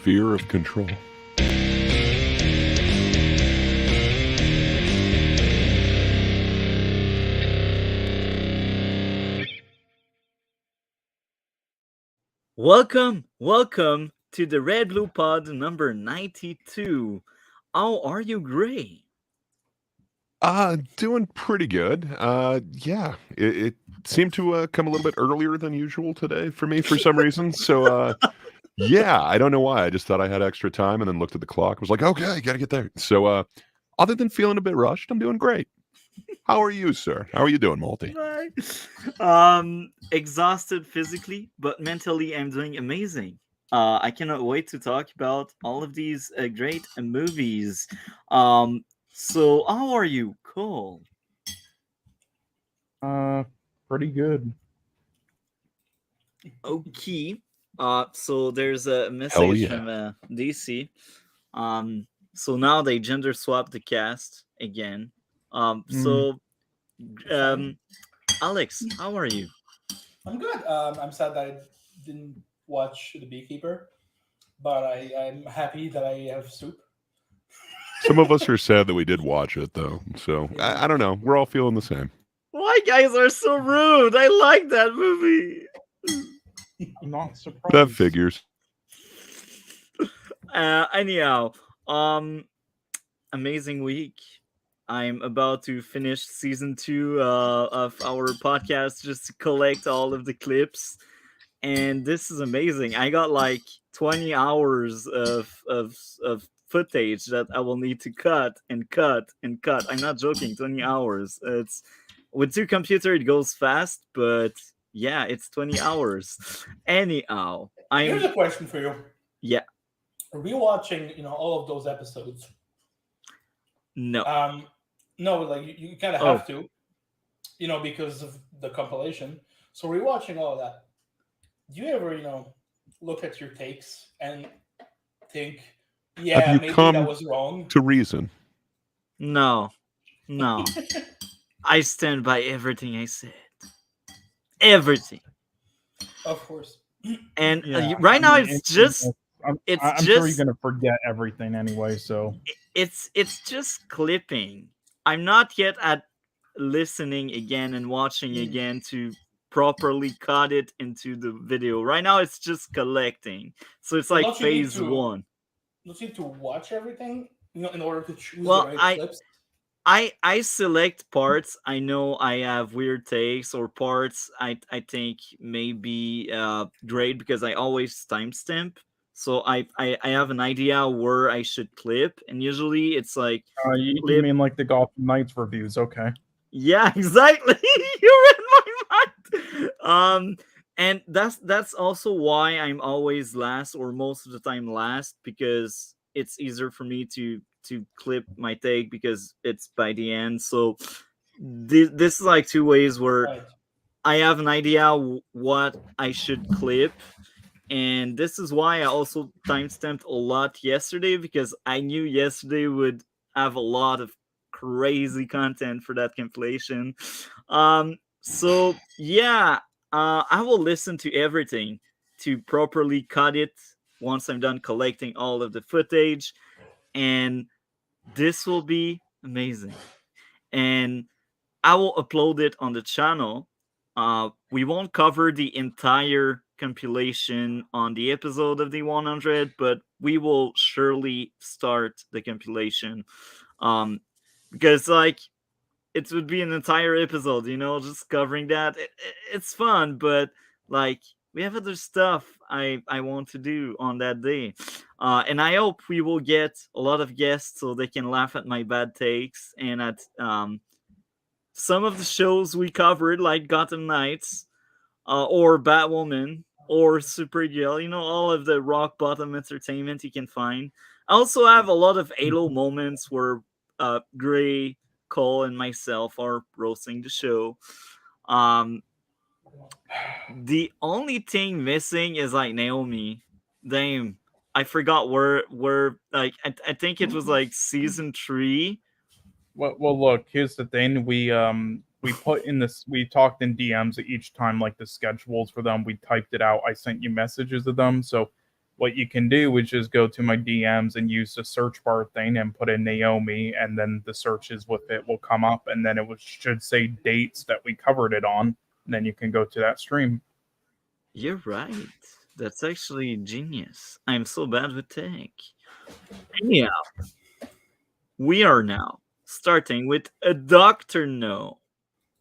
sphere of control. Welcome to the RedBlue Pod number 92. How are you, Gray? Doing pretty good. Yeah, it seemed to come a little bit earlier than usual today for me for some reason. So, yeah, I don't know why. I just thought I had extra time and then looked at the clock. I was like, okay, gotta get there. So, other than feeling a bit rushed, I'm doing great. How are you, sir? How are you doing, Malty? Exhausted physically, but mentally I'm doing amazing. I cannot wait to talk about all of these great movies. So how are you, Cole? Pretty good. Okay. So there's a Hell message yeah. from DC. So now they gender swapped the cast again. So Alex, how are you? I'm good. I'm sad that I didn't watch The Beekeeper, but I'm happy that I have soup. Some of us are sad that we did watch it, though. So, I don't know. We're all feeling the same. Why guys are so rude? I like that movie. I'm not surprised. That figures. Anyhow, amazing week. I'm about to finish season 2 of our podcast just to collect all of the clips, and this is amazing. I got like 20 hours of footage that I will need to cut and cut and cut. I'm not joking. 20 hours. It's with 2 computers it goes fast, but yeah, it's 20 hours. Anyhow, Here's a question for you. Yeah. Rewatching, all of those episodes. No. No, like you kind of have to, because of the compilation. So rewatching all of that, do you ever, look at your takes and think, yeah, maybe that was wrong? To reason. No. I stand by everything I said. Everything. Of course. And right now it's just I'm sure you're gonna forget everything anyway. So it's just clipping. I'm not yet at listening again and watching again to properly cut it into the video. Right now it's just collecting. So it's like phase 1. Don't you need to watch everything, in order to choose the right clips? I select parts I know I have weird takes, or parts I think may be great, because I always timestamp. So I have an idea where I should clip, and usually it's like you mean like the Gotham Knights reviews? Okay. Yeah, exactly. You read my mind. And that's also why I'm always last, or most of the time last, because it's easier for me to clip my take because it's by the end. So this is like 2 ways where I have an idea what I should clip. And this is why I also timestamped a lot yesterday, because I knew yesterday would have a lot of crazy content for that compilation. So yeah, I will listen to everything to properly cut it once I'm done collecting all of the footage, and this will be amazing. And I will upload it on the channel. We won't cover the entire compilation on the episode of the 100, but we will surely start the compilation. Because like it would be an entire episode, just covering that. It's fun, but like we have other stuff I want to do on that day. And I hope we will get a lot of guests so they can laugh at my bad takes and at some of the shows we covered, like Gotham Knights, or Batwoman, or Supergirl, all of the rock bottom entertainment you can find. I also have a lot of Halo moments where Gray, Cole, and myself are roasting the show. The only thing missing is like Naomi. Damn, I forgot where like I think it was like season 3. Well, look. Here's the thing. We put in this. We talked in DMs each time, like the schedules for them. We typed it out. I sent you messages of them. So what you can do is just go to my DMs and use the search bar thing and put in Naomi, and then the searches with it will come up, and then should say dates that we covered it on, and then you can go to that stream. You're right. That's actually genius. I'm so bad with tech. Anyhow, we are now starting with a Dr. No.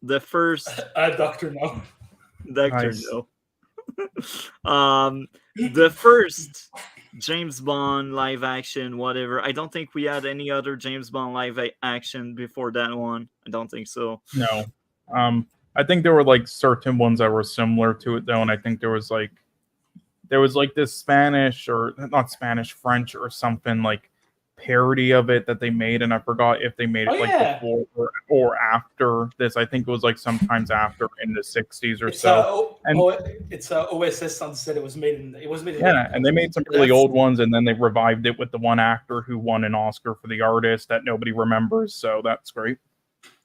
The first Doctor No. Dr. Nice. No. The first James Bond live action, whatever. I don't think we had any other James Bond live action before that one. I don't think so. No. I think there were like certain ones that were similar to it though, and I think there was like this Spanish or not Spanish, French or something like parody of it that they made, and I forgot if they made it before or after this. I think it was like sometimes after in the 60s or so. It's OSS on set. It was made in. Yeah, and they made some really old ones, and then they revived it with the one actor who won an Oscar for The Artist that nobody remembers. So that's great.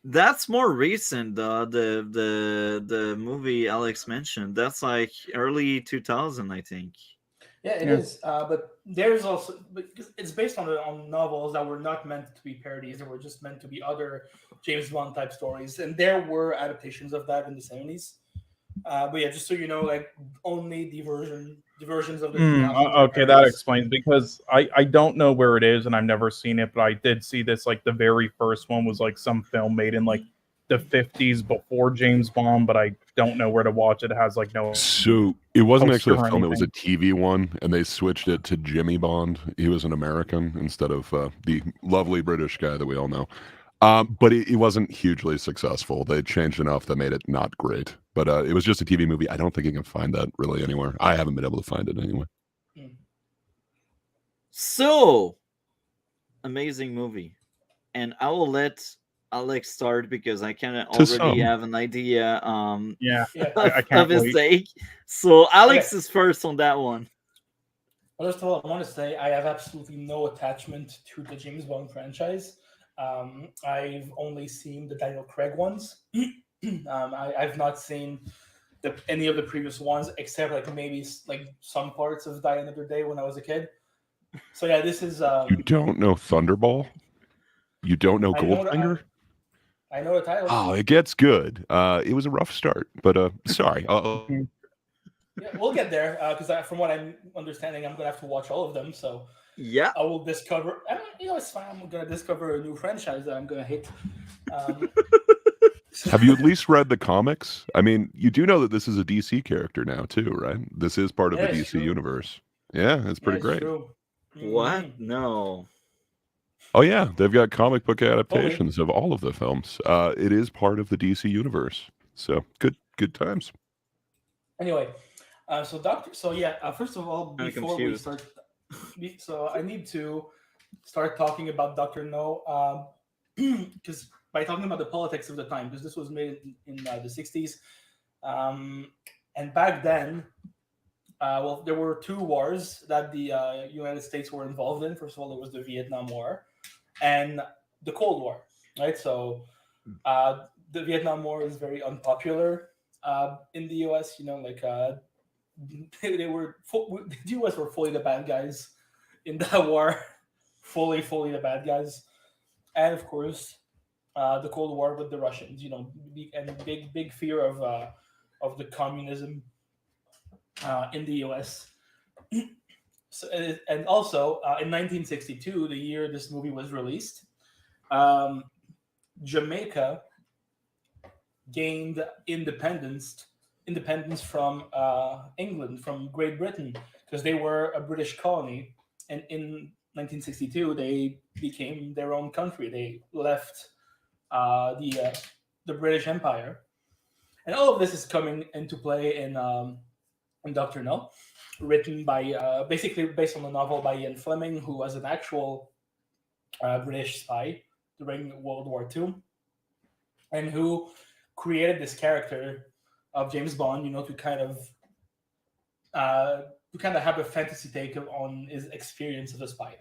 That's more recent, the movie Alex mentioned. That's like early 2000, I think. Yeah, it is. But there's also because it's based on novels that were not meant to be parodies; they were just meant to be other James Bond type stories. And there were adaptations of that in the 70s. But yeah, just so you know, like only the versions of the. Okay, that explains, because I don't know where it is and I've never seen it, but I did see this, like the very first one was like some film made in like the 50s before James Bond, but I don't know where to watch it. It has like no. So it wasn't actually a poster or film; it was a anything. TV one, and they switched it to Jimmy Bond. He was an American instead of the lovely British guy that we all know. But it wasn't hugely successful. They changed enough that made it not great. But it was just a TV movie. I don't think you can find that really anywhere. I haven't been able to find it anyway. So, amazing movie. And I will let Alex start because I kind of already have an idea I can't of his wait. take. So, Alex is first on that one. First of all, I want to say I have absolutely no attachment to the James Bond franchise. I've only seen the Daniel Craig ones. I've not seen any of the previous ones, except like maybe like some parts of Die Another Day when I was a kid. So yeah, this is. You don't know Thunderball? You don't know Goldfinger? I know the title. Oh, it gets good. It was a rough start, but sorry. Yeah, we'll get there because from what I'm understanding, I'm gonna have to watch all of them. So yeah, I will discover. It's fine. I'm gonna discover a new franchise that I'm gonna hate. Have you at least read the comics? I mean, you do know that this is a DC character now, too, right? This is part of the DC universe. Yeah, it's pretty great. True. What? No. Oh yeah, they've got comic book adaptations of all of the films. It is part of the DC universe. So good times. Anyway, first of all, before we start, so I need to start talking about Dr. No, because by talking about the politics of the time, because this was made in the 60s, and back then, there were two wars that the United States were involved in. First of all, there was the Vietnam War and the Cold War, right? So the Vietnam War is very unpopular in the US. The US were fully the bad guys in that war, fully the bad guys, and of course the Cold War with the Russians. And big fear of the communism in the US. So, and also in 1962, the year this movie was released, Jamaica gained independence from England, from Great Britain, because they were a British colony, and in 1962 they became their own country. They left the British Empire, and all of this is coming into play in Dr. No, written by basically based on a novel by Ian Fleming, who was an actual British spy during World War II, and who created this character of James Bond, to kind of have a fantasy take on his experience as a spy.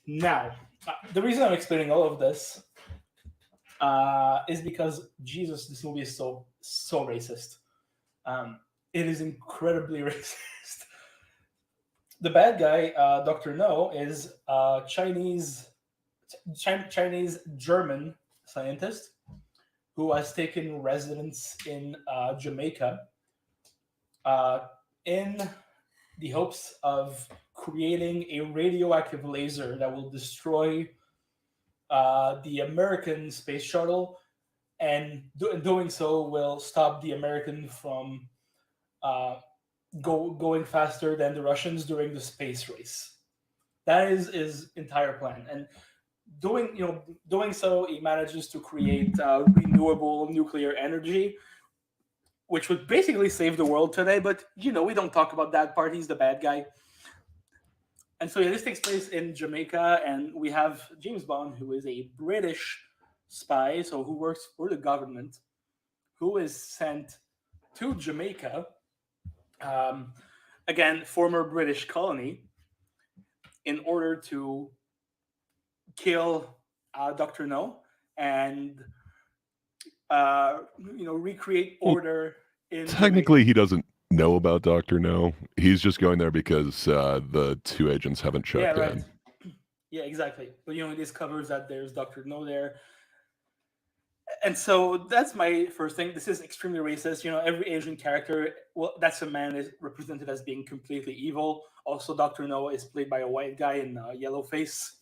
Now, the reason I'm explaining all of this is because Jesus, this movie is so racist. It is incredibly racist. the bad guy, Dr. No, is a Chinese German scientist who has taken residence in Jamaica uh, in the hopes of creating a radioactive laser that will destroy the American space shuttle, and doing so will stop the American from uh, going faster than the Russians during the space race. That is his entire plan, and doing so, he manages to create renewable nuclear energy, which would basically save the world today. But we don't talk about that part. He's the bad guy. And so, yeah, this takes place in Jamaica, and we have James Bond, who is a British spy, so who works for the government, who is sent to Jamaica, um, again, former British colony, in order to kill Dr. No and recreate order in Technically, Jamaica. he doesn't know about Dr. No. He's just going there because the two agents haven't checked Yeah, right. in. Yeah, exactly. But he discovers that there's Dr. No there. And so that's my first thing. This is extremely racist. Every Asian character, well, that's a man, is represented as being completely evil. Also, Dr. No is played by a white guy in yellow face.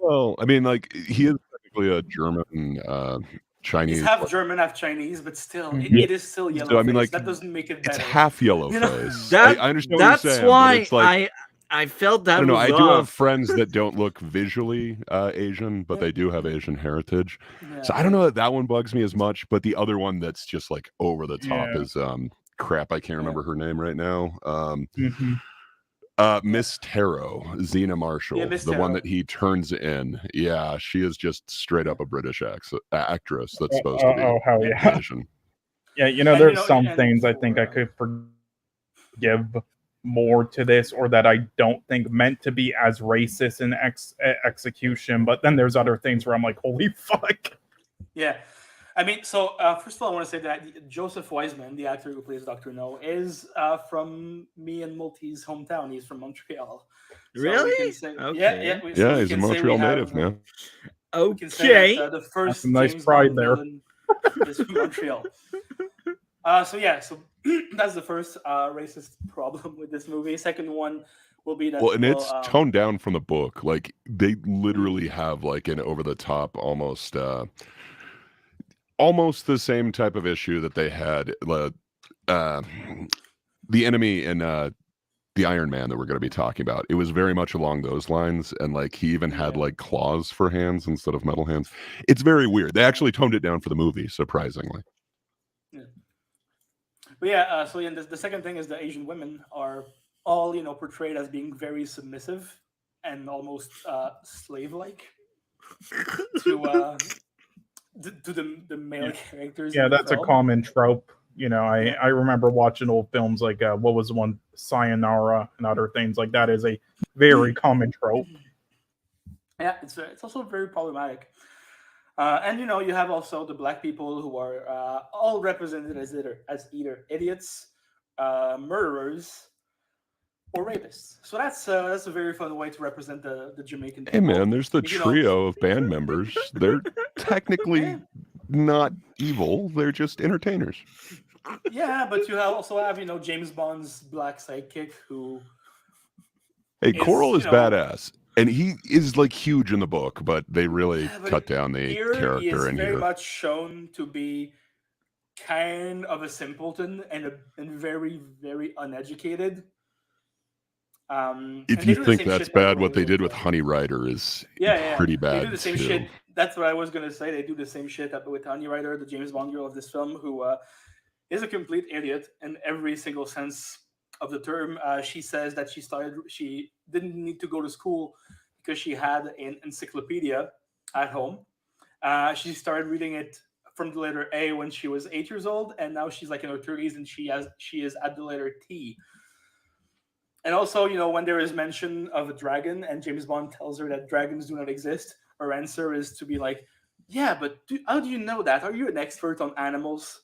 Well, I mean, like, he is technically a German, Chinese. He's half German, half Chinese, but still, Yeah. it is still yellow So, I mean, face. like, That doesn't make it it's better. half yellow You know? face. I understand what you're That's saying, but why it's like, I felt that I don't know. was I do have off. friends that don't look visually Asian, but Yeah. they do have Asian heritage. Yeah. So I don't know that that one bugs me as much, but the other one that's just like over the top Yeah. is crap. I can't remember her name right now. Mhm. Miss Tarot, Xena Marshall, Yeah, Miss the one Tarot. that he turns in. Yeah, she is just straight up a British actress that's supposed Oh, to oh, hell be yeah. Asian. Yeah, And, there's some and things I think I for, could forgive more to this, or that I don't think meant to be as racist in execution. But then there's other things where I'm like, holy fuck. Yeah. I mean, so first of all, I want to say that Joseph Wiseman, the actor who plays Dr. No, is from me and Multi's hometown. He's from Montreal. So Really? we can say, Okay. yeah. Yeah, he's a Montreal native, man. We can say that Okay. the first Some nice James pride Bond there. villain is from Montreal. So that's the first racist problem with this movie. Second one will be that. Well, and it's toned down from the book. Like, they literally have like an over the top, almost the same type of issue that they had the enemy in the Iron Man that we're going to be talking about. It was very much along those lines, and like he even had like claws for hands instead of metal hands. It's very weird. They actually toned it down for the movie, surprisingly. Yeah. But yeah, the second thing is the Asian women are all portrayed as being very submissive and almost slave-like to the male characters. Yeah, in the that's a film. common trope. I remember watching old films like what was the one, Sayonara, and other things like that is a very common trope. Yeah, it's also very problematic. And you have also the black people who are all represented as either idiots, murderers, or rapists. So that's a very fun way to represent the Jamaican people. Hey man, there's the You know- trio of band members. They're technically Yeah. not evil. They're just entertainers. Yeah, but you also have James Bond's black sidekick who. Hey, Is, Coral is you know- badass, and he is like huge in the book, but they really Yeah, but cut down the Here he character is in very here. much shown to be kind of a simpleton and very, very uneducated. If and they you do the think same that's shit, by the bad, way, what they did with uh, Honey Rider is yeah, pretty they bad do the same too. shit. That's what I was gonna say. They do the same shit with Honey Rider, the James Bond girl of this film, who is a complete idiot in every single sense of the term. She says that she didn't need to go to school because she had an encyclopedia at home. She started reading it from the letter A when she was 8 years old, and now she's like in her 30s, and she is at the letter T. And also, when there is mention of a dragon and James Bond tells her that dragons do not exist, her answer is to be like, yeah, but how do you know that? Are you an expert on animals?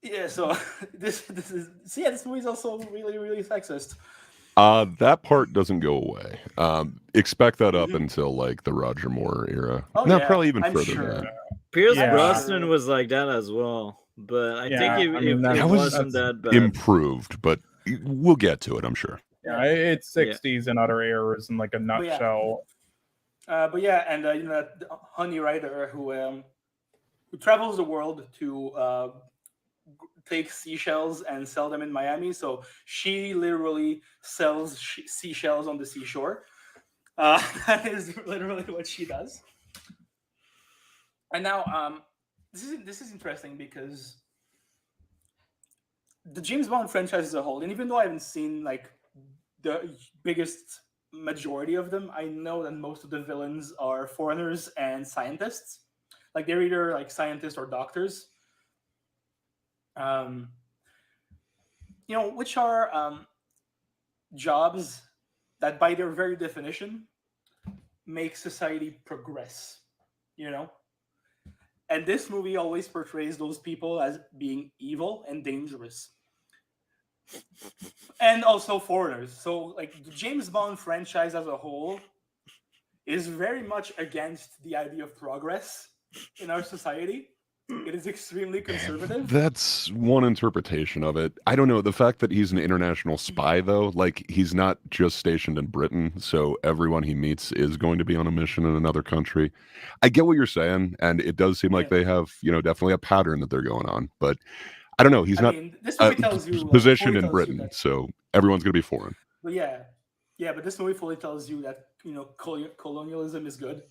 Yeah, so this is this movie is also really really sexist. That part doesn't go away. Expect that up Mhm. until like the Roger Moore era. Oh No, yeah, probably even I'm further than sure. that. Pierce Yeah. Brosnan was like that as well, but I think Yeah, it, I mean, it, that- it That was wasn't that bad. Improved, but we'll get to it, I'm sure. Yeah, it's Yeah. 60s and other eras in like a yeah. nutshell. But yeah, and that Honey Rider who travels the world to take seashells and sell them in Miami. So she literally sells seashells on the seashore. That is literally what she does. And now, this is interesting because the James Bond franchise as a whole, and even though I haven't seen like the biggest majority of them, I know that most of the villains are foreigners and scientists. Like they're either like scientists or doctors. Um, which are jobs that, by their very definition, make society progress. You know, and this movie always portrays those people as being evil and dangerous, and also foreigners. So, like the James Bond franchise as a whole is very much against the idea of progress in our society. It is extremely conservative. That's one interpretation of it. I don't know. The fact that he's an international spy, though, like he's not just stationed in Britain, so everyone he meets is going to be on a mission in another country. I get what you're saying, and it does seem like Yeah. they have, definitely a pattern that they're going on. But I don't know. He's I not mean, this movie tells you positioned fully in tells you Britain, that. so everyone's going to be foreign. But yeah, but this movie fully tells you that colonialism is good.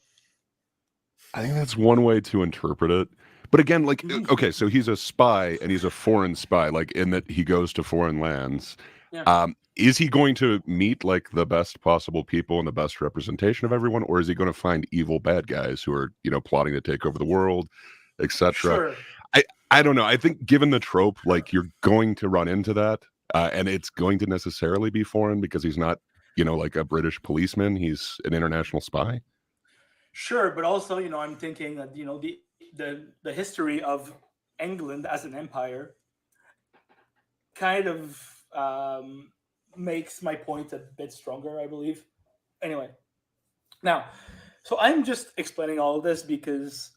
I think that's one way to interpret it. But again, like, okay, so he's a spy and he's a foreign spy, like in that he goes to foreign lands. Yeah. Is he going to meet like the best possible people and the best representation of everyone, or is he going to find evil bad guys who are, plotting to take over the world, etc.? Sure. I don't know. I think given the trope, like you're going to run into that, and it's going to necessarily be foreign because he's not, like a British policeman. He's an international spy. Sure, but also, I'm thinking that the history of England as an empire kind of makes my point a bit stronger, I believe. Anyway, now, so I'm just explaining all of this because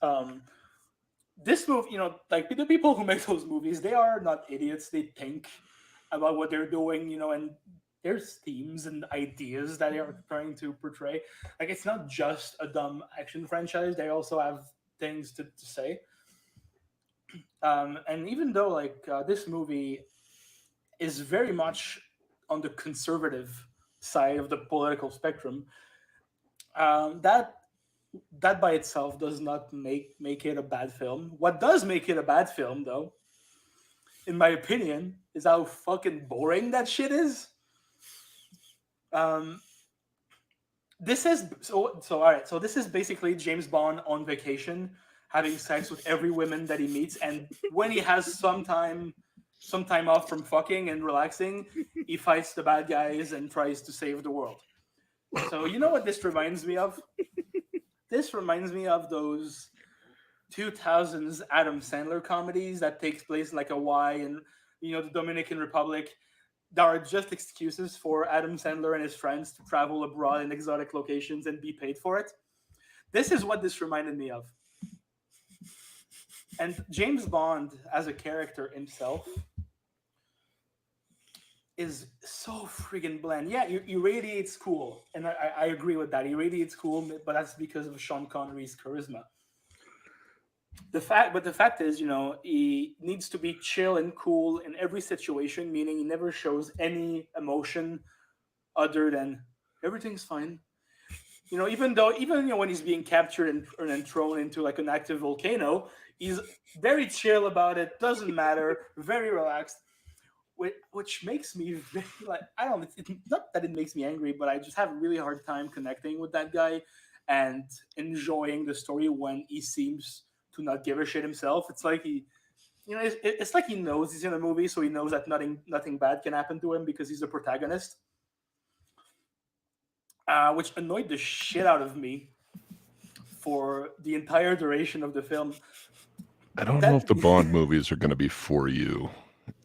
this movie, like the people who make those movies, they are not idiots. They think about what they're doing, and there's themes and ideas that they are trying to portray. Like it's not just a dumb action franchise; they also have things to say. And even though this movie is very much on the conservative side of the political spectrum, that by itself does not make it a bad film. What does make it a bad film, though, in my opinion, is how fucking boring that shit is. This is so all right. So this is basically James Bond on vacation, having sex with every woman that he meets, and when he has some time off from fucking and relaxing, he fights the bad guys and tries to save the world. So you know what this reminds me of? This reminds me of those 2000s Adam Sandler comedies that takes place in like Hawaii and the Dominican Republic. There are just excuses for Adam Sandler and his friends to travel abroad in exotic locations and be paid for it. This is what this reminded me of. And James Bond as a character himself is so friggin' bland. Yeah, he radiates cool, and I agree with that. He radiates cool, but that's because of Sean Connery's charisma. The fact is, he needs to be chill and cool in every situation, meaning he never shows any emotion other than everything's fine. Even when he's being captured and thrown into like an active volcano, he's very chill about it. Doesn't matter, very relaxed. Which makes me very I don't know, it's not that it makes me angry, but I just have a really hard time connecting with that guy and enjoying the story when he seems to not give a shit himself. It's like it's like he knows he's in a movie, so he knows that nothing bad can happen to him because he's the protagonist, which annoyed the shit out of me for the entire duration of the film. I don't know if the Bond movies are going to be for you.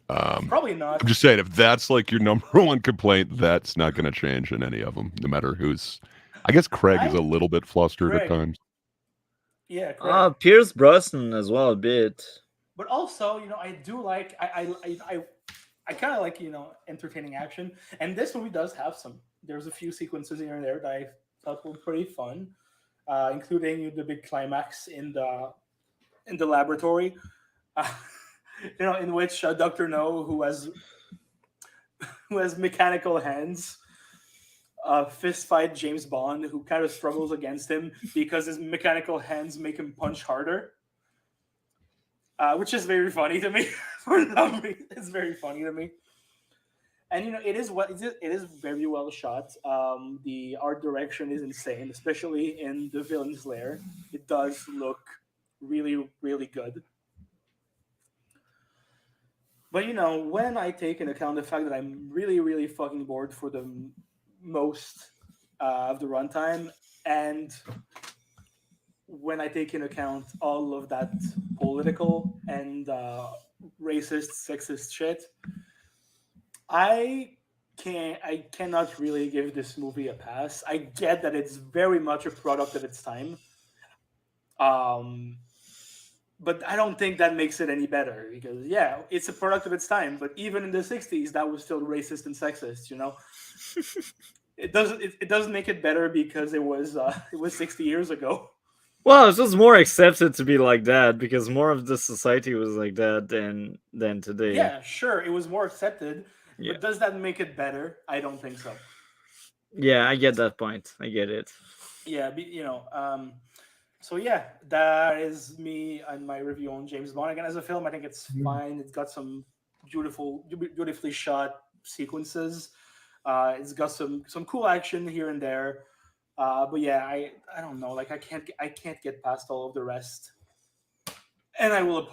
Probably not. I'm just saying, if that's like your number one complaint, that's not going to change in any of them, no matter who's. I guess Craig is a little bit flustered at Craig. times. Yeah, correct. Pierce Brosnan as well a bit. But also, I do like I kind of like entertaining action, and this movie does have some. There's a few sequences here and there that I thought were pretty fun, including the big climax in the laboratory, in which Dr. No, who has mechanical hands, fist fight James Bond, who kind of struggles against him because his mechanical hands make him punch harder. Which is very funny to me. For some reason, it's very funny to me. And it is very well shot. The art direction is insane, especially in the villain's lair. It does look really, really good. But when I take into account the fact that I'm really, really fucking bored for the most of the runtime, and when I take into account all of that political and racist, sexist shit, I cannot really give this movie a pass. I get that it's very much a product of its time, but I don't think that makes it any better because it's a product of its time. But even in the '60s, that was still racist and sexist. It doesn't make it better because it was 60 years ago. Well, it's just more accepted to be like that because more of the society was like that than today. Yeah, sure, it was more accepted, but does that make it better? I don't think so. Yeah, I get that point. I get it. Yeah, so that is me and my review on James Bond. Again, as a film, I think it's fine. It's got some beautifully shot sequences. It's got some cool action here and there. But I don't know. Like I can't get past all of the rest, and I will.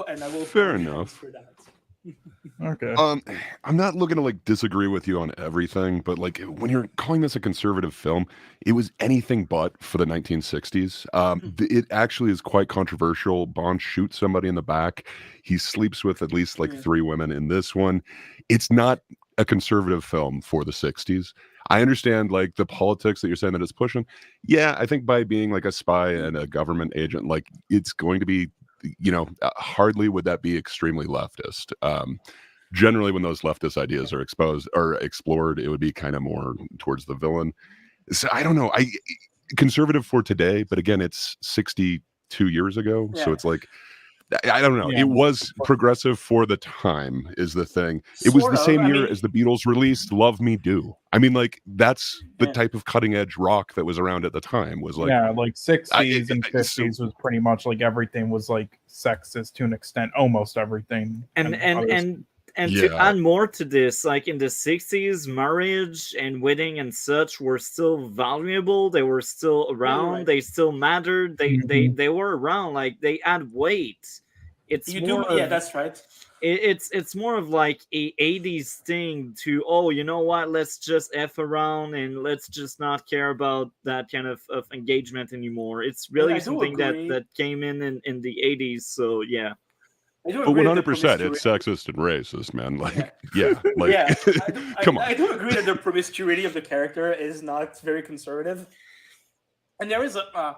Fair enough. For that. Okay. I'm not looking to like disagree with you on everything, but like when you're calling this a conservative film, it was anything but for the 1960s. It actually is quite controversial. Bond shoots somebody in the back. He sleeps with at least like 3 women in this one. It's not a conservative film for the 60s. I understand like the politics that you're saying that it's pushing. Yeah, I think by being like a spy and a government agent, like it's going to be, hardly would that be extremely leftist. Generally, when those leftist ideas are exposed or explored, it would be kind of more towards the villain. So I don't know. Conservative for today, but again, it's 62 years ago, so it's like. I don't know. Yeah. It was progressive for the time is the thing. It was the same year as the Beatles released Love Me Do. I mean, like, that's the type of cutting edge rock that was around at the time was like, like 60s and 50s was pretty much like everything was like sexist to an extent, almost everything. And to add more to this, like in the 60s, marriage and wedding and such were still valuable. They were still around. Right. They still mattered. They were around. Like they add weight. That's right. It's more of like a 80s thing to, you know what? Let's just F around and let's just not care about that kind of engagement anymore. It's really something that came in the 80s. So yeah. But 100%, it's sexist and racist, man. Like, come on. I do agree that the promiscuity of the character is not very conservative, and there is a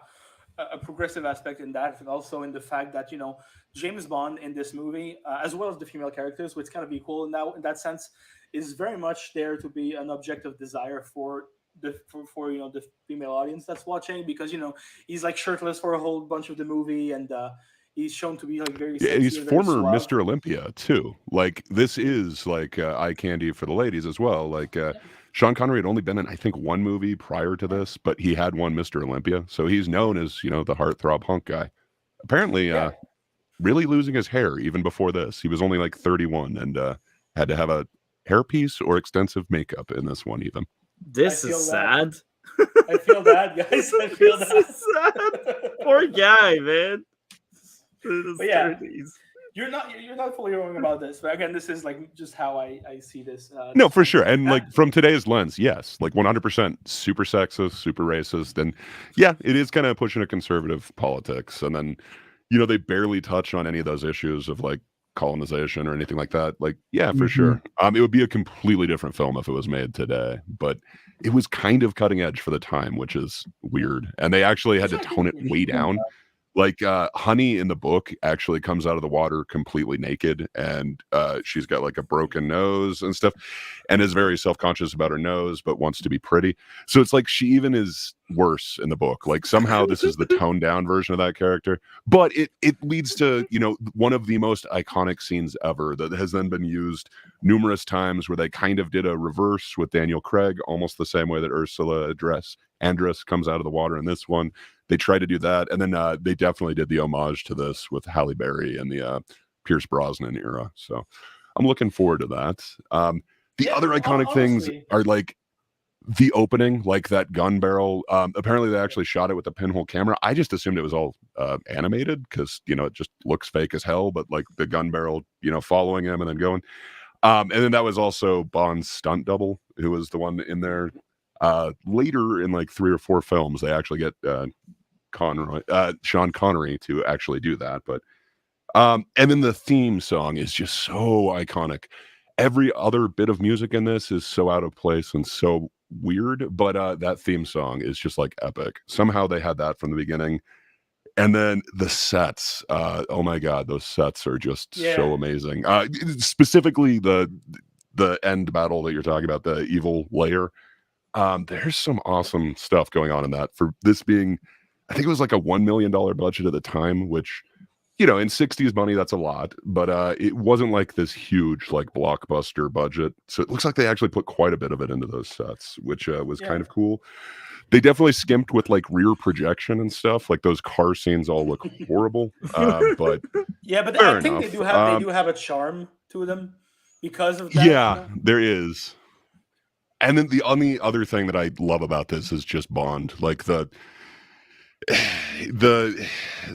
progressive aspect in that, and also in the fact that James Bond in this movie, as well as the female characters, which kind of equal in that sense, is very much there to be an object of desire for the female audience that's watching, because he's like shirtless for a whole bunch of the movie, and he's shown to be like very sexy. Yeah, he's former Mr. Olympia too. Like this is like eye candy for the ladies as well. Like Sean Connery had only been in I think 1 movie prior to this, but he had won Mr. Olympia, so he's known as the heartthrob hunk guy. Apparently, really losing his hair even before this. He was only like 31 and had to have a hairpiece or extensive makeup in this one. Even this is sad. I feel that, guys. I feel that. Sad. Poor guy, man. But you're not fully wrong about this, but again, this is like just how I see this. No, for sure, and like from today's lens, yes, like 100% super sexist, super racist, and it is kind of pushing a conservative politics. And then they barely touch on any of those issues of like colonization or anything like that. Like, yeah, for sure. It would be a completely different film if it was made today, but it was kind of cutting edge for the time, which is weird. And they actually had to tone it way down. Like Honey in the book actually comes out of the water completely naked, and she's got like a broken nose and stuff, and is very self-conscious about her nose, but wants to be pretty. So it's like she even is worse in the book. Like somehow this is the toned down version of that character, but it leads to one of the most iconic scenes ever that has then been used numerous times, where they kind of did a reverse with Daniel Craig, almost the same way that Ursula Andress comes out of the water in this one. They tried to do that, and then they definitely did the homage to this with Halle Berry and the Pierce Brosnan era. So I'm looking forward to that. The other iconic things are like the opening, like that gun barrel. Apparently, they actually shot it with a pinhole camera. I just assumed it was all animated because it just looks fake as hell. But like the gun barrel, following him and then going. And then that was also Bond's stunt double, who was the one in there. Later in like 3 or 4 films, they actually get Sean Connery to actually do that. But and then the theme song is just so iconic. Every other bit of music in this is so out of place and so weird, but that theme song is just like epic. Somehow they had that from the beginning. And then the sets, oh my god, those sets are just so amazing. Specifically the end battle that you're talking about, the evil lair. There's some awesome stuff going on in that, for this being, I think it was like a $1 million budget at the time, which, in 60s money, that's a lot, but it wasn't like this huge like blockbuster budget. So it looks like they actually put quite a bit of it into those sets, which was kind of cool. They definitely skimped with like rear projection and stuff. Like those car scenes all look horrible. But yeah, but I think they do have a charm to them because of that. Yeah, there is. And then the only other thing that I love about this is just Bond, like the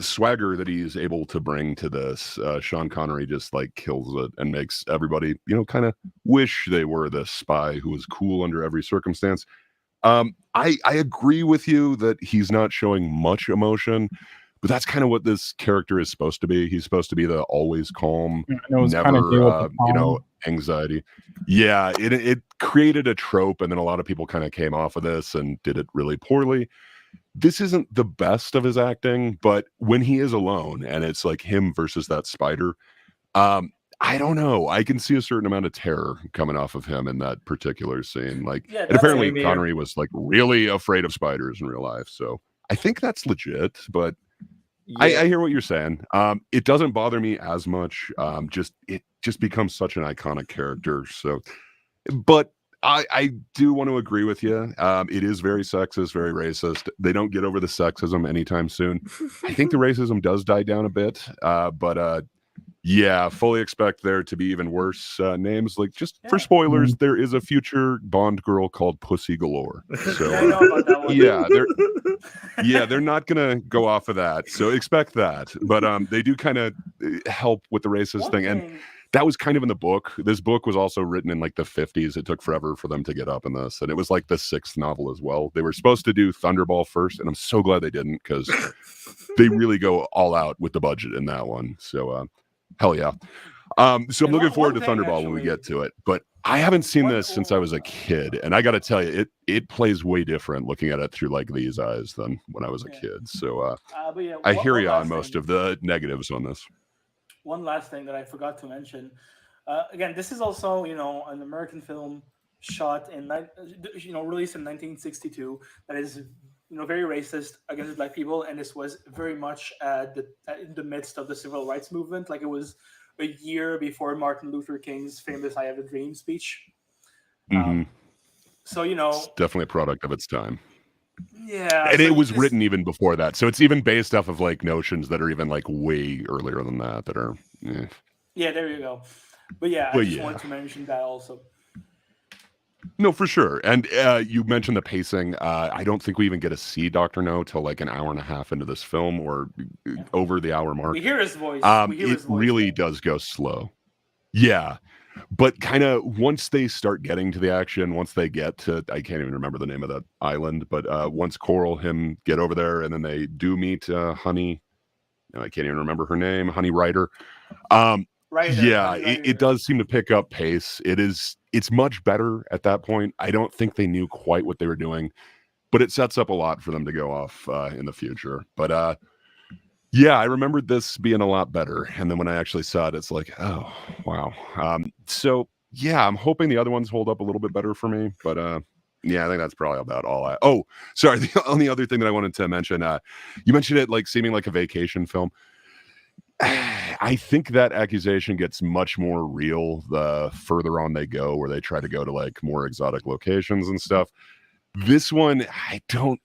swagger that he's able to bring to this. Sean Connery just like kills it and makes everybody, kind of wish they were this spy who was cool under every circumstance. I agree with you that he's not showing much emotion, but that's kind of what this character is supposed to be. He's supposed to be the always calm, never, anxiety. Yeah, it created a trope, and then a lot of people kind of came off of this and did it really poorly. This isn't the best of his acting, but when he is alone and it's like him versus that spider, I don't know. I can see a certain amount of terror coming off of him in that particular scene. Like, and apparently Connery was like really afraid of spiders in real life. So I think that's legit, but I hear what you're saying. It doesn't bother me as much. It just becomes such an iconic character. So, but I do want to agree with you. It is very sexist, very racist. They don't get over the sexism anytime soon. I think the racism does die down a bit, but yeah, fully expect there to be even worse names. Like, just for spoilers, there is a future Bond girl called Pussy Galore. So I know about that one. they're not gonna go off of that. So expect that. But they do kind of help with the racist thing. And that was kind of in the book. This book was also written in like the 50s. It took forever for them to get up in this. And it was like the 6th novel as well. They were supposed to do Thunderball first, and I'm so glad they didn't, because they really go all out with the budget in that one. So hell yeah. So I'm looking forward to Thunderball when we get to it. But I haven't seen this since I was a kid. And I got to tell you, it plays way different looking at it through like these eyes than when I was a kid. So I hear you on most of the negatives on this. One last thing that I forgot to mention. Again, this is also, an American film shot in, released in 1962 that is, very racist against Black people. And this was very much in the midst of the civil rights movement. Like, it was a year before Martin Luther King's famous "I Have a Dream" speech. So, it's definitely a product of its time. Yeah. And it was written even before that. So it's even based off of like notions that are even like way earlier than that are. Yeah, there you go. But yeah, I just wanted to mention that also. No, for sure. And you mentioned the pacing. I don't think we even get to see Dr. No till like an hour and a half into this film, or over the hour mark. We hear his voice. It really does go slow. Yeah. But kind of once they start getting to the action, once they get to, I can't even remember the name of that island, but once Coral, him get over there, and then they do meet Honey, I can't even remember her name, Honey Ryder. Yeah, it does seem to pick up pace. It's much better at that point. I don't think they knew quite what they were doing, but it sets up a lot for them to go off in the future. But yeah, I remembered this being a lot better, and then when I actually saw it, it's like, oh wow. So yeah, I'm hoping the other ones hold up a little bit better for me, but yeah, I think that's probably about all. Oh, sorry. The only other thing that I wanted to mention, you mentioned it like seeming like a vacation film. I think that accusation gets much more real the further on they go, where they try to go to like more exotic locations and stuff. This one, I don't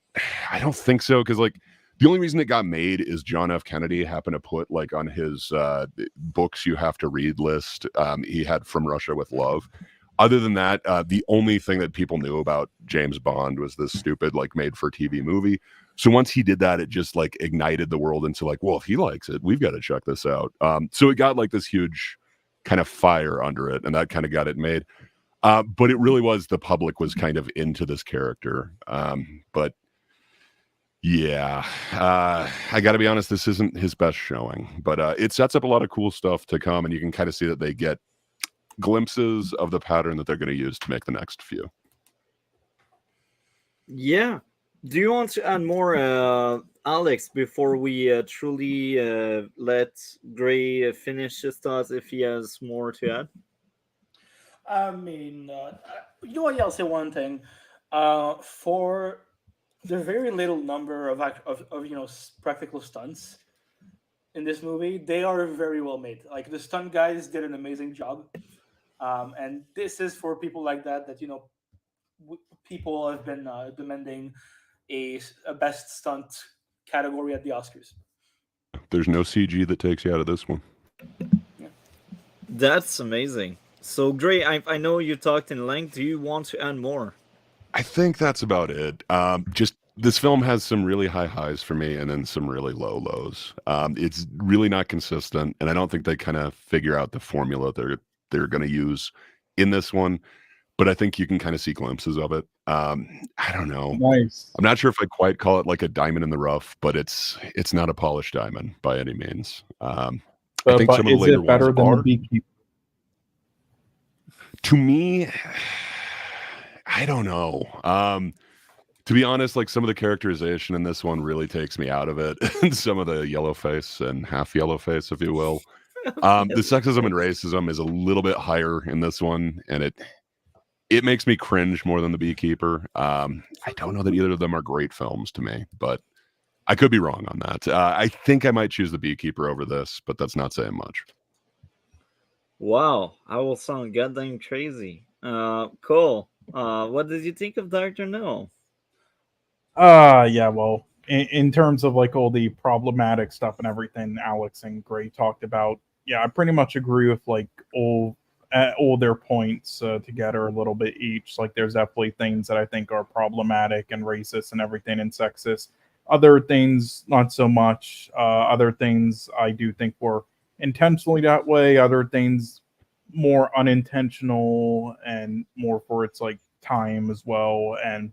think so, because like the only reason it got made is John F. Kennedy happened to put like on his books you have to read list. He had From Russia with Love. Other than that, the only thing that people knew about James Bond was this stupid like made for TV movie. So once he did that, it just like ignited the world into like, well, if he likes it, we've got to check this out. So it got like this huge kind of fire under it, and that kind of got it made. But it really was the public was kind of into this character. But yeah, I got to be honest, this isn't his best showing, but it sets up a lot of cool stuff to come, and you can kind of see that they get glimpses of the pattern that they're going to use to make the next few. Yeah. Do you want to add more, Alex, before we truly let Gray finish his thoughts if he has more to add? I mean, you know what? I'll say one thing. For the very little number of practical stunts in this movie, they are very well made. Like the stunt guys did an amazing job, and this is for people like that people have been demanding a best stunt category at the Oscars. There's no CG that takes you out of this one. Yeah. That's amazing. So, Gray, I know you talked in length. Do you want to add more? I think that's about it. Just this film has some really high highs for me and then some really low lows. It's really not consistent, and I don't think they kind of figure out the formula they're going to use in this one. But I think you can kind of see glimpses of it. I don't know. Nice. I'm not sure if I quite call it like a diamond in the rough, but it's not a polished diamond by any means. I think but some of the is later it better ones than are. the Beekeeper? To me, I don't know. To be honest, like some of the characterization in this one really takes me out of it. And some of the yellow face and half yellow face, if you will. The sexism and racism is a little bit higher in this one, and it makes me cringe more than The Beekeeper. I don't know that either of them are great films to me, but I could be wrong on that. I think I might choose The Beekeeper over this, but that's not saying much. Wow, I will sound goddamn crazy. Cool. What did you think of Dr. No? Yeah, well, in terms of like all the problematic stuff and everything Alex and Gray talked about, yeah, I pretty much agree with like all their points together a little bit each. Like there's definitely things that I think are problematic and racist and everything and sexist. Other things, not so much. Other things I do think were intentionally that way. Other things more unintentional and more for its like time as well. And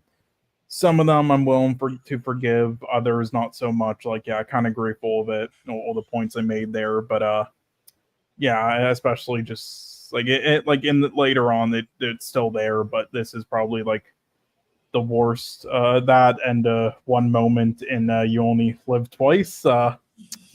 some of them I'm willing to forgive. Others not so much. Like, yeah, I kind of agree with all of it, all the points I made there. But yeah, especially just like it like in the later on it's still there, but this is probably like the worst. That and one moment in You Only Live Twice,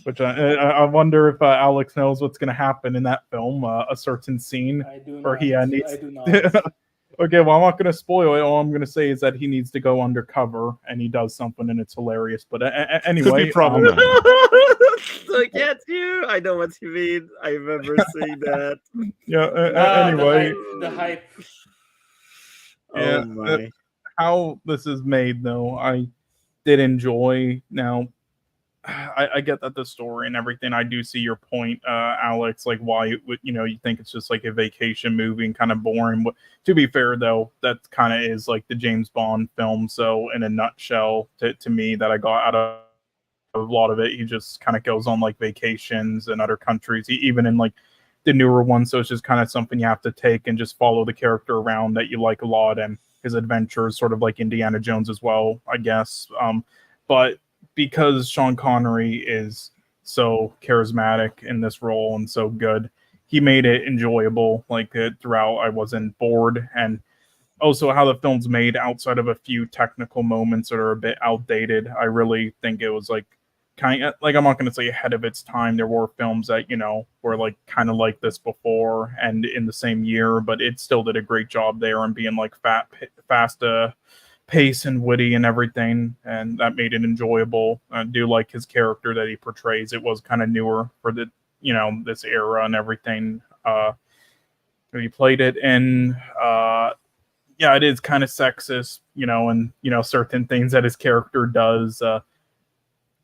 which I wonder if Alex knows what's going to happen in that film. A certain scene where he needs. I do not. Okay, well, I'm not going to spoil it. All I'm going to say is that he needs to go undercover, and he does something, and it's hilarious. But anyway, Look at you! I know what you mean. I remember seeing that. Yeah. Anyway, the hype. Yeah, Oh my! How this is made, though, I did enjoy. Now, I get that the story and everything. I do see your point, Alex. Like why it would, you think it's just like a vacation movie and kind of boring. But to be fair, though, that kind of is like the James Bond film. So in a nutshell, to me, that I got out of a lot of it, he just kind of goes on like vacations in other countries, even in like the newer ones. So it's just kind of something you have to take and just follow the character around that you like a lot, and his adventures, sort of like Indiana Jones as well, I guess. But because Sean Connery is so charismatic in this role and so good. He made it enjoyable. Like throughout, I wasn't bored, and also how the film's made outside of a few technical moments that are a bit outdated. I really think it was like kind of like, I'm not going to say ahead of its time. There were films that, you know, were like kind of like this before and in the same year, but it still did a great job there and being like fast pace and witty and everything, and that made it enjoyable. I do like his character that he portrays. It was kind of newer for the, you know, this era and everything. He played it in yeah, it is kind of sexist, you know, and, you know, certain things that his character does.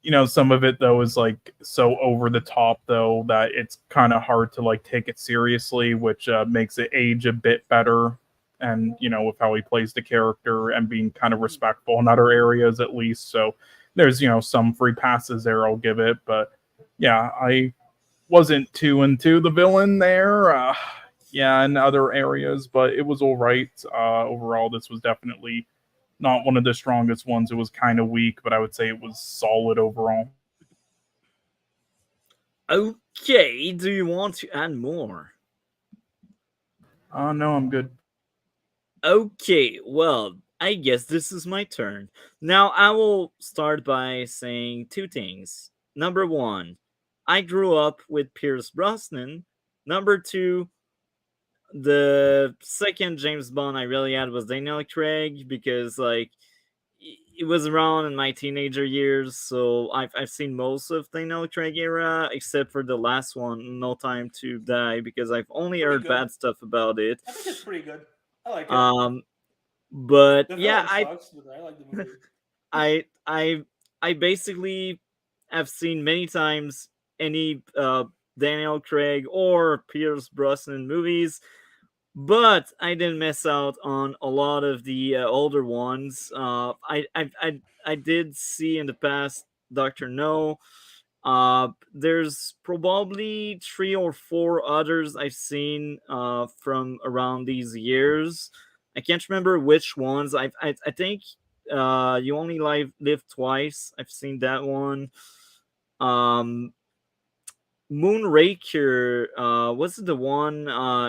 You know, some of it, though, is like so over the top, though, that it's kind of hard to like take it seriously, which makes it age a bit better. And, you know, with how he plays the character and being kind of respectful in other areas, at least. So there's, you know, some free passes there, I'll give it. But yeah, I wasn't too into the villain there. Yeah, in other areas, but it was all right. Overall, this was definitely not one of the strongest ones. It was kind of weak, but I would say it was solid overall. Okay, do you want to add more? No, I'm good. Okay, well, I guess this is my turn. Now, I will start by saying two things. Number one, I grew up with Pierce Brosnan. Number two, the second James Bond I really had was Daniel Craig, because like it was around in my teenager years, so I've seen most of Daniel Craig era except for the last one, No Time to Die, because I've only heard bad stuff about it. I think it's pretty good. I like it. But The yeah, villain sucks, but I like the movie. I basically have seen many times any Daniel Craig or Pierce Brosnan movies, but I didn't miss out on a lot of the older ones. I did see in the past Doctor No. There's probably 3 or 4 others I've seen from around these years. I can't remember which ones. I think You Only Live Twice. I've seen that one. Um, Moonraker, was it the one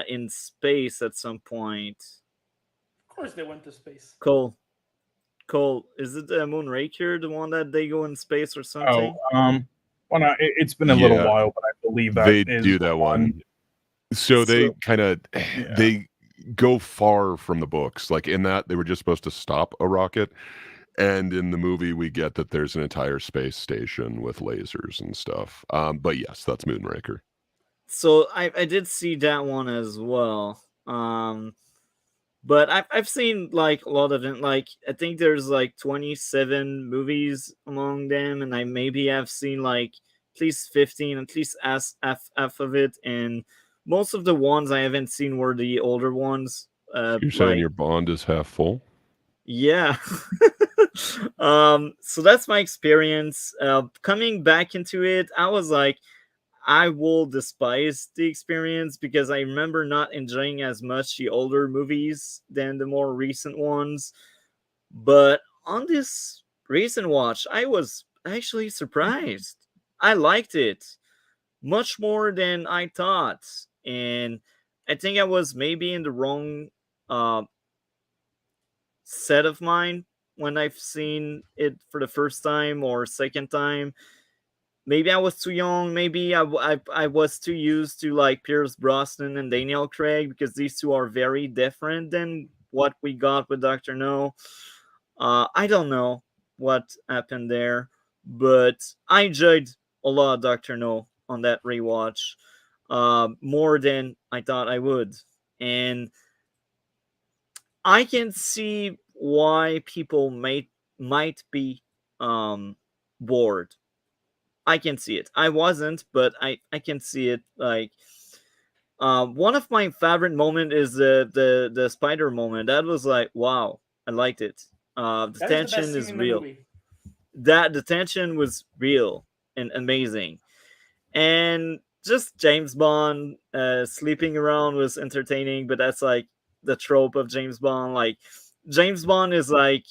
in space at some point? Of course, they went to space. Cole, is it Moonraker, the one that they go in space or something? Well, no, it's been a little while, but I believe that they is do that one. So they kind of they go far from the books. Like in that, they were just supposed to stop a rocket. And in the movie, we get that there's an entire space station with lasers and stuff. But yes, that's Moonraker. So I did see that one as well. But I've seen like a lot of them. Like I think there's like 27 movies among them, and I maybe have seen like at least 15, at least half of it. And most of the ones I haven't seen were the older ones. You're saying your bond is half full? Yeah. So that's my experience. Coming back into it, I was like, I will despise the experience because I remember not enjoying as much the older movies than the more recent ones. But on this recent watch, I was actually surprised. I liked it much more than I thought. And I think I was maybe in the wrong set of mind when I've seen it for the first time or second time. Maybe I was too young. Maybe I was too used to like Pierce Brosnan and Daniel Craig, because these two are very different than what we got with Doctor No. I don't know what happened there, but I enjoyed a lot of Doctor No on that rewatch, more than I thought I would, and I can see why people might be bored. I can see it. I wasn't, but I can see it. Like, one of my favorite moment is the spider moment. That was like, wow, I liked it. The tension is real. The tension was real and amazing, and just James Bond sleeping around was entertaining. But that's like the trope of James Bond. Like, James Bond is like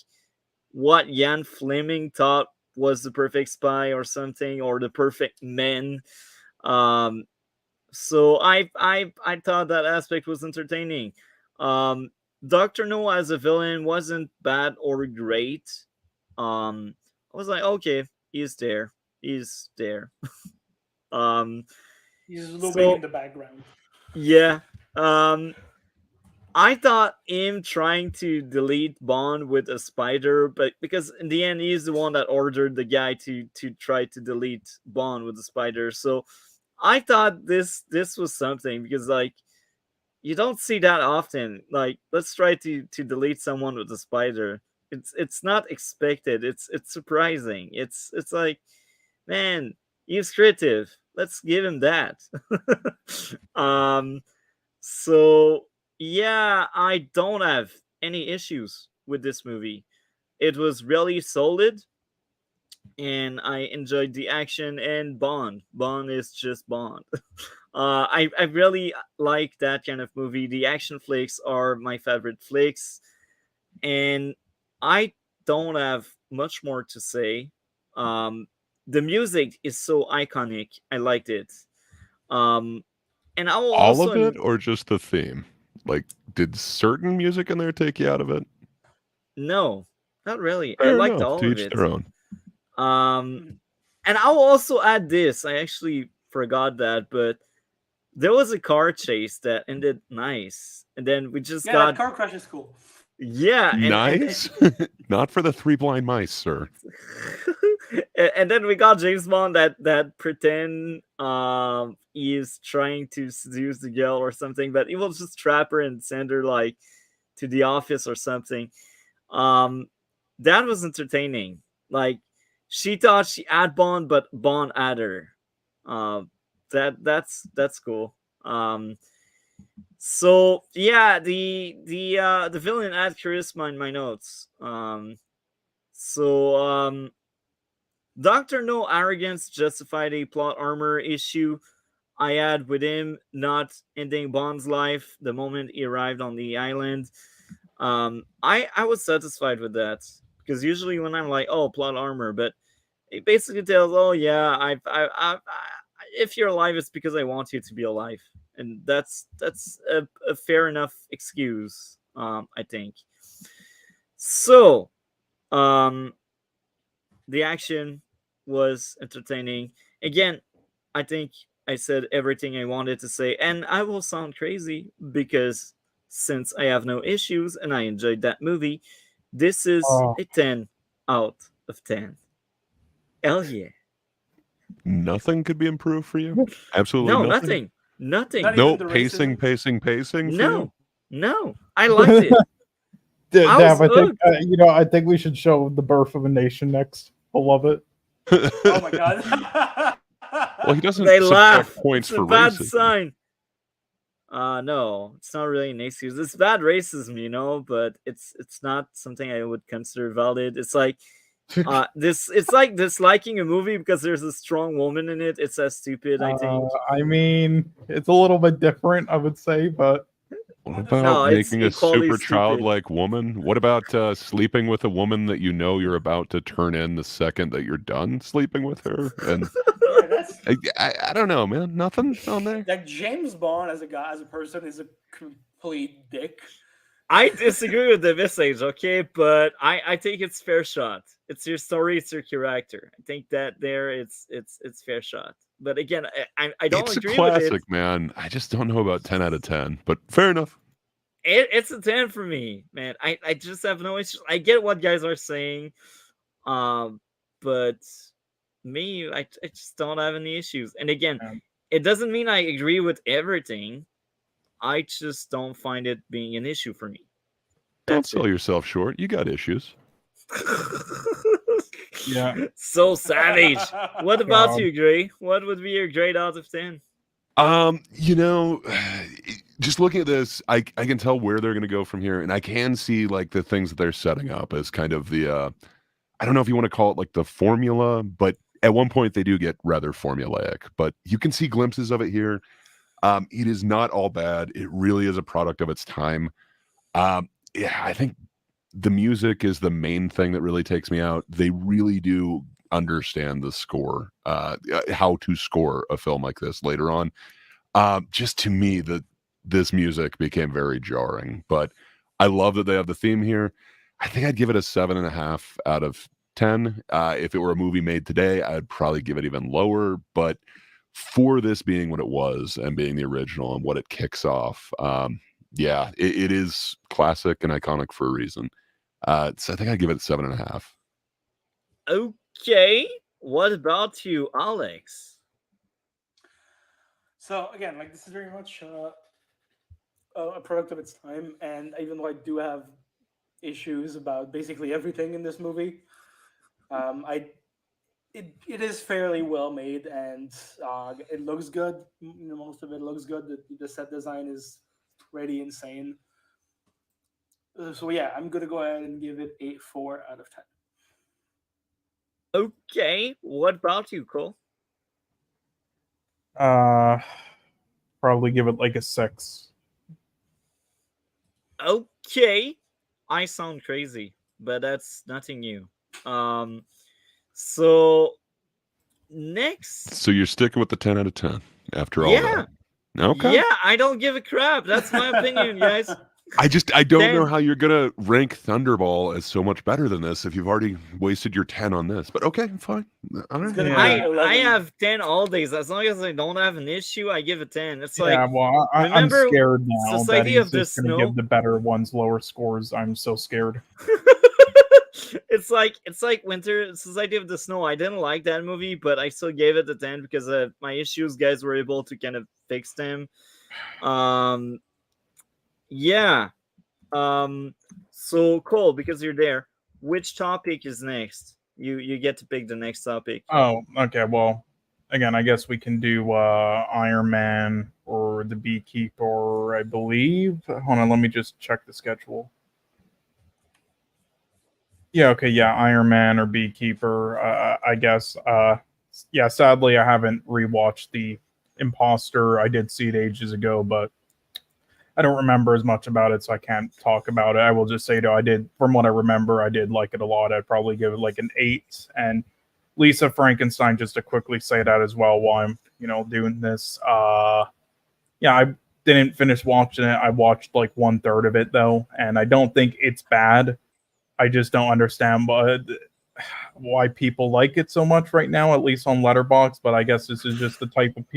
what Ian Fleming thought was the perfect spy or something, or the perfect man. Um, so I thought that aspect was entertaining. Doctor No as a villain wasn't bad or great. I was like, okay, he's there, he's there. um, He's looming so in the background. yeah. I thought him trying to delete Bond with a spider, but because in the end he's the one that ordered the guy to try to delete Bond with the spider. So I thought this was something, because like you don't see that often. Like, let's try to delete someone with a spider. It's not expected. It's surprising. It's like, man, he's creative. Let's give him that. um so yeah, I don't have any issues with this movie. It was really solid, and I enjoyed the action and Bond. Bond is just Bond. I really like that kind of movie. The action flicks are my favorite flicks, and I don't have much more to say. The music is so iconic. I liked it. Um, and I will All also of it, or just the theme? Like, did certain music in there take you out of it? no, not really. I Fair liked enough. all To of each it. their own. And I'll also add this. I actually forgot that, but there was a car chase that ended nice, and then we just Yeah, got that car crash is cool. yeah, and Nice. Not for the three blind mice, sir. and then we got James Bond that pretend he's trying to seduce the girl or something, but he will just trap her and send her like to the office or something. Um, that was entertaining. Like, she thought she had Bond, but Bond had her. That's cool. So yeah, the villain had charisma in my notes. So Doctor No arrogance justified a plot armor issue I had with him not ending Bond's life the moment he arrived on the island. I was satisfied with that, because usually when I'm like, oh, plot armor, but it basically tells, oh yeah, if you're alive, it's because I want you to be alive, and that's a fair enough excuse, I think. So, um, the action was entertaining. Again, I think I said everything I wanted to say, and I will sound crazy because since I have no issues and I enjoyed that movie, this is Oh, a 10 out of 10. Hell yeah. Nothing could be improved for you? Absolutely No, nothing? nothing. Not even Nope. the Pacing racism? for you? No, I liked it. I Dab, was I think hooked. I think we should show The Birth of a Nation next. I'll love it. Oh my god. Well, he doesn't They subtract laugh. points It's a for bad racism. sign. No, it's not really an excuse. It's bad racism, but it's not something I would consider valid. It's like it's like disliking a movie because there's a strong woman in it. It's as stupid, I think. I mean, it's a little bit different, I would say, but What about No, it's making a equally super stupid. childlike woman? What about sleeping with a woman that you know you're about to turn in the second that you're done sleeping with her? And Yeah, that's I don't know, man. Nothing on there. like James Bond as a guy, as a person, is a complete dick. I disagree with the message, okay, but I think it's fair shot. It's your story, it's your character. I think that there it's fair shot. But again, I don't It's a agree with it. classic, man. I just don't know about 10 out of 10, but fair enough. It's a 10 for me, man. I just have no issues. I get what guys are saying, but me, I just don't have any issues. And again, it doesn't mean I agree with everything. I just don't find it being an issue for me. Don't That's sell it. yourself short. You got issues. yeah. So savage. What about God. you, Gray? What would be your grade out of 10? You know, just looking at this, I can tell where they're going to go from here, and I can see like the things that they're setting up as kind of the I don't know if you want to call it like the formula, but at one point they do get rather formulaic, but you can see glimpses of it here. It is not all bad. It really is a product of its time. Yeah, I think the music is the main thing that really takes me out. They really do understand the score, how to score a film like this later on. Just to me, this music became very jarring. But I love that they have the theme here. I think I'd give it a 7.5 out of 10. If it were a movie made today, I'd probably give it even lower. But for this being what it was and being the original and what it kicks off, yeah, it is classic and iconic for a reason. So I think I'd give it 7.5. Okay, what about you, Alex? So again, like this is very much a product of its time, and even though I do have issues about basically everything in this movie, it is fairly well made, and it looks good. Most of it looks good. The set design is pretty insane. So yeah, I'm gonna go ahead and give it a 4 out of 10. Okay, what about you, Cole? Probably give it like a 6. Okay, I sound crazy, but that's nothing new. So next, So you're sticking with the 10 out of 10 after all yeah, that. Okay. yeah, I don't give a crap. That's my opinion, guys. I don't know 10. how you're gonna rank Thunderball as so much better than this if you've already wasted your 10 on this. But okay, fine. All right. gonna be I 11. have 10 all days. As long as I don't have an issue, I give it 10. It's like, Yeah, well, I'm remember scared now that Society he's of the just going to Snow? give the better ones lower scores. I'm so scared. it's like Winter Society of the Snow. I didn't like that movie, but I still gave it a 10 because my issues guys were able to kind of fix them. Yeah. So Cole, because you're there, which topic is next? You get to pick the next topic. Oh, okay. Well, again, I guess we can do Iron Man or the Beekeeper, I believe. Hold on, let me just check the schedule. Yeah, okay, yeah, Iron Man or Beekeeper, I guess. Yeah, sadly, I haven't rewatched the Imposter. I did see it ages ago, but I don't remember as much about it, so I can't talk about it. I will just say, though, from what I remember, I did like it a lot. I'd probably give it like an 8. And Lisa Frankenstein, just to quickly say that as well while I'm, doing this. Yeah, I didn't finish watching it. I watched like 1/3 of it, though, and I don't think it's bad. I just don't understand why people like it so much right now, at least on Letterboxd. But I guess this is just the type of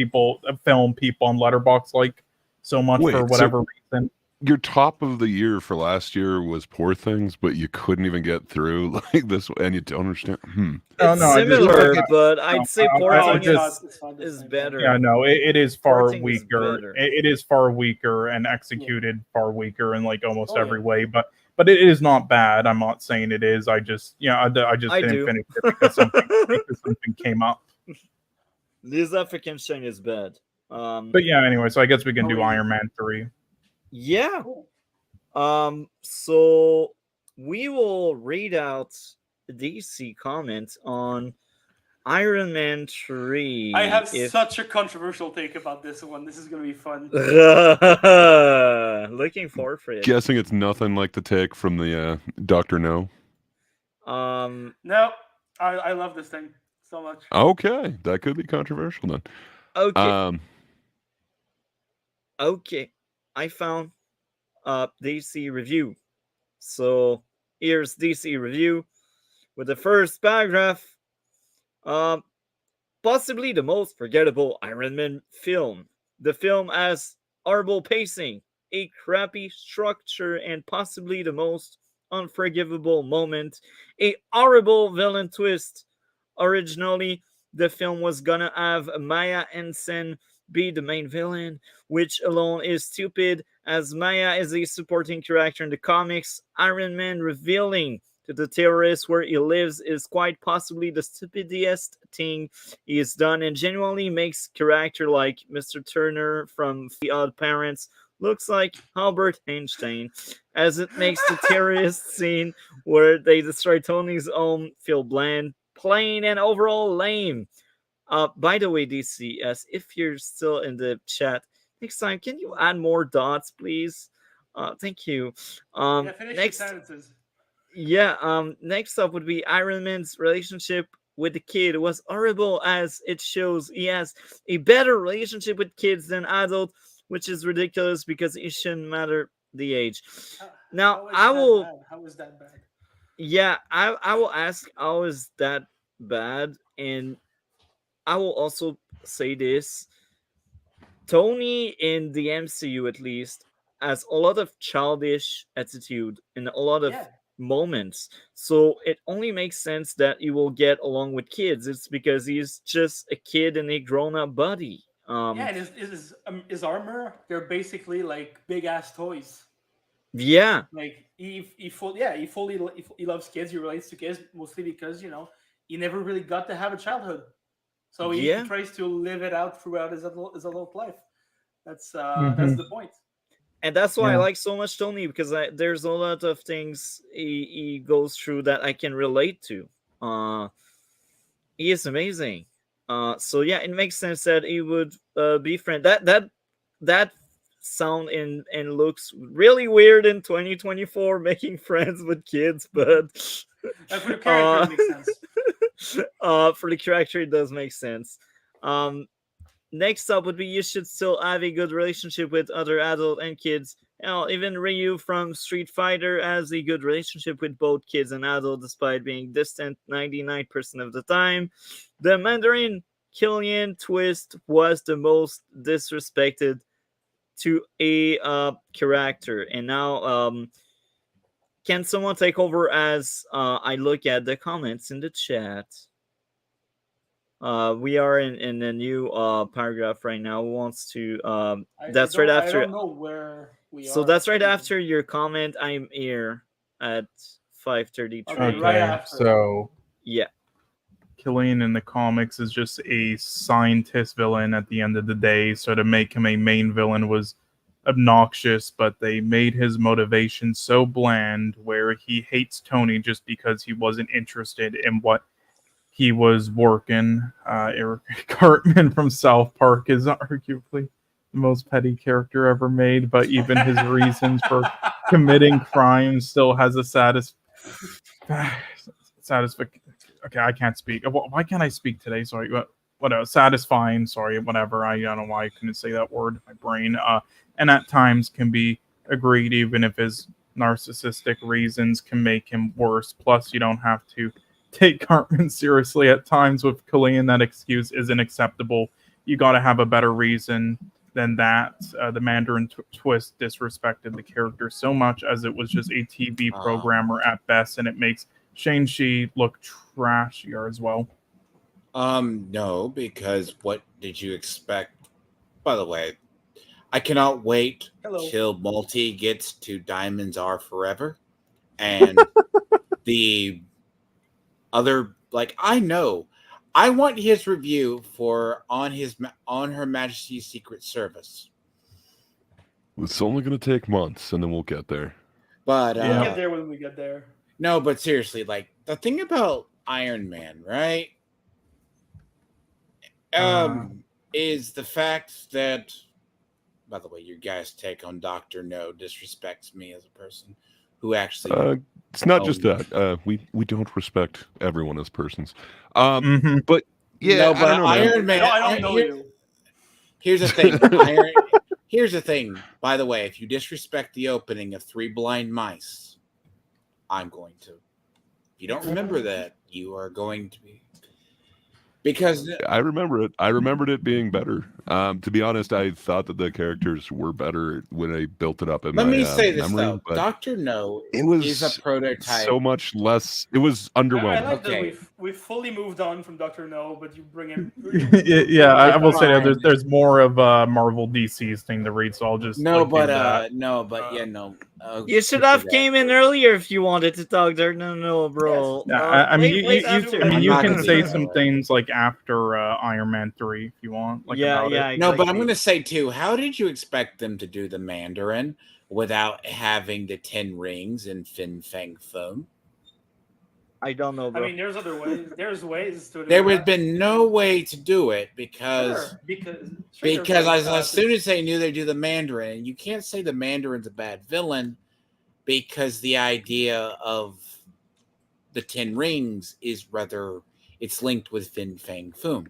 film people on Letterboxd like so much Wait, for whatever reason. Your top of the year for last year was Poor Things, but you couldn't even get through like this, and you don't understand. It's similar, but I'd say Poor Things is better. Yeah, no, it is far Thing is weaker. better. It is far weaker and executed far weaker in like almost every way. But it is not bad. I'm not saying it is. I just didn't finish it because something came up. Lisa Frankenstein is bad. But yeah, anyway, so I guess we can do Iron Man 3. Yeah. So we will read out DC comment on Iron Man 3. I have such a controversial take about this one. This is going to be fun. Looking forward for it. Guessing it's nothing like the take from the Dr. No. No, I love this thing so much. Okay, that could be controversial then. Okay. Okay, I found DC review. So here's DC review with the first paragraph. Possibly the most forgettable Iron Man film. The film has horrible pacing, a crappy structure, and possibly the most unforgivable moment, a horrible villain twist. Originally, the film was gonna have Maya Anson be the main villain, which alone is stupid, as Maya is a supporting character in the comics. Iron Man revealing to the terrorist where he lives is quite possibly the stupidest thing he has done, and genuinely makes character like Mr. Turner from The Odd Parents looks like Albert Einstein, as it makes the terrorist scene where they destroy Tony's home feel bland, plain, and overall lame. By the way, DCS, if you're still in the chat, next time, can you add more dots, please? Thank you. Finish Next, your sentences. yeah. Next up would be Iron Man's relationship with the kid was horrible, as it shows he has a better relationship with kids than adults, which is ridiculous because it shouldn't matter the age. Now, I will, How is that bad? yeah, I will ask, how is that bad? And I will also say this: Tony in the MCU, at least, has a lot of childish attitude in a lot of Yeah. moments. So it only makes sense that he will get along with kids. It's because he's just a kid in a grown-up body. Yeah, and his armor, they're basically like big ass toys. Yeah, Like he loves kids. He relates to kids mostly because he never really got to have a childhood, so he yeah. tries to live it out throughout his adult life. That's Mhm. the point. And that's why I Yeah. like so much Tony, because there's a lot of things he goes through that I can relate to. He is amazing. So yeah, it makes sense that he would befriend that sound and looks really weird in 2024, making friends with kids, but For the character, it makes sense. for the character, it does make sense. Um, Next up would be you should still have a good relationship with other adult and kids. Even Ryu from Street Fighter has a good relationship with both kids and adults despite being distant 99% of the time. The Mandarin Killian twist was the most disrespected to a character. And now, can someone take over as I look at the comments in the chat? We are in a new paragraph right now. Who wants to? That's right I after. don't know where we So are. that's right actually. after your comment. I'm here at 5:33. Okay, right Okay, after. so Yeah, Killian in the comics is just a scientist villain at the end of the day, so to make him a main villain was obnoxious, but they made his motivation so bland where he hates Tony just because he wasn't interested in what he was working. Eric Cartman from South Park is arguably the most petty character ever made, but even his reasons for committing crimes still has a satisfaction. Okay, I can't speak. Why can't I speak today? Sorry, whatever. Satisfying. Sorry, whatever. I don't know why I couldn't say that word. My brain. And at times can be agreed, even if his narcissistic reasons can make him worse. Plus, you don't have to take Cartman seriously at times with Killian. That excuse isn't acceptable. You got to have a better reason than that. The Mandarin twist disrespected the character so much as it was just a TV programmer at best, and it makes Shang-Chi look trashier as well. No, because what did you expect? By the way, I cannot wait till Multi gets to Diamonds Are Forever, and the other, like, I know, I want his review for on Her Majesty's Secret Service. It's only going to take months, and then we'll get there. But we'll get there when we get there. No, but seriously, like the thing about Iron Man, right? Is the fact that, by the way, your guys' take on Dr. No disrespects me as a person who actually it's not just that. We don't respect everyone as persons. But yeah, no, but I don't know, Iron Man. I don't know you. Here's the thing. Here's the thing. By the way, if you disrespect the opening of Three Blind Mice, I'm going to. If you don't remember that, you are going to be. Because I remember it. I remembered it being better. To be honest, I thought that the characters were better when I built it up in let my me say this memory. though, But Dr. No it was is a prototype. so much less. It was underwhelming. I like that we've fully moved on from Dr. No, but you bring him. Yeah, I will say there's more of Marvel DC's thing to read, so I'll just no, like, but that. You should have came in earlier if you wanted to talk there. No, bro. Yeah, I mean, you can say be some things like after Iron Man 3 if you want. Like about it. Exactly. No, but I'm going to say too, how did you expect them to do the Mandarin without having the 10 rings and Fin Fang Foom? I don't know, bro. I mean, there's other ways. There's ways to do There would that. have been no way to do it because as soon as they knew they'd do the Mandarin, you can't say the Mandarin's a bad villain because the idea of the 10 rings is rather it's linked with Fin Fang Foom.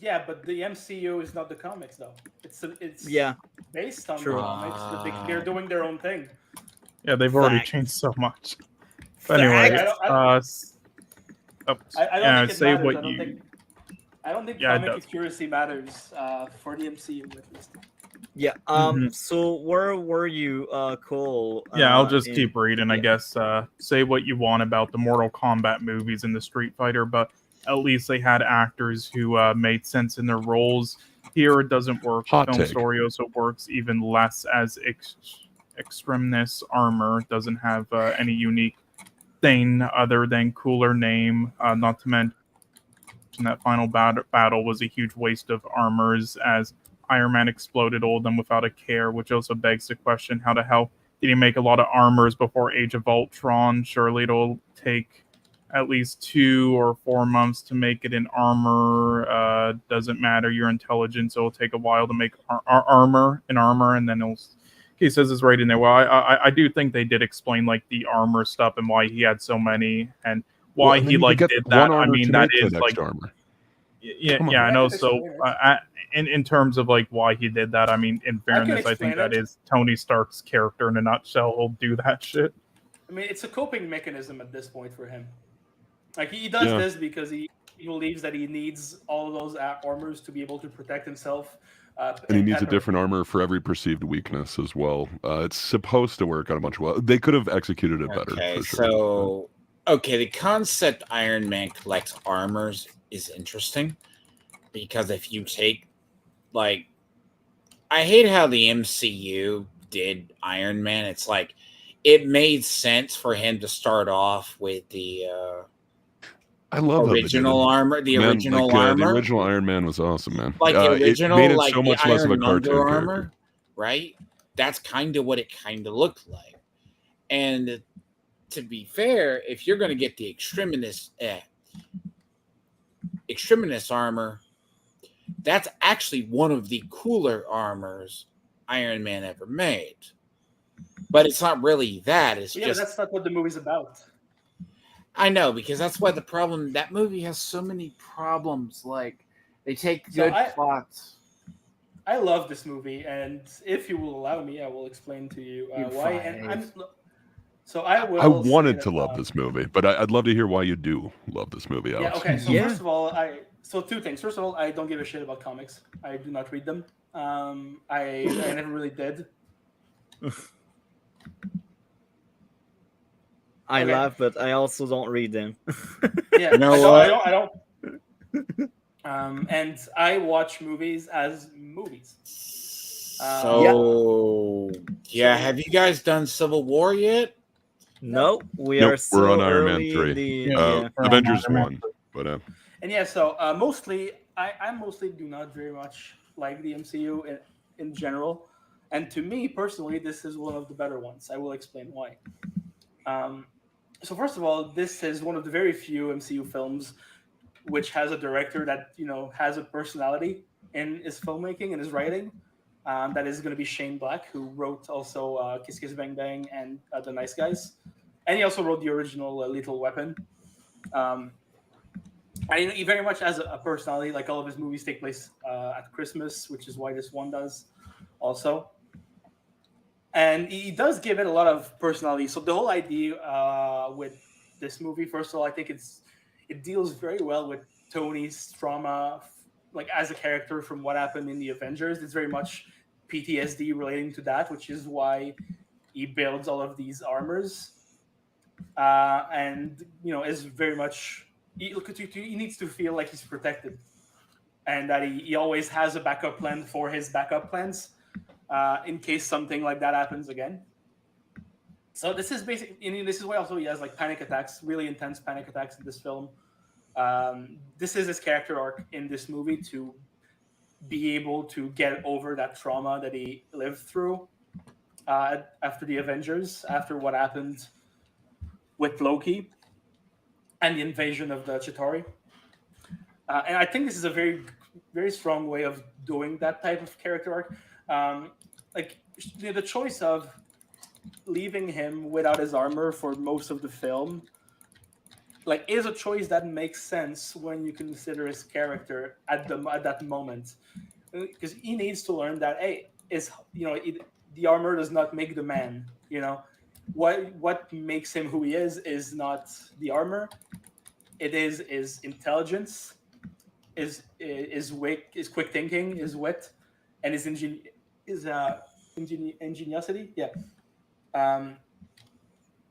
Yeah, but the MCU is not the comics, though. It's Yeah, based on true. the comics, but they're doing their own thing. Yeah, they've already Fact. changed so much. But anyway, I don't think it say matters. what I don't you. think. I don't think Yeah, it comic does. accuracy matters for the MCU at least. Yeah. Mhm. So where were you, Cole? Yeah, I'll just in- keep reading, I yeah. guess. Say what you want about the Mortal Kombat movies and the Street Fighter, but at least they had actors who made sense in their roles. Here, it doesn't work. Hot The film take. story also works even less, as Extremis armor doesn't have any unique thing other than cooler name. Not to mention that final battle was a huge waste of armors, as Iron Man exploded all of them without a care, which also begs the question, how the hell did he make a lot of armors before Age of Ultron? Surely it'll take at least 2 or 4 months to make it in armor. Doesn't matter your intelligence; it'll take a while to make armor, and then it'll. He says it's right in there. Well, I do think they did explain like the armor stuff and why he had so many and why and then he you could like get did one that. I armor mean, to that make is the like next armor. yeah, Come on. yeah, I I know. can So, explain in terms of like why he did that, I mean, in fairness, I think explain that it. is Tony Stark's character in a nutshell. He'll do that shit. I mean, it's a coping mechanism at this point for him. Like he does Yeah. this because he believes that he needs all of those armors to be able to protect himself. And he needs a different armor for every perceived weakness as well. It's supposed to work on a bunch of well. They could have executed it better. Okay, for sure. so the concept Iron Man collects armors is interesting because if you take like, I hate how the MCU did Iron Man. It's like it made sense for him to start off with the I love original armor. The man, original like, armor, the original Iron Man was awesome, man. like the original, it made it like so the much less of a Ironmonger cartoon armor, character. right? That's kind of what it kind of looked like. And to be fair, if you're going to get the Extremis armor, that's actually one of the cooler armors Iron Man ever made. But it's not really that. It's Yeah, just but that's not what the movie's about. I know, because that's why the problem, that movie has so many problems. Like, they take So good plots. I love this movie, and if you will allow me, I will explain to you why. And I will. I wanted say to that, love this movie, but I'd love to hear why you do love this movie, Yeah. Alex. Okay. So Yeah. first of all, two things. First of all, I don't give a shit about comics. I do not read them. I never really did. I Okay. laugh, but I also don't read them. Yeah. You know I don't. And I watch movies as movies. So, have you guys done Civil War yet? No, we Nope, are still we're on Iron Man early 3. in the Yeah. Avengers Iron Man. 1. But And yeah, so mostly I mostly do not very much like the MCU in general, and to me personally, this is one of the better ones. I will explain why. So first of all, this is one of the very few MCU films which has a director that has a personality in his filmmaking and his writing. That is going to be Shane Black, who wrote also Kiss Kiss Bang Bang and The Nice Guys, and he also wrote the original Lethal Weapon. And he very much has a personality. Like all of his movies take place at Christmas, which is why this one does also. And he does give it a lot of personality. So the whole idea with this movie, first of all, I think it deals very well with Tony's trauma, like as a character from what happened in the Avengers. It's very much PTSD relating to that, which is why he builds all of these armors. And is very much he needs to feel like he's protected, and that he always has a backup plan for his backup plans in case something like that happens again. So this is basically, this is why also he has like panic attacks, really intense panic attacks in this film. This is his character arc in this movie, to be able to get over that trauma that he lived through after the Avengers, after what happened with Loki and the invasion of the Chitauri. And I think this is a very, very strong way of doing that type of character arc. Like the choice of leaving him without his armor for most of the film, like is a choice that makes sense when you consider his character at that moment, because he needs to learn that hey, is the armor does not make the man. What makes him who he is not the armor. It is his intelligence, is quick thinking, his wit, and his ingeniosity. Yeah. Um,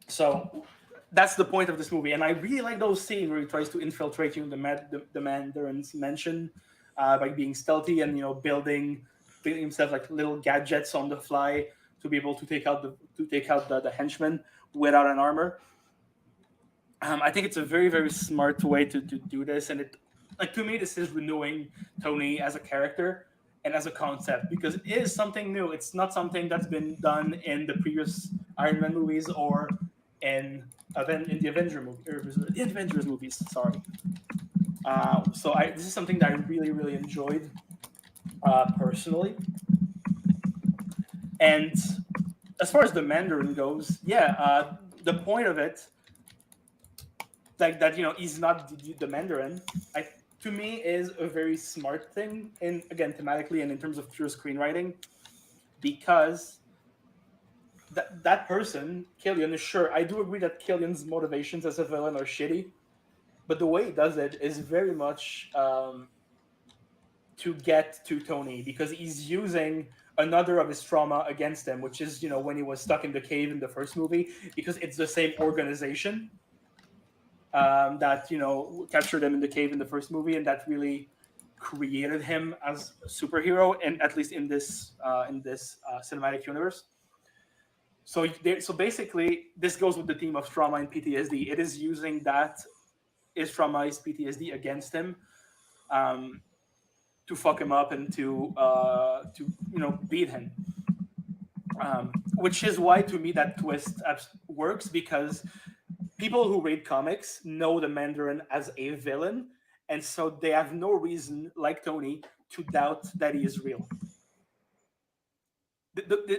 so that's the point of this movie, and I really like those scenes where he tries to infiltrate the Mandarin's mansion by being stealthy and building himself like little gadgets on the fly to be able to take out the henchmen without an armor. I think it's a very, very smart way to do this, and to me this is renewing Tony as a character and as a concept, because it is something new. It's not something that's been done in the previous Iron Man movies or in the Avengers movies. Sorry. So this is something that I really, really enjoyed personally. And as far as the Mandarin goes, the point of it, like that, he's not the Mandarin, to me is a very smart thing, and again thematically and in terms of pure screenwriting, because that person, Killian, is sure. I do agree that Killian's motivations as a villain are shitty, but the way he does it is very much to get to Tony, because he's using another of his trauma against him, which is when he was stuck in the cave in the first movie, because it's the same organization that captured him in the cave in the first movie, and that really created him as a superhero, and at least in this cinematic universe. So basically, this goes with the theme of trauma and PTSD. It is using that his trauma, his PTSD against him, to fuck him up and to beat him. Which is why, to me, that twist works, because people who read comics know the Mandarin as a villain, and so they have no reason, like Tony, to doubt that he is real.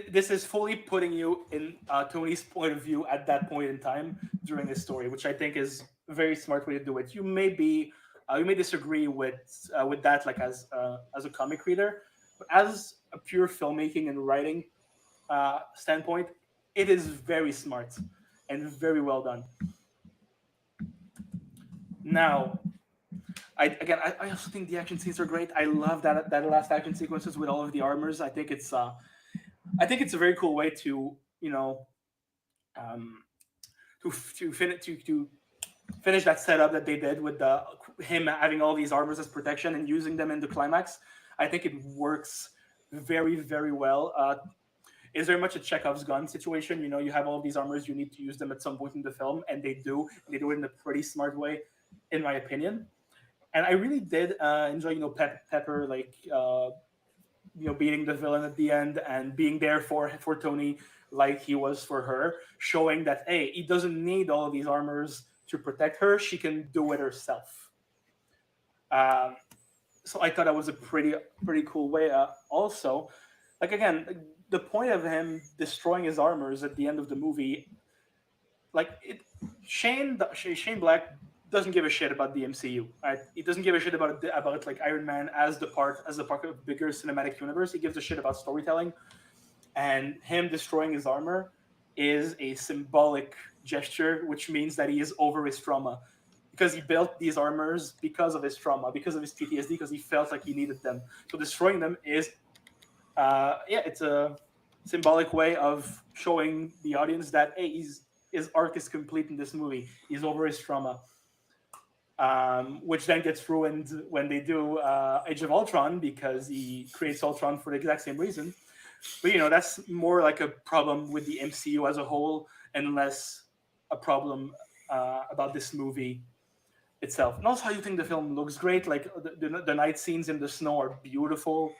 This is fully putting you in Tony's point of view at that point in time during his story, which I think is a very smart way to do it. You may disagree with that, like as a comic reader, but as a pure filmmaking and writing standpoint, it is very smart and very well done. Now, I also think the action scenes are great. I love that last action sequences with all of the armors. I think it's a very cool way to finish that setup that they did with him having all these armors as protection and using them in the climax. I think it works very, very well. It's very much a Chekhov's gun situation. You have all these armors, you need to use them at some point in the film, and they do it in a pretty smart way, in my opinion. And I really did enjoy, Pepper, like, beating the villain at the end and being there for Tony like he was for her, showing that, hey, he doesn't need all of these armors to protect her. She can do it herself. So I thought that was a pretty cool way. Also, like, again, the point of him destroying his armors at the end of the movie, like, Shane Black doesn't give a shit about the MCU. Right? He doesn't give a shit about like Iron Man as the part of a bigger cinematic universe. He gives a shit about storytelling, and him destroying his armor is a symbolic gesture, which means that he is over his trauma, because he built these armors because of his trauma, because of his PTSD, because he felt like he needed them. So destroying them is, it's a symbolic way of showing the audience that, hey, his arc is complete in this movie. He's over his trauma. Which then gets ruined when they do Age of Ultron, because he creates Ultron for the exact same reason. But that's more like a problem with the MCU as a whole, and less a problem about this movie itself. And also, I do think the film looks great. Like the night scenes in the snow are beautiful,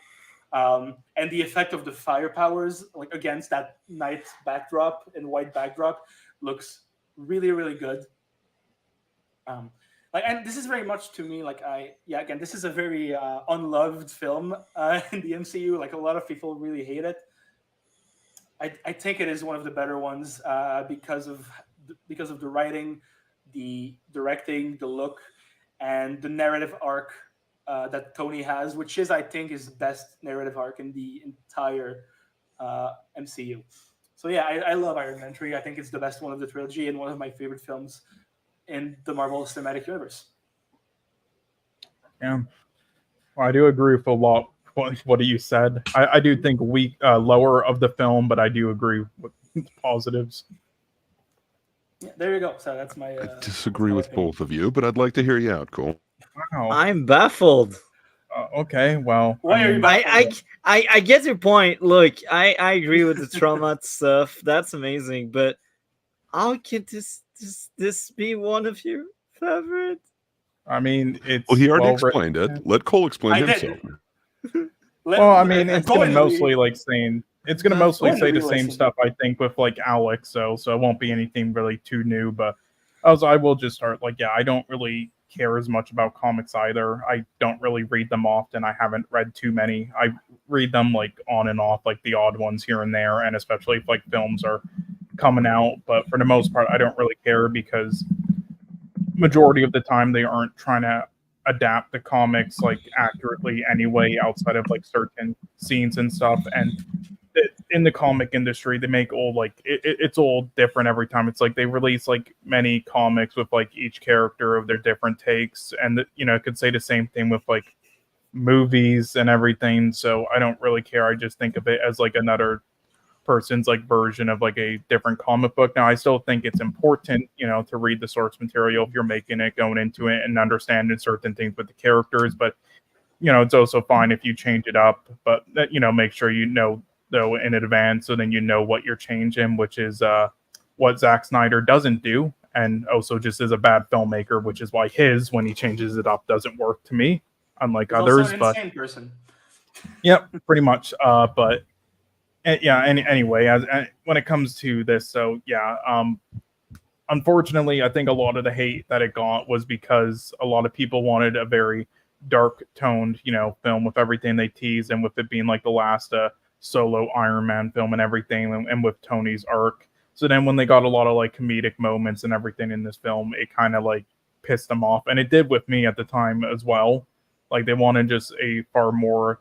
and the effect of the fire powers, like against that night backdrop and white backdrop, looks really, really good. And this is very much, to me, like, again, this is a very unloved film in the MCU. Like, a lot of people really hate it. I think it is one of the better ones because of the writing, the directing, the look, and the narrative arc that Tony has, which is, I think, his best narrative arc in the entire MCU. So yeah, I love Iron Man 3. I think it's the best one of the trilogy and one of my favorite films in the Marvel Cinematic Universe. Yeah, well, I do agree with a lot what you said. I do think weak lower of the film, but I do agree with positives. Yeah, there you go. So that's my. I disagree with both of you, but I'd like to hear you out, Cole. Wow. I'm baffled. Okay, well, Why are you baffled? I get your point. Look, I agree with the trauma stuff. That's amazing, but how can this be one of your favorite? I mean, it's Well, he already well-written. explained it. Let Cole explain I did. himself. Well, I mean, it's Go gonna and mostly read. like saying it's gonna mostly Go and say the read same like stuff I think with like Alex, so it won't be anything really too new. But also, I will just start like, yeah, I don't really care as much about comics either. I don't really read them often. I haven't read too many. I read them like on and off, like the odd ones here and there, and especially if like films are coming out. But for the most part, I don't really care because majority of the time they aren't trying to adapt the comics like accurately anyway, outside of like certain scenes and stuff. And in the comic industry, they make all like it's all different every time. It's like they release like many comics with like each character of their different takes, and it could say the same thing with like movies and everything. So I don't really care. I just think of it as like another person's like version of like a different comic book. Now I still think it's important, to read the source material if you're making it, going into it and understanding certain things with the characters. But it's also fine if you change it up, but make sure though in advance, so then what you're changing, which is what Zack Snyder doesn't do, and also just is a bad filmmaker, which is why his, when he changes it up, doesn't work to me, unlike He's others. also an But insane person. yep, pretty much. But yeah. Anyway, as when it comes to this, so yeah. Unfortunately, I think a lot of the hate that it got was because a lot of people wanted a very dark toned, film with everything they teased, and with it being like the last solo Iron Man film and everything, and with Tony's arc. So then when they got a lot of like comedic moments and everything in this film, it kind of like pissed them off, and it did with me at the time as well. Like they wanted just a far more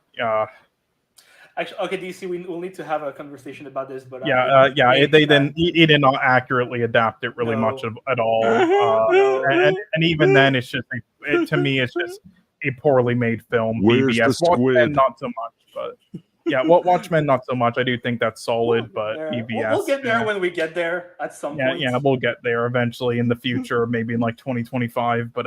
Actually, okay, DC, we will need to have a conversation about this, but he did not accurately adapt it really much at all. And even then, it's just to me, it's just a poorly made film. Where's the squid? Watchmen, not so much, but yeah, Watchmen, not so much. I do think that's solid, but EBS. We'll get there when we get there at some point. Yeah, we'll get there eventually in the future, maybe in like 2025. But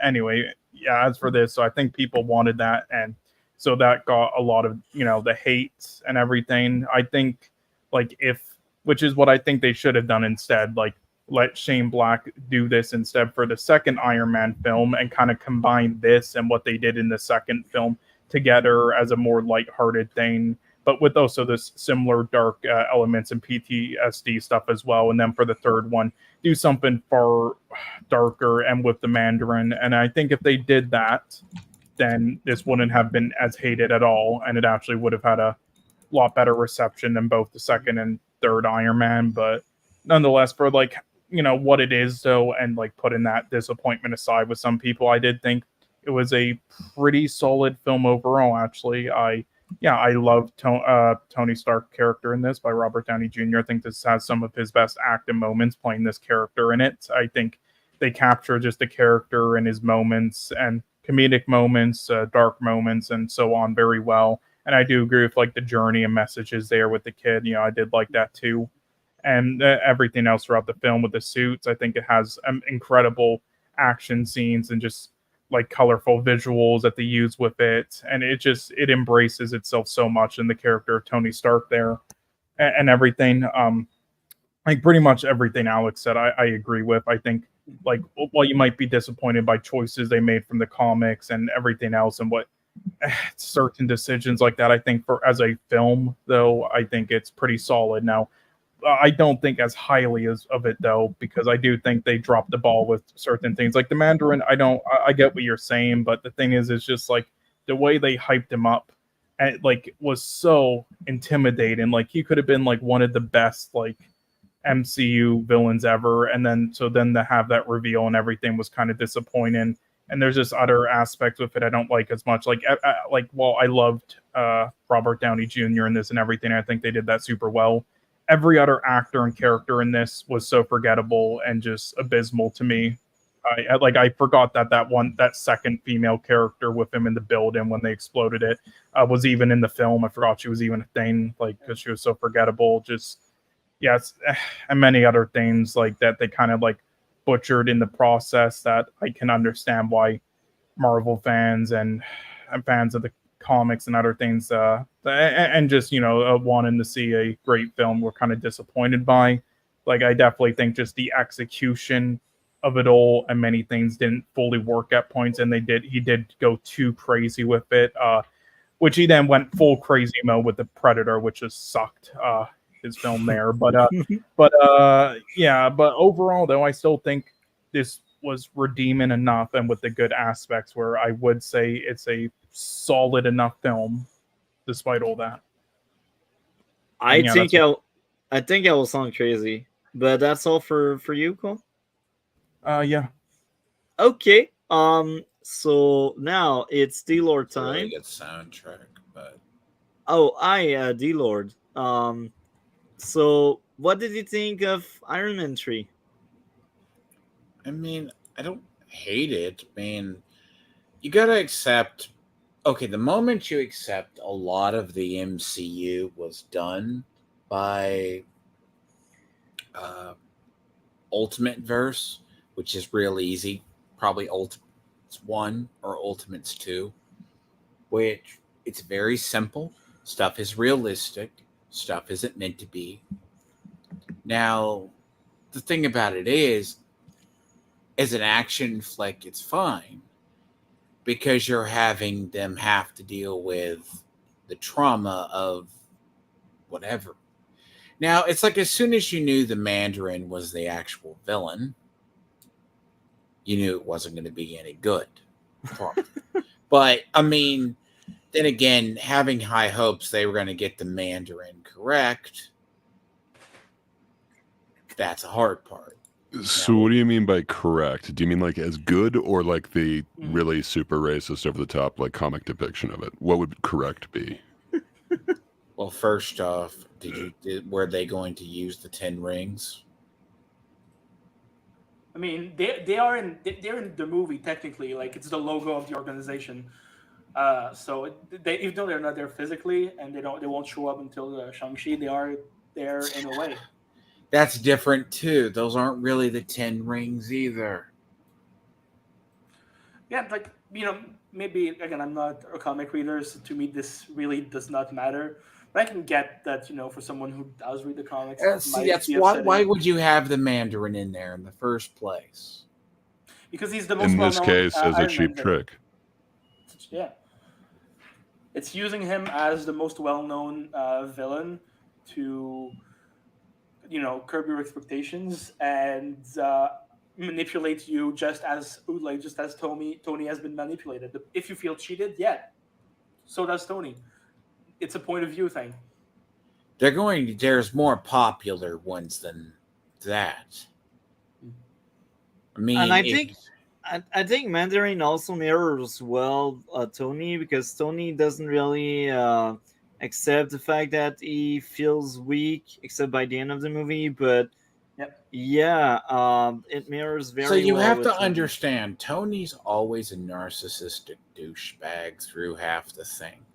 anyway, yeah. As for this, so I think people wanted that, and so that got a lot of the hate and everything. I think which is what I think they should have done instead. Like let Shane Black do this instead for the second Iron Man film, and kind of combine this and what they did in the second film together as a more lighthearted thing, but with also this similar dark elements and PTSD stuff as well. And then for the third one, do something far darker and with the Mandarin. And I think if they did that, then this wouldn't have been as hated at all, and it actually would have had a lot better reception than both the second and third Iron Man. But nonetheless, for what it is though, and like putting that disappointment aside with some people, I did think it was a pretty solid film overall. Actually, I love Tony Stark character in this by Robert Downey Jr. I think this has some of his best acting moments playing this character in it. I think they capture just the character and his moments and comedic moments, dark moments, and so on very well. And I do agree with like the journey and messages there with the kid. I did like that too. And everything else throughout the film with the suits, I think it has incredible action scenes and just like colorful visuals that they use with it. And it embraces itself so much in the character of Tony Stark there and everything. Like pretty much everything Alex said, I agree with. I think like while you might be disappointed by choices they made from the comics and everything else and what certain decisions like that, I think as a film though, I think it's pretty solid. Now I don't think as highly of it though, because I do think they dropped the ball with certain things like the Mandarin. I get what you're saying, but the thing is just like the way they hyped him up and like was so intimidating. Like he could have been like one of the best like MCU villains ever, and then to have that reveal and everything was kind of disappointing. And there's just other aspects with it I don't like as much. Like while I loved Robert Downey Jr. in this and everything, I think they did that super well. Every other actor and character in this was so forgettable and just abysmal to me. I forgot that second female character with him in the building when they exploded it was even in the film. I forgot she was even a thing, like, because she was so forgettable. Just yes, and many other things like that they kind of like butchered in the process that I can understand why Marvel fans and fans of the comics and other things and just wanting to see a great film were kind of disappointed by. Like, I definitely think just the execution of it all and many things didn't fully work at points, and he did go too crazy with it, which he then went full crazy mode with the Predator, which just sucked his film there. But overall though, I still think this was redeeming enough and with the good aspects where I would say it's a solid enough film despite all that. I think I will sound crazy, but that's all for you, Cole. Yeah. Okay. So now it's Dlord It's a really time. good soundtrack, but Dlord. So what did you think of Iron Man 3? I mean, I don't hate it. I mean, you gotta accept. Okay, the moment you accept a lot of the MCU was done by Ultimate Verse, which is real easy. Probably Ultimates 1 or Ultimates 2, which it's very simple. Stuff is realistic. Stuff isn't meant to be. Now, the thing about it is, as an action flick, it's fine because you're having them have to deal with the trauma of whatever. Now, it's like as soon as you knew the Mandarin was the actual villain, you knew it wasn't going to be any good. But, I mean, then again, having high hopes they were going to get the Mandarin correct, that's a hard part. So what do you mean by correct? Do you mean like as good or like the really super racist over the top like comic depiction of it? What would correct be? Well, first off, were they going to use the 10 rings? I mean, they're in the movie technically. Like, it's the logo of the organization. So even though they're not there physically and they won't show up until Shang-Chi, they are there in a way. That's different too. Those aren't really the 10 rings either. Yeah, like, maybe again, I'm not a comic reader, so to me this really does not matter. But I can get that, for someone who does read the comics. See, that's why would you have the Mandarin in there in the first place? Because he's the most In this well-known, case, as a Iron cheap Man trick. Yeah. It's using him as the most well-known villain to, curb your expectations and manipulate you just as Tony has been manipulated. If you feel cheated, yeah, so does Tony. It's a point of view thing. There's more popular ones than that. I mean, And I think Mandarin also mirrors well Tony, because Tony doesn't really accept the fact that he feels weak, except by the end of the movie. But it mirrors very well. So you have with to Tony. understand, Tony's always a narcissistic douchebag through half the thing.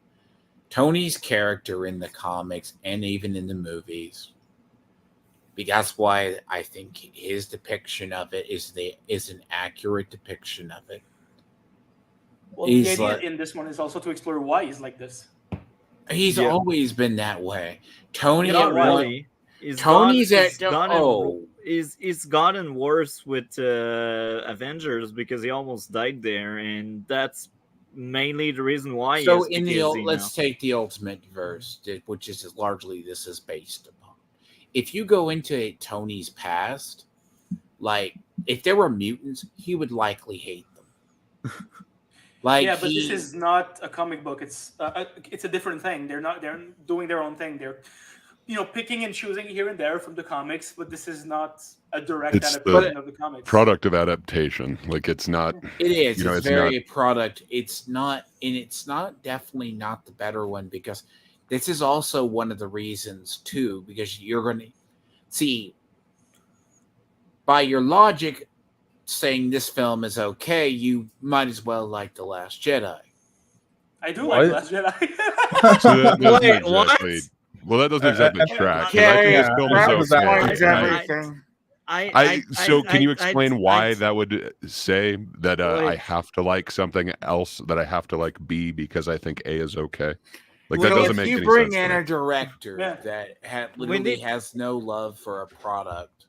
Tony's character in the comics and even in the movies, that's why I think his depiction of it is an accurate depiction of it. Well, the idea in this one is also to explore why he's like this. He's always been that way. Tony Not really. It's gotten worse with Avengers because he almost died there, and that's mainly the reason why. So let's take the Ultimate Verse, which is largely this is based upon. If you go into Tony's past, like if there were mutants, he would likely hate them. But this is not a comic book. It's a different thing. They're doing their own thing. picking and choosing here and there from the comics, but this is not a direct It's the adaptation of the comics. product of adaptation. Like it's not. It is. It's it's very product. It's not, and it's not definitely not the better one, because this is also one of the reasons too, because you're going to see by your logic saying this film is okay, you might as well like The Last Jedi. I do like Last Jedi. So that doesn't Wait, exactly. Well, that doesn't exactly track. 'Cause I okay, think this film is okay. So can you explain why that would say that I have to like something else, that I have to like B because I think A is okay? Like that doesn't make any sense. If you bring in a director Yeah. that literally has no love for a product,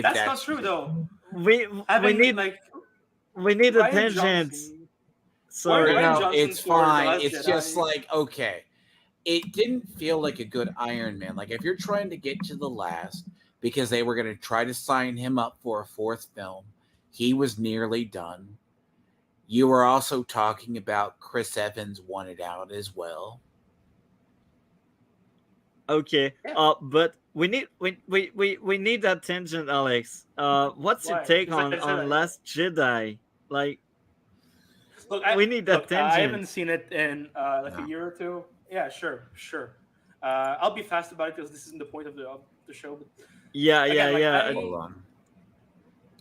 that's not true though. We need a Ryan tangent. Johnson- Sorry. Ryan No, Johnson it's for The fine. Last It's Jedi. just like, okay, it didn't feel like a good Iron Man. Like if you're trying to get to the last, because they were going to try to sign him up for a fourth film, he was nearly done. You were also talking about Chris Evans wanted out as well. Okay. Yeah. But we need that tangent, Alex. What's your Why? take Because on I said Last Jedi? Like, Look, we need that I tangent. haven't seen it in a year or two. Yeah, sure. I'll be fast about it because this isn't the point of the show. But Yeah. Hold on.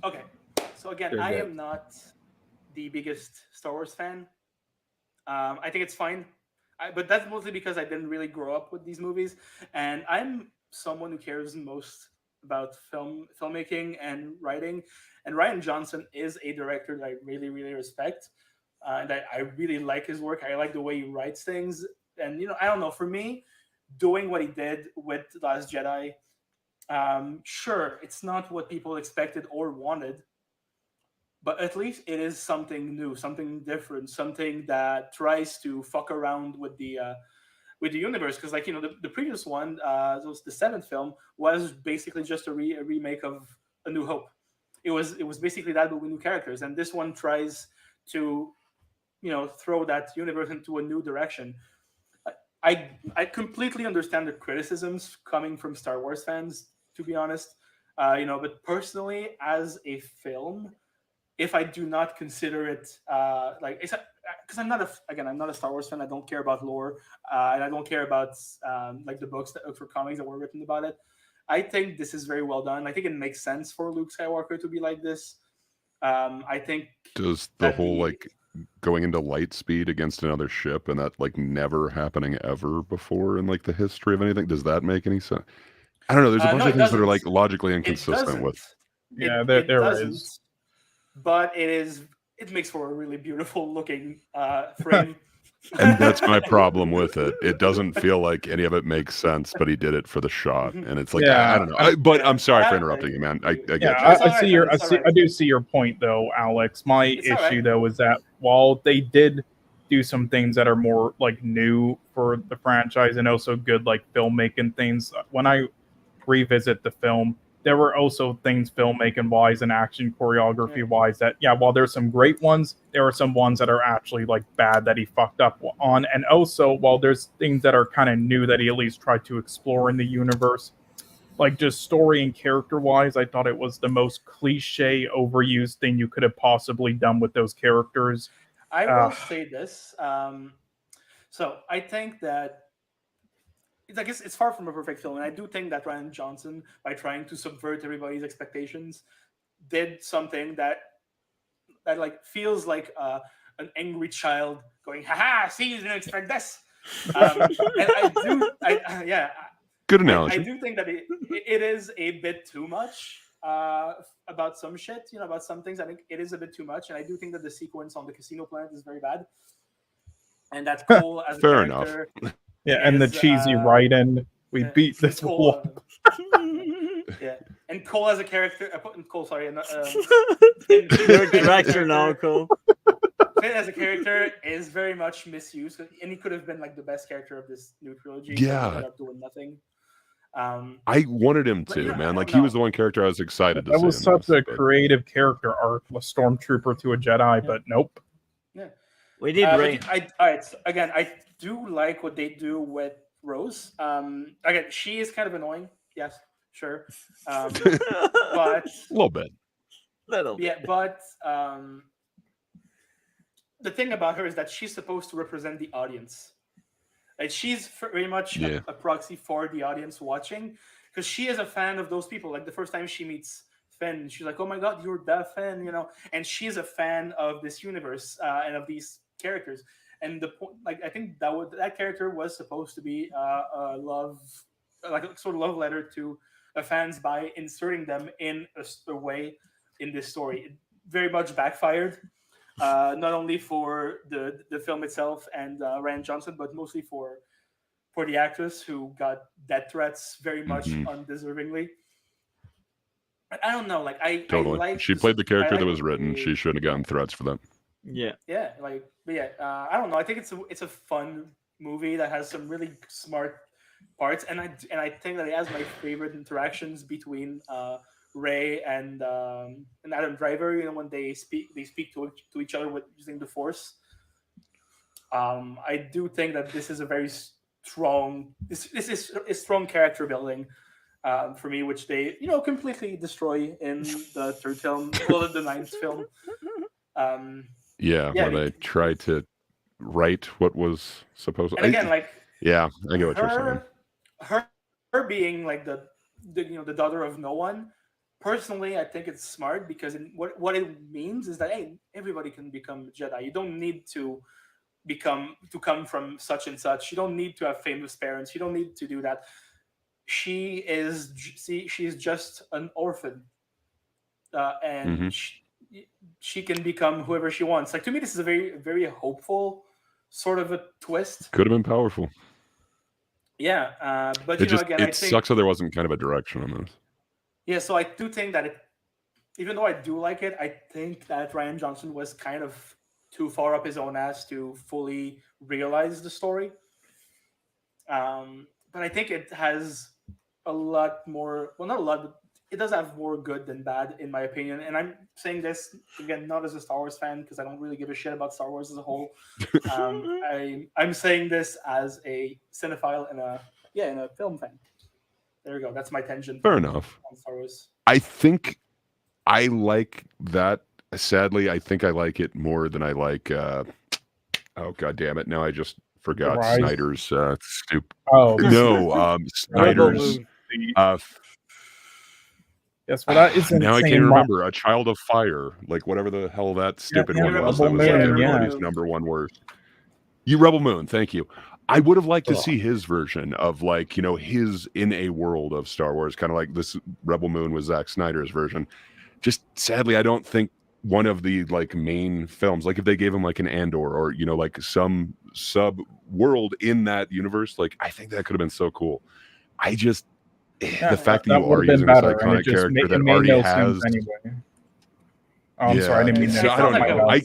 Okay, so again, You're I good. am not the biggest Star Wars fan. I think it's fine, but that's mostly because I didn't really grow up with these movies, and I'm someone who cares most about filmmaking and writing. And Ryan Johnson is a director that I really, really respect, and I really like his work. I like the way he writes things, and I don't know. For me, doing what he did with The Last Jedi, sure, it's not what people expected or wanted, but at least it is something new, something different, something that tries to fuck around with the universe. Because the previous one, the seventh film, was basically just a remake of A New Hope. It was basically that, but with new characters, and this one tries to throw that universe into a new direction. I completely understand the criticisms coming from Star Wars fans, to be honest. But personally, as a film, if I do not consider it because I'm not a Star Wars fan. I don't care about lore, and I don't care about the books for comics that were written about it. I think this is very well done. I think it makes sense for Luke Skywalker to be like this. I think does the whole going into light speed against another ship and that never happening ever before in the history of anything, does that make any sense? I don't know. There's a bunch of things that are logically inconsistent with. Yeah, there doesn't, is. But it makes for a really beautiful looking frame. And that's my problem with it. It doesn't feel like any of it makes sense, but he did it for the shot, and it's I don't know. But I'm sorry for interrupting you, man. I get you. I do see your point, though, Alex. My issue though is that while they did do some things that are more new for the franchise and also good filmmaking things, when I revisit the film, there were also things filmmaking wise and action choreography wise that, while there's some great ones, there are some ones that are actually bad that he fucked up on. And also, while there's things that are kind of new that he at least tried to explore in the universe, just story and character wise, I thought it was the most cliche, overused thing you could have possibly done with those characters. I will say this. So I think that it's far from a perfect film, and I do think that Ryan Johnson, by trying to subvert everybody's expectations, did something that feels like an angry child going, "Ha! See, you didn't expect this." And good analogy. I do think that it is a bit too much about some shit. About some things, I think it is a bit too much, and I do think that the sequence on the casino planet is very bad, and that's cool as a Fair character. enough. Yeah, and the cheesy write-in. We beat this Cole, wall. And Cole as a character. Cole, sorry. You're a director now, Cole. Finn as a character is very much misused, and he could have been the best character of this new trilogy. Yeah, he ended up doing nothing. I wanted him to, man. He was the one character I was excited to see. That was such a creative character arc, a stormtrooper to a Jedi, but nope. Yeah, we did. Again, I do like what they do with Rose. Again, she is kind of annoying. Yes, sure. But A little bit. yeah, but the thing about her is that she's supposed to represent the audience. Like she's very much Yeah. a proxy for the audience watching, because she is a fan of those people. Like the first time she meets Finn, she's like, "Oh my god, you're that Finn," you know. And she's a fan of this universe and of these characters. And the point, like, I think that character was supposed to be a love, like a sort of love letter to the fans by inserting them in a way in this story. It very much backfired. Not only for the film itself and Ryan Johnson, but mostly for the actress who got death threats very much undeservingly. I don't know, like I like she played the character I that like was written. She should have gotten threats for that. Yeah. I don't know. I think it's a fun movie that has some really smart parts, and I think that it has my favorite interactions between Ray and Adam Driver. You know, when they speak to each other with using the Force. I do think that this is a very strong. This is strong character building for me, which they completely destroy in the third film, well, the ninth film. Where they try to write what was supposed. And again, I get what you're saying. Her being like the daughter of no one. Personally, I think it's smart because what it means is that, hey, everybody can become Jedi. You don't need to come from such and such. You don't need to have famous parents. You don't need to do that. She is just an orphan, and she can become whoever she wants. Like, to me, this is a very, very hopeful sort of a twist. Could have been powerful. Yeah, but it again, I think sucks that there wasn't kind of a direction on this. Yeah, so I do think that even though I do like it, I think that Ryan Johnson was kind of too far up his own ass to fully realize the story. But I think it has a lot more. Well, not a lot, but it does have more good than bad, in my opinion. And I'm saying this again, not as a Star Wars fan, because I don't really give a shit about Star Wars as a whole. I'm saying this as a cinephile and a film fan. There we go. That's my tangent. Fair enough. On Star Wars. I think I like that. Sadly, I think I like it more than I like. Oh god damn it! Now I just forgot Snyder's stupid. Oh no, Snyder's. Yes, well, that is now I can't remember. A Child of Fire, like whatever the hell that stupid one was. That was like everybody's number one worst. Rebel Moon. Thank you. I would have liked to see his version of, like, his in a world of Star Wars, kind of like this Rebel Moon was Zack Snyder's version. Just sadly, I don't think one of the like main films, like if they gave him like an Andor or like some sub world in that universe, like I think that could have been so cool. I just the fact that you are using this iconic character that already has. Anyway. Oh, I'm sorry, I didn't mean that. So I don't know.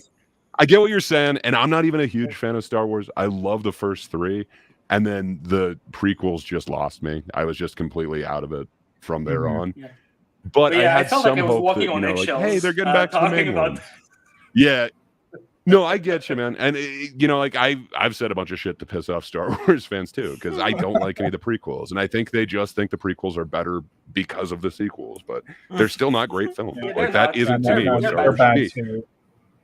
I get what you're saying, and I'm not even a huge fan of Star Wars. I love the first three, and then the prequels just lost me. I was just completely out of it from there on. Yeah. But I had some hope that, like, hey, they're getting back to the main one. Yeah. No, I get you, man. And, like, I've said a bunch of shit to piss off Star Wars fans, too, because I don't like any of the prequels. And I think they just think the prequels are better because of the sequels, but they're still not great films. Like, that isn't, to me, what Star Wars should be.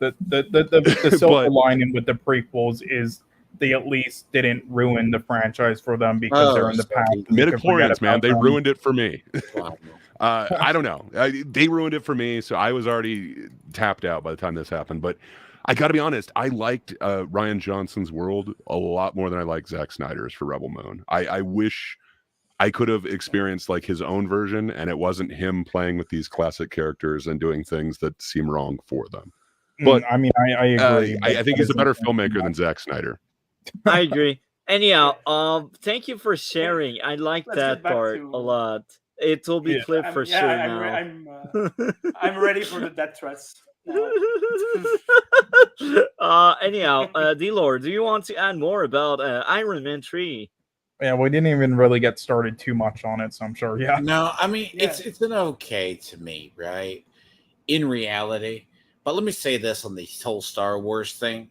The silver lining with the prequels is they at least didn't ruin the franchise for them because they're in the past. Midichlorians, man, they ruined it for me. I don't know. They ruined it for me, so I was already tapped out by the time this happened. But I got to be honest, I liked Ryan Johnson's world a lot more than I like Zack Snyder's for Rebel Moon. I wish I could have experienced like his own version, and it wasn't him playing with these classic characters and doing things that seem wrong for them. But I mean, I agree. I think he's a better filmmaker than Zack Snyder. I agree. Anyhow, thank you for sharing. I like that part a lot. It will be clipped for sure now. I'm ready for the death threats. Anyhow, Dlord, do you want to add more about Iron Man 3? Yeah, we didn't even really get started too much on it, so I'm sure. Yeah. No, I mean it's an okay to me, right? In reality. But let me say this on the whole Star Wars thing.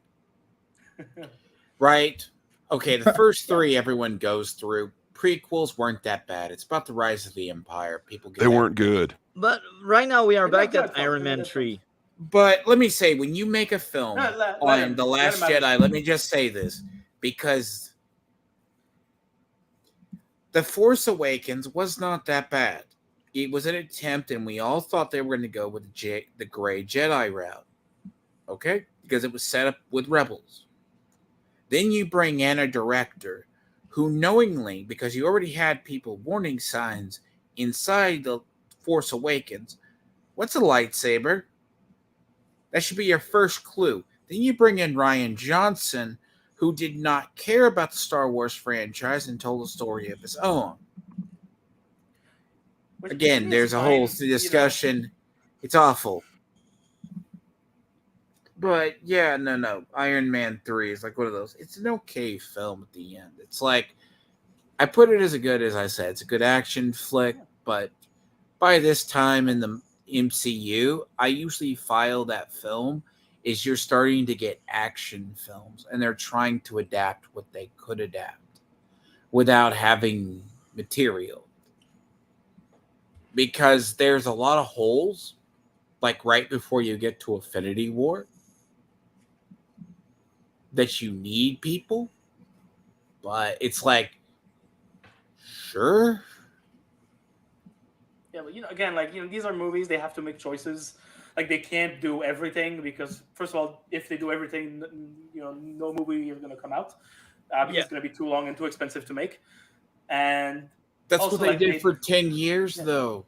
Right? Okay, the first three everyone goes through. Prequels weren't that bad. It's about the rise of the Empire. People get They weren't good. But right now we are They're back not at good, Iron they're Man not good. 3. But let me say, when you make a film Let on him- The let Last him have his- Jedi, let me just say this, because The Force Awakens was not that bad. It was an attempt, and we all thought they were going to go with the gray Jedi route. Okay? Because it was set up with Rebels. Then you bring in a director who knowingly, because you already had people warning signs inside The Force Awakens, what's a lightsaber? That should be your first clue. Then you bring in Rian Johnson, who did not care about the Star Wars franchise and told a story of his own. Which Again, is there's a fine, whole discussion. It's awful. But yeah, no. Iron Man 3 is like one of those. It's an okay film at the end. It's like, I put it as a good, as I said, it's a good action flick, but by this time in the MCU, I usually file that film is you're starting to get action films, and they're trying to adapt what they could adapt without having material. Because there's a lot of holes, like right before you get to Infinity War, that you need people, but it's like, sure. Yeah, but again, these are movies. They have to make choices. Like, they can't do everything because, first of all, if they do everything, no movie is going to come out because it's going to be too long and too expensive to make. And That's also, what they did for 10 years, Yeah. though.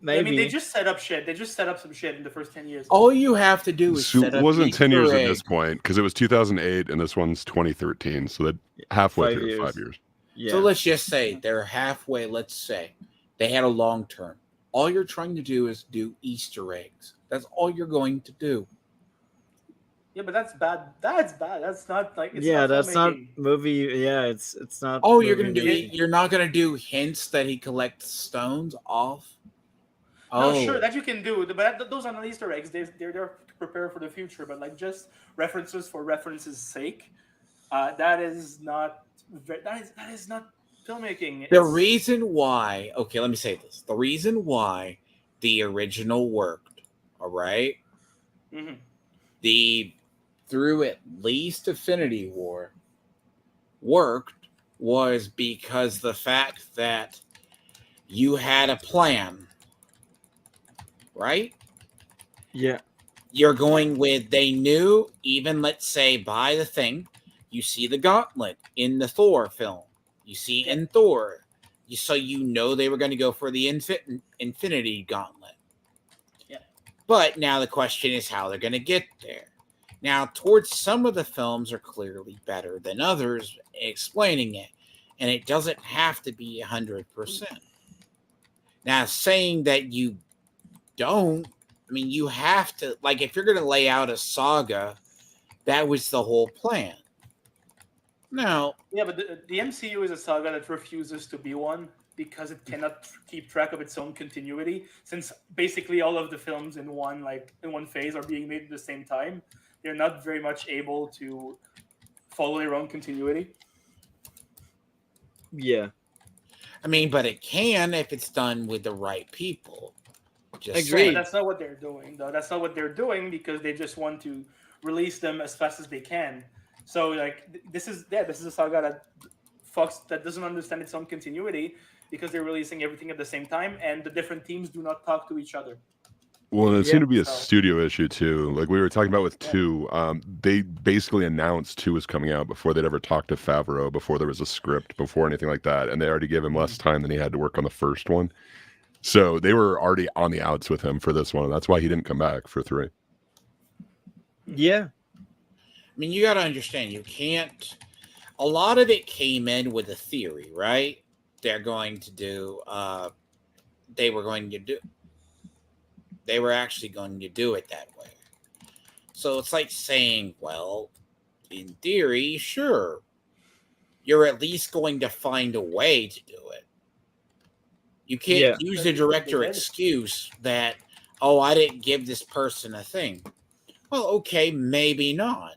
Maybe. I mean, they just set up shit. They just set up some shit in the first 10 years. All you have to do is So set it up wasn't 10 years Easter at this eggs. point because it was 2008 and this one's 2013. So that halfway 5 through years. 5 years. Yeah. So let's just say they're halfway. Let's say they had a long term. All you're trying to do is do Easter eggs. That's all you're going to do. Yeah, but that's bad. That's bad. That's not like it's yeah, not that's not filmmaking. movie. Yeah, it's not. Oh, you're movie gonna do. making. You're not gonna do hints that he collects stones off. No, Oh, sure, that you can do, but those are not Easter eggs. They're there to prepare for the future. But like just references for references' sake, that is not that is not filmmaking. the It's- reason why. Okay, let me say this. The reason why the original worked. All right. Mhm. The through at least Infinity War worked was because the fact that you had a plan, right? Yeah. You're going with, they knew, even let's say by the thing, you see the gauntlet in the Thor film, you see in Thor, so you know they were going to go for the Infinity Gauntlet. Yeah. But now the question is how they're going to get there. Now, towards some of the films are clearly better than others, explaining it, and it doesn't have to be 100%. Now, saying that you don't, I mean, you have to, like, if you're going to lay out a saga, that was the whole plan. Now, Yeah, but the MCU is a saga that refuses to be one because it cannot keep track of its own continuity. Since basically all of the films in one phase are being made at the same time, they're not very much able to follow their own continuity. Yeah. I mean, but it can if it's done with the right people. Just Agreed. saying. But that's not what they're doing, though. That's not what they're doing because they just want to release them as fast as they can. So, like, this is a saga that doesn't understand its own continuity because they're releasing everything at the same time, and the different teams do not talk to each other. Well, and it seemed to be a so- studio issue too. Like we were talking about with 2, they basically announced 2 was coming out before they'd ever talked to Favreau, before there was a script, before anything like that, and they already gave him less time than he had to work on the first one. So they were already on the outs with him for this one, and that's why he didn't come back for 3. Yeah. I mean, you got to understand, you can't. A lot of it came in with a theory, right? They're going to do. They were going to do. They were actually going to do it that way. So it's like saying, well, in theory, sure, you're at least going to find a way to do it. You can't use the director excuse that, oh, I didn't give this person a thing. Well, okay, maybe not.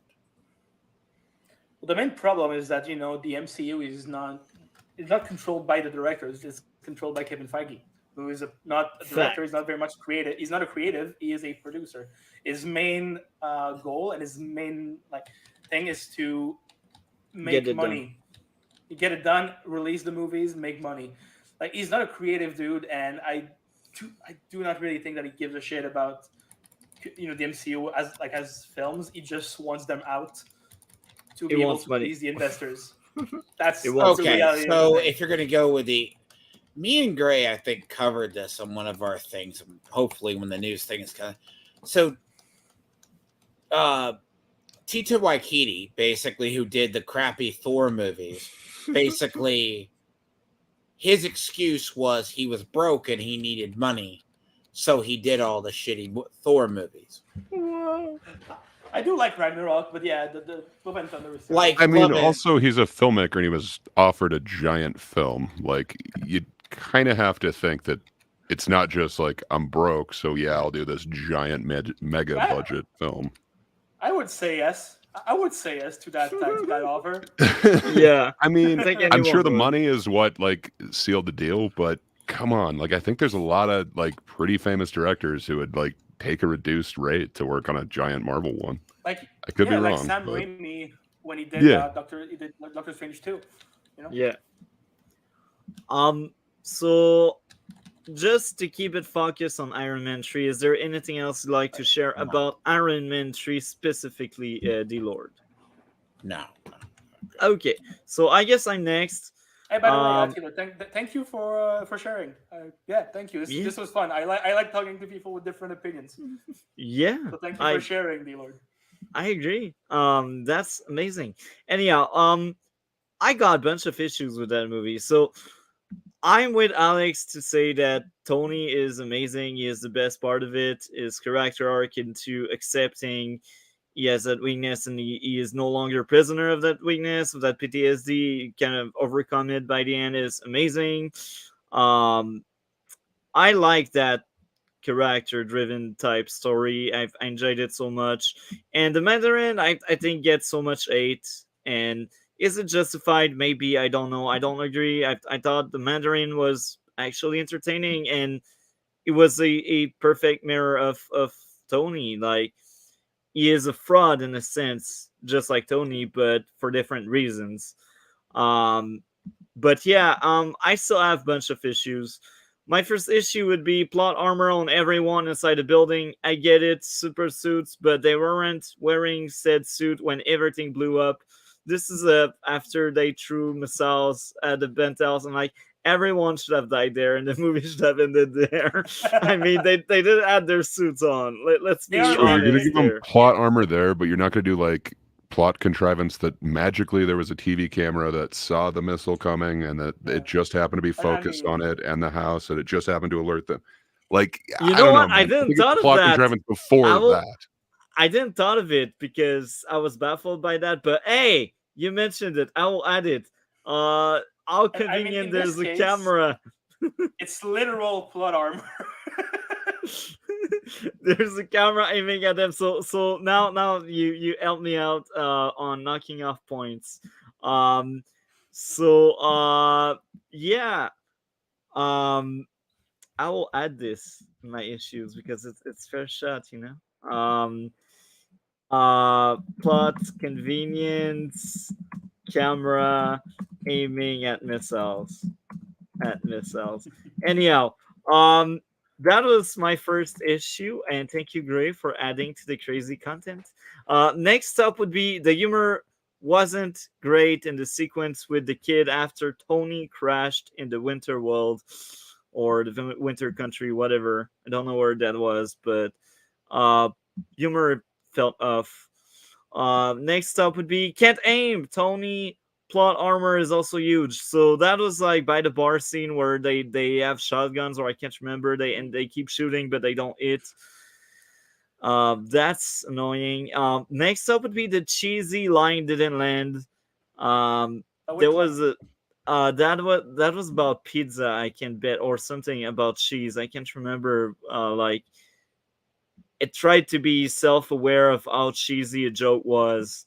Well, the main problem is that the MCU is not controlled by the directors. It's controlled by Kevin Feige, who is not a director. He's not very much creative. He's not a creative. He is a producer. His main goal and his main thing is to make money. You get it done, release the movies, make money. Like, he's not a creative dude, and I do not really think that he gives a shit about the MCU as films. He just wants them out to be able to please the investors. That's okay. So if you're gonna go with me and Gray, I think covered this on one of our things. Hopefully, when the news thing is coming. So, Tito Waititi, basically, who did the crappy Thor movies, basically, his excuse was he was broke and he needed money, so he did all the shitty Thor movies. I do like Ragnarok, but yeah, the Love and Thunder is also he's a filmmaker and he was offered a giant film. Like, you kind of have to think that it's not just like, I'm broke, so yeah, I'll do this giant mega budget film. I would say yes. I would say yes to that offer. Yeah, I mean, I'm sure the money is what sealed the deal, but come on, I think there's a lot of pretty famous directors who would take a reduced rate to work on a giant Marvel one. I could be wrong. Sam Raimi when he did Doctor Strange 2. Yeah. So just to keep it focused on Iron Man 3, is there anything else you'd like to share about Iron Man 3 specifically, Dlord? No. Okay, so I guess I'm next. Hey, by the way, Taylor, thank you for sharing. Thank you. This was fun. I like talking to people with different opinions. Yeah. So thank you for sharing, Dlord. I agree. That's amazing. Anyhow, I got a bunch of issues with that movie. So I'm with Alex to say that Tony is amazing. He is the best part of it. His character arc into accepting he has that weakness and he is no longer a prisoner of that weakness, of that PTSD, kind of overcome it by the end is amazing. I like that character-driven type story. I enjoyed it so much. And the Mandarin, I think, gets so much hate. And is it justified? Maybe. I don't know. I don't agree. I thought the Mandarin was actually entertaining, and it was a perfect mirror of Tony. He is a fraud in a sense, just like Tony, but for different reasons. But yeah, I still have a bunch of issues. My first issue would be plot armor on everyone inside the building. I get it, super suits, but they weren't wearing said suit when everything blew up. This is after they threw missiles at the penthouse, and everyone should have died there, and the movie should have ended there. I mean, they did add their suits on. Let's be honest. You're gonna give them plot armor there, but you're not gonna do plot contrivance that magically there was a TV camera that saw the missile coming and that it just happened to be focused on it and the house, and it just happened to alert them. You know what? I didn't thought of plot that contrivance before that. I didn't thought of it because I was baffled by that. But hey, you mentioned it. I will add it. How convenient there's a camera. It's literal plot armor. There's a camera aiming at them. So now you help me out on knocking off points. Yeah. I will add this in my issues because it's fair shot, plot convenience, camera aiming at missiles. Anyhow, that was my first issue, and thank you, Gray, for adding to the crazy content. Next up would be the humor wasn't great in the sequence with the kid after Tony crashed in the winter world or the winter country, whatever. I don't know where that was, but humor felt off. Next up would be can't aim. Tony plot armor is also huge. So that was by the bar scene where they have shotguns, or I can't remember. They keep shooting, but they don't hit. That's annoying. Next up would be the cheesy line didn't land. There was a that was about pizza, I can bet, or something about cheese. I can't remember. It tried to be self-aware of how cheesy a joke was.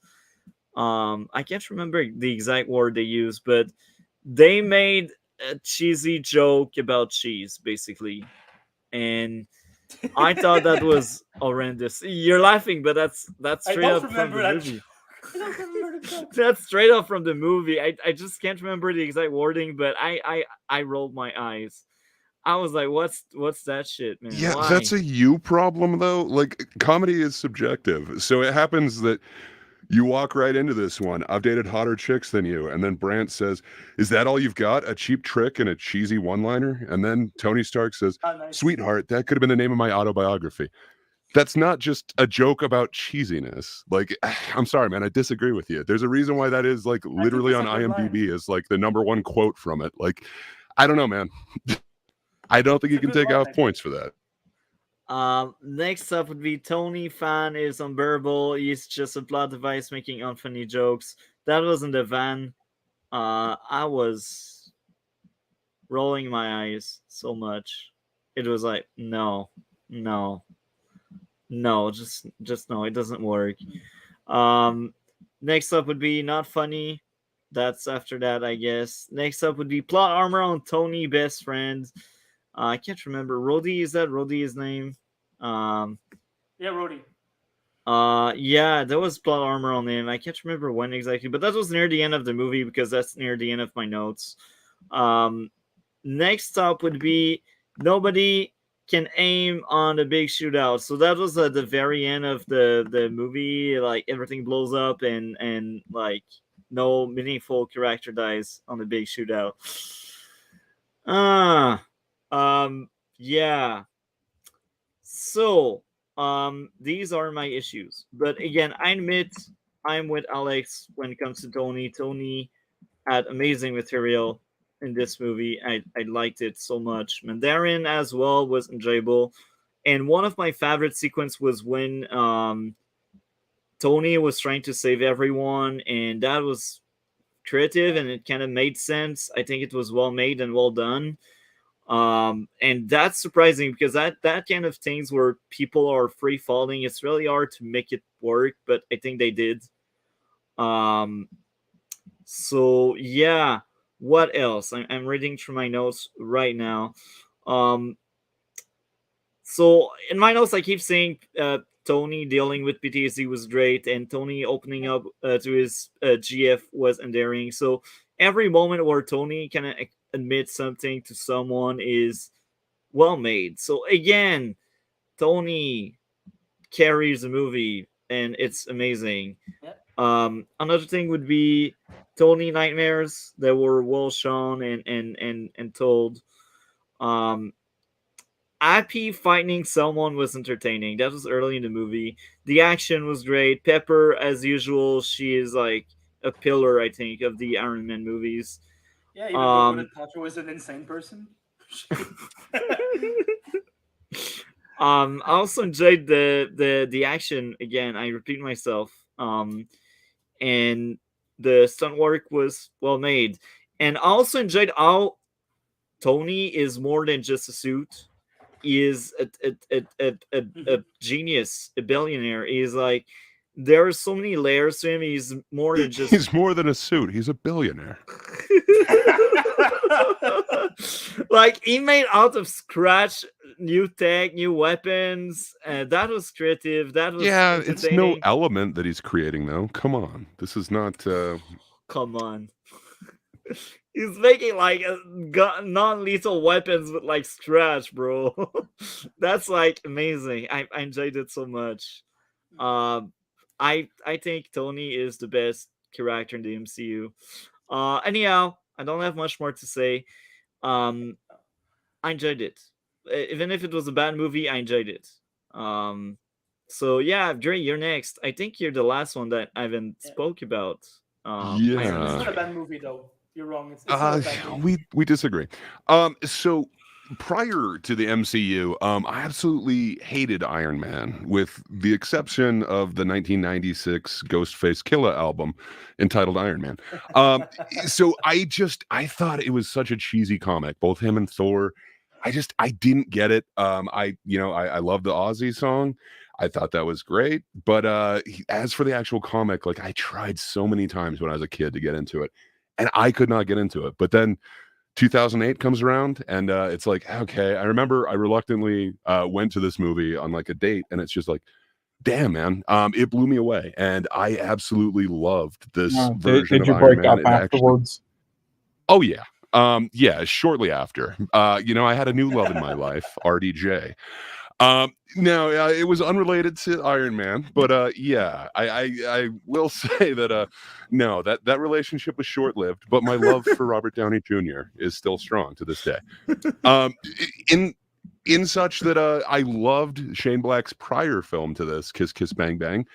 I can't remember the exact word they used, but they made a cheesy joke about cheese, basically. And I thought that was horrendous. You're laughing, but that's I straight don't up from remember the that movie. I don't remember the joke. That's straight up from the movie. I just can't remember the exact wording, but I rolled my eyes. I was like, what's that shit, man? Yeah, Why? that's a you problem though. Like comedy is subjective. So it happens that you walk right into this one. I've dated hotter chicks than you. And then Brant says, "Is that all you've got? A cheap trick and a cheesy one-liner?" And then Tony Stark says, Ah, nice. "Sweetheart, that could have been the name of my autobiography." That's not just a joke about cheesiness. Like, I'm sorry, man, I disagree with you. There's a reason why that is like literally on that's a good line. IMDb is like the #1 quote from it. Like, I don't know, man. I don't think you It's a can good take line. off points for that. Next up would be Tony Fan is unbearable. He's just a plot device making unfunny jokes. That was in the van. I was rolling my eyes so much. It was like, no, just no, it doesn't work. Next up would be not funny. That's after that, I guess. Next up would be plot armor on Tony, best friend. I can't remember. Rhodey, is that Rhodey's name? Yeah, Rhodey. Yeah, there was plot armor on him. I can't remember when exactly, but that was near the end of the movie because that's near the end of my notes. Next up would be nobody can aim on the big shootout. So that was at the very end of the movie. Like everything blows up and like no meaningful character dies on the big shootout. Yeah. So these are my issues. But again, I admit I'm with Alex when it comes to Tony. Tony had amazing material in this movie. I liked it so much. Mandarin as well was enjoyable. And one of my favorite sequence was when Tony was trying to save everyone, and that was creative and it kind of made sense. I think it was well made and well done. And that's surprising because that kind of things where people are free falling, it's really hard to make it work, but I think they did. So yeah, what else? I'm reading through my notes right now. So in my notes I keep saying Tony dealing with PTSD was great, and Tony opening up to his GF was endearing. So every moment where Tony kind of admits something to someone is well made. So again, Tony carries the movie, and it's amazing. Another thing would be Tony nightmares that were well shown and told. Appy fighting someone was entertaining. That was early in the movie. The action was great. Pepper, as usual, she is like a pillar, I think, of the Iron Man movies. Yeah, even though Gwyneth Paltrow was an insane person. I also enjoyed the action again. I repeat myself. And the stunt work was well made. And I also enjoyed how Tony is more than just a suit. He is a genius, a billionaire. He's like, there are so many layers to him. He's more than just. He's more than a suit. He's a billionaire. Like he made out of scratch new tech, new weapons. That was creative. That was it's no element that he's creating though. Come on, this is not. Come on. He's making like non-lethal weapons with like scratch, bro. That's like amazing. I enjoyed it so much. I think Tony is the best character in the MCU. Anyhow, I don't have much more to say. I enjoyed it. Even if it was a bad movie, I enjoyed it. So yeah, Dre, you're next. I think you're the last one that I haven't spoke about. Yeah. It's not a bad movie though. You're wrong. It's not a bad movie. We disagree. So prior to the MCU, I absolutely hated Iron Man, with the exception of the 1996 Ghostface Killah album entitled Iron Man. So I thought it was such a cheesy comic, both him and Thor. I didn't get it. I love the Ozzy song. I thought that was great. But as for the actual comic, like I tried so many times when I was a kid to get into it, and I could not get into it. But then 2008 comes around, and it's like, okay. I remember I reluctantly went to this movie on like a date, and it's just like, damn, man, it blew me away, and I absolutely loved this version did you of break Iron Man. up afterwards? Oh yeah. Yeah, shortly after. I had a new love in my life, RDJ. No, it was unrelated to Iron Man, but yeah, I will say that no, that relationship was short-lived, but my love for Robert Downey Jr. is still strong to this day. In such that I loved Shane Black's prior film to this, Kiss Kiss Bang Bang.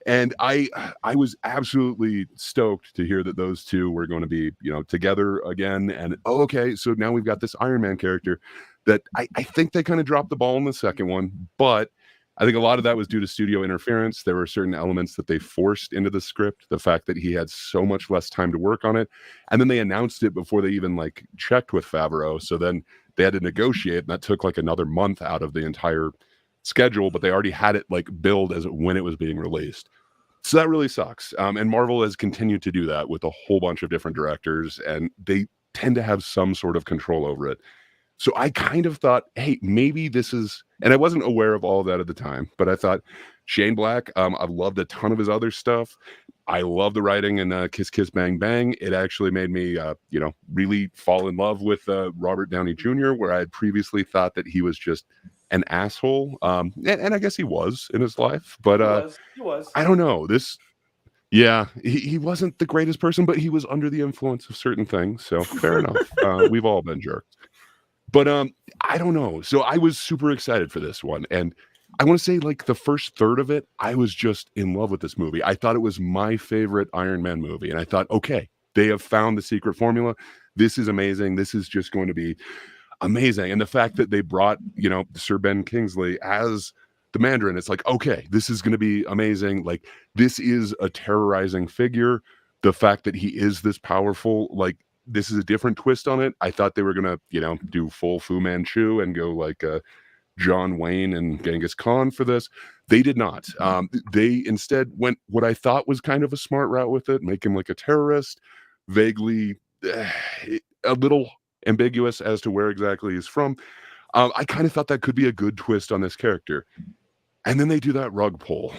And I was absolutely stoked to hear that those two were going to be, together again. And okay, so now we've got this Iron Man character that I think they kind of dropped the ball in the second one, but I think a lot of that was due to studio interference. There were certain elements that they forced into the script, the fact that he had so much less time to work on it. And then they announced it before they even like checked with Favreau. So then they had to negotiate, and that took like another month out of the entire schedule, but they already had it like billed as when it was being released. So that really sucks. And Marvel has continued to do that with a whole bunch of different directors, and they tend to have some sort of control over it. So I kind of thought, hey, maybe this is, and I wasn't aware of all of that at the time, but I thought Shane Black, I loved a ton of his other stuff. I love the writing in Kiss Kiss Bang Bang. It actually made me, really fall in love with Robert Downey Jr., where I had previously thought that he was just an asshole. And I guess he was in his life, but He was. I don't know. Yeah, he wasn't the greatest person, but he was under the influence of certain things. So fair enough. We've all been jerks. But I don't know. So I was super excited for this one. And I want to say like the first third of it, I was just in love with this movie. I thought it was my favorite Iron Man movie. And I thought, okay, they have found the secret formula. This is amazing. This is just going to be amazing. And the fact that they brought, Sir Ben Kingsley as the Mandarin, it's like, okay, this is going to be amazing. Like, this is a terrorizing figure. The fact that he is this powerful, like, this is a different twist on it. I thought they were going to, do full Fu Manchu and go like John Wayne and Genghis Khan for this. They did not. They instead went what I thought was kind of a smart route with it, make him like a terrorist, vaguely a little ambiguous as to where exactly he's from. I kind of thought that could be a good twist on this character. And then they do that rug pull.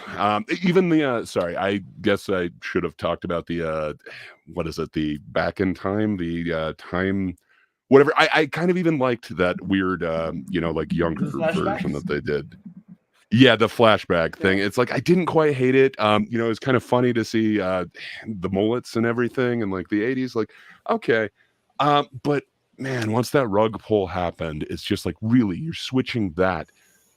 Even the, sorry, I guess I should have talked about the, what is it? The back in time, the time, whatever. I kind of even liked that weird, like younger version that they did. Yeah, the flashback thing. It's like, I didn't quite hate it. It's kind of funny to see the mullets and everything and like the 80s. Like, okay. But man, once that rug pull happened, it's just like, really, you're switching that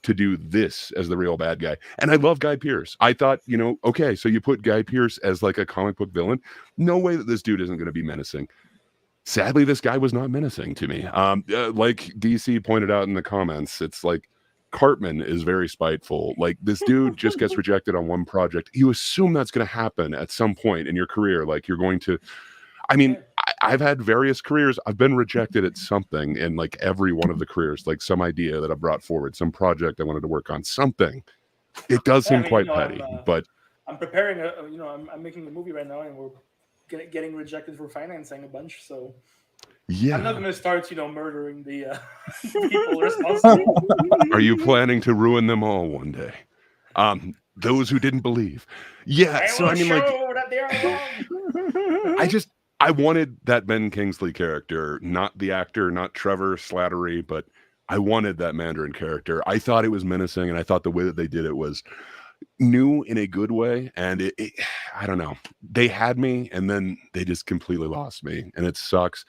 to do this as the real bad guy. And I love Guy Pearce. I thought, okay, so you put Guy Pearce as like a comic book villain. No way that this dude isn't going to be menacing. Sadly, this guy was not menacing to me. Like DC pointed out in the comments, it's like Cartman is very spiteful. Like, this dude just gets rejected on one project. You assume that's going to happen at some point in your career. Like, you're going to, I mean, I've had various careers. I've been rejected at something in like every one of the careers, like some idea that I brought forward, some project I wanted to work on, something. It does seem quite petty, but I'm preparing I'm making a movie right now, and we're getting rejected for financing a bunch. So yeah, I'm not going to start, murdering the people responsible. Are you planning to ruin them all one day? Those who didn't believe. Yeah, so I mean, like, that they are wrong. I wanted that Ben Kingsley character, not the actor, not Trevor Slattery, but I wanted that Mandarin character. I thought it was menacing, and I thought the way that they did it was new in a good way. And I don't know. They had me, and then they just completely lost me, and it sucks.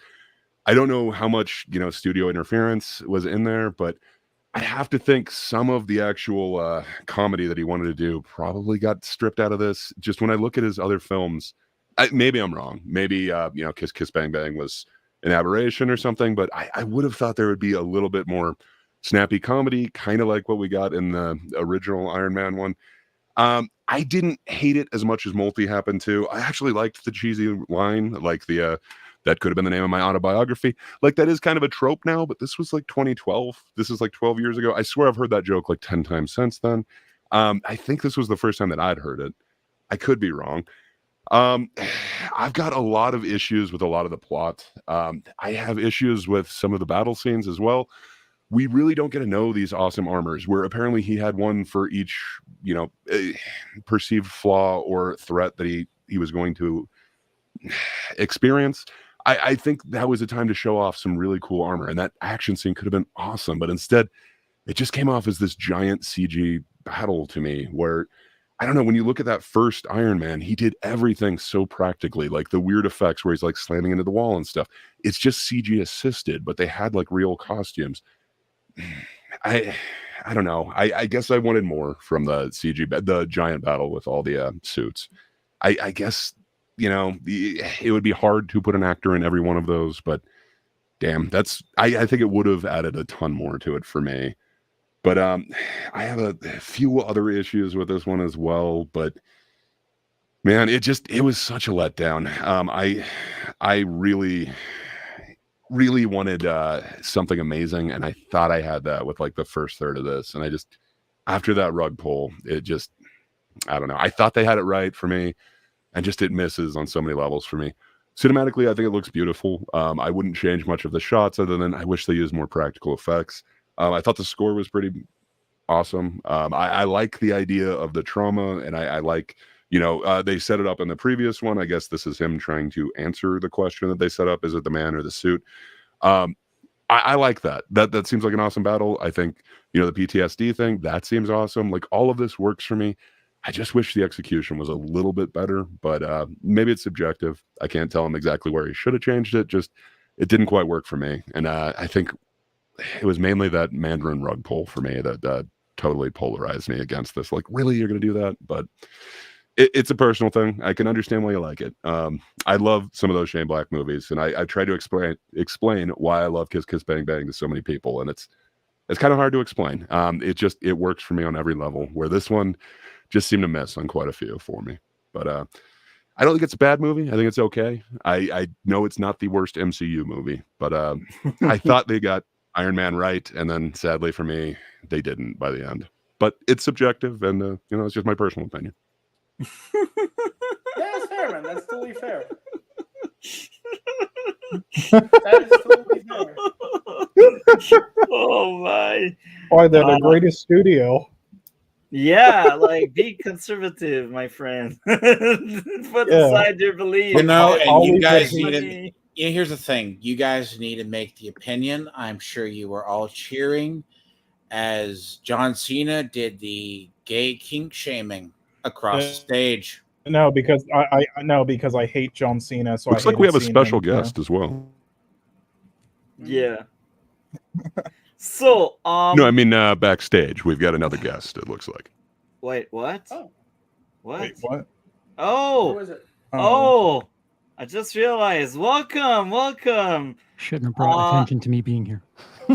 I don't know how much, studio interference was in there, but I have to think some of the actual comedy that he wanted to do probably got stripped out of this. Just when I look at his other films, maybe I'm wrong. Maybe, Kiss Kiss Bang Bang was an aberration or something, but I would have thought there would be a little bit more snappy comedy, kind of like what we got in the original Iron Man one. I didn't hate it as much as Multi happened to. I actually liked the cheesy line, like the that could have been the name of my autobiography. Like, that is kind of a trope now, but this was like 2012. This is like 12 years ago. I swear I've heard that joke like 10 times since then. I think this was the first time that I'd heard it. I could be wrong. I've got a lot of issues with a lot of the plot. I have issues with some of the battle scenes as well. We really don't get to know these awesome armors, where apparently he had one for each, perceived flaw or threat that he was going to experience. I think that was a time to show off some really cool armor, and that action scene could have been awesome, but instead it just came off as this giant CG battle to me, where I don't know, when you look at that first Iron Man, he did everything so practically, like the weird effects where he's like slamming into the wall and stuff. It's just CG assisted, but they had like real costumes. I don't know. I guess I wanted more from the CG, the giant battle with all the suits. I guess, it would be hard to put an actor in every one of those, but damn, I think it would have added a ton more to it for me. But I have a few other issues with this one as well. But man, it was such a letdown. I really, really wanted something amazing, and I thought I had that with like the first third of this. And after that rug pull, I don't know. I thought they had it right for me, and just it misses on so many levels for me. Cinematically, I think it looks beautiful. I wouldn't change much of the shots, other than I wish they used more practical effects. I thought the score was pretty awesome. I like the idea of the trauma, and I like, they set it up in the previous one. I guess this is him trying to answer the question that they set up. Is it the man or the suit? I like that. That seems like an awesome battle. I think, the PTSD thing, that seems awesome. Like, all of this works for me. I just wish the execution was a little bit better, but maybe it's subjective. I can't tell him exactly where he should have changed it. Just, it didn't quite work for me. And I think it was mainly that Mandarin rug pull for me that totally polarized me against this. Like, really, you're going to do that? But it's a personal thing. I can understand why you like it. I love some of those Shane Black movies, and I try to explain why I love Kiss Kiss Bang Bang to so many people, and it's kind of hard to explain. It works for me on every level, where this one just seemed to miss on quite a few for me. But I don't think it's a bad movie. I think it's okay. I know it's not the worst MCU movie, but I thought they got Iron Man right, and then sadly for me, they didn't by the end. But it's subjective, and it's just my personal opinion. Yeah, that's fair, man. That's totally fair. That is totally fair. Oh my! Why, they're the greatest studio. Yeah, like, be conservative, my friend. Put aside your belief. And you guys need to. Here's the thing: you guys need to make the opinion. I'm sure you were all cheering as John Cena did the gay kink shaming across the stage. No, because I hate John Cena. So looks like we have a special guest as well. Yeah. So, no, I mean backstage we've got another guest. It looks like. Wait, what? Oh, what? Wait, what? Oh, who is it? Oh, I just realized. Welcome. Shouldn't have brought attention to me being here.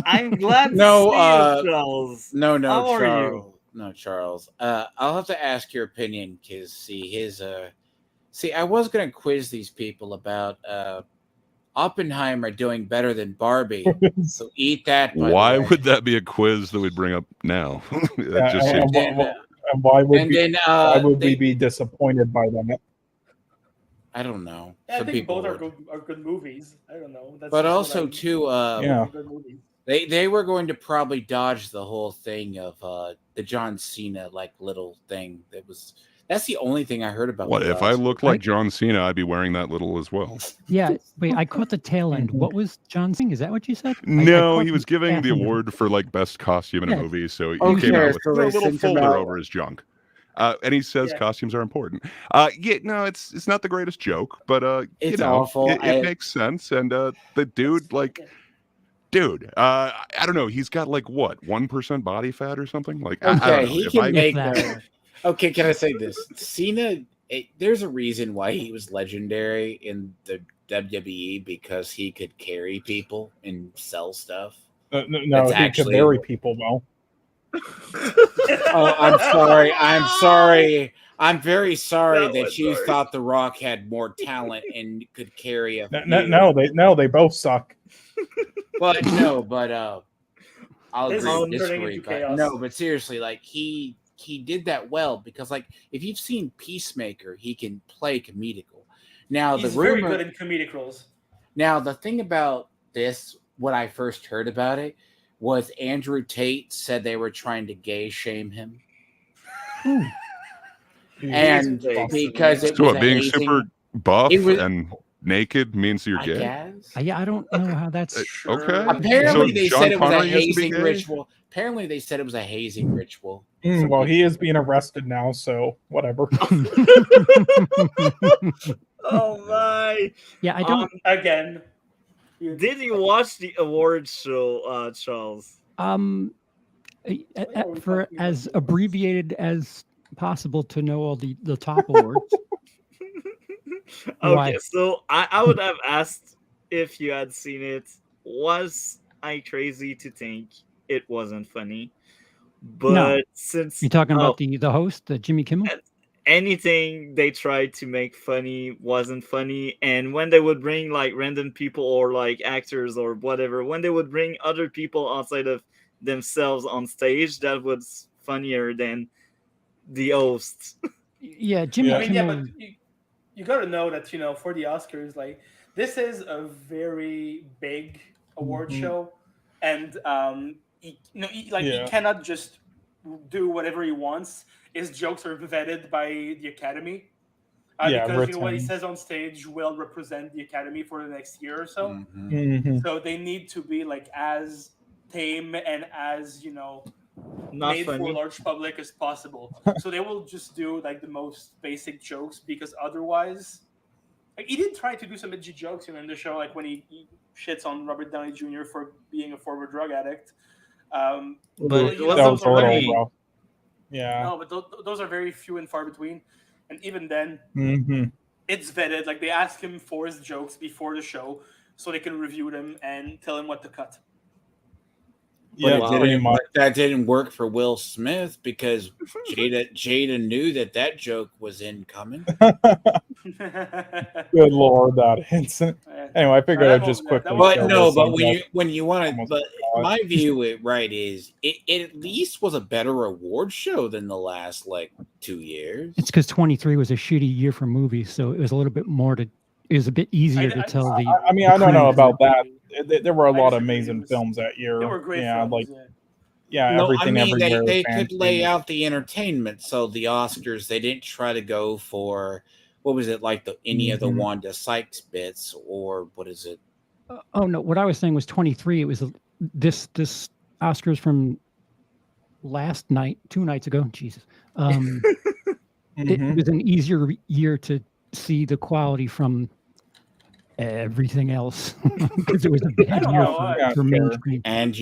I'm glad to No, see you, Charles. No, How are Charles. you? No, Charles. I'll have to ask your opinion because I was gonna quiz these people about Oppenheimer doing better than Barbie. So eat that. Why would that be a quiz that we'd bring up now? That just seems... Why would we be disappointed by that? I don't know. Yeah, Some I think people both would. are good movies. I don't know. That's But just also what too, good movies. they were going to probably dodge the whole thing of the John Cena like little thing that's the only thing I heard about. What if I looked like John Cena? I'd be wearing that little as well. Yeah, wait, I caught the tail end. What was John saying? Is that what you said? No, he was giving the award for like best costume in a movie, so he came out with a little folder over his junk. And he says costumes are important. It's not the greatest joke, but it's awful. It makes sense. And the dude, I don't know. He's got like what 1% body fat or something. Like, okay, he can make that. Okay, can I say this? Cena, there's a reason why he was legendary in the WWE because he could carry people and sell stuff. No, he could bury people though. Oh, I'm sorry. I'm very sorry that you thought The Rock had more talent and could carry a. No, they both suck. I'll agree to disagree. But seriously, like he did that well because, like, if you've seen Peacemaker, he can play comedical. Now He's the rumor, very good in comedic roles. Now the thing about this, when I first heard about it, was Andrew Tate said they were trying to gay shame him, and because it So was what, a being hazing, super buff it was- and naked means you're I gay? guess. Yeah, I don't know how that's. Okay. Apparently, So they Sean said it was a Connery used to be hazing gay? ritual. Apparently, they said it was a hazing ritual. Well, he is being arrested now, so whatever. Oh my! Yeah, I don't. Again. Did you watch the award show, Charles? For as abbreviated as possible to know all the top awards. Okay, Why? so I would have asked if you had seen it. Was I crazy to think it wasn't funny? But since You're talking about the host, Jimmy Kimmel. Anything they tried to make funny wasn't funny, and when they would bring like random people or like actors or whatever, when they would bring other people outside of themselves on stage, that was funnier than the host. Yeah, Jimmy Kimmel. but you got to know that, you know, for the Oscars, like, this is a very big award show, and he cannot just do whatever he wants. His jokes are vetted by the Academy, because you know what he says on stage will represent the Academy for the next year or so. So they need to be like as tame and as, you know, Not made funny. for a large public as possible. So they will just do like the most basic jokes, because otherwise, like, he did try to do some edgy jokes, you know, in the show, like when he shits on Robert Downey Jr. for being a former drug addict. But that was a little rough. Yeah. No, but those are very few and far between, and even then, it's vetted. Like, they ask him for his jokes before the show, so they can review them and tell him what to cut. But that didn't work for Will Smith, because Jada knew that joke was incoming. Good Lord, that incident. Anyway, I figured I'd just quickly. But when you want to, but my view is it at least was a better award show than the last 2 years. It's because 23 was a shitty year for movies, so it was a little bit more to. It was a bit easier to tell the. I mean, I don't know about that. There were a lot of amazing films that year. They were great films. Everything. They could lay out the entertainment. So the Oscars, they didn't try to go for, what was it, like any of the Wanda Sykes bits, or what is it? Oh no! What I was saying was 23. It was this Oscars from last night, 2 nights ago. Jesus, it was an easier year to see the quality from everything else, because it was a bad year for mainstream. And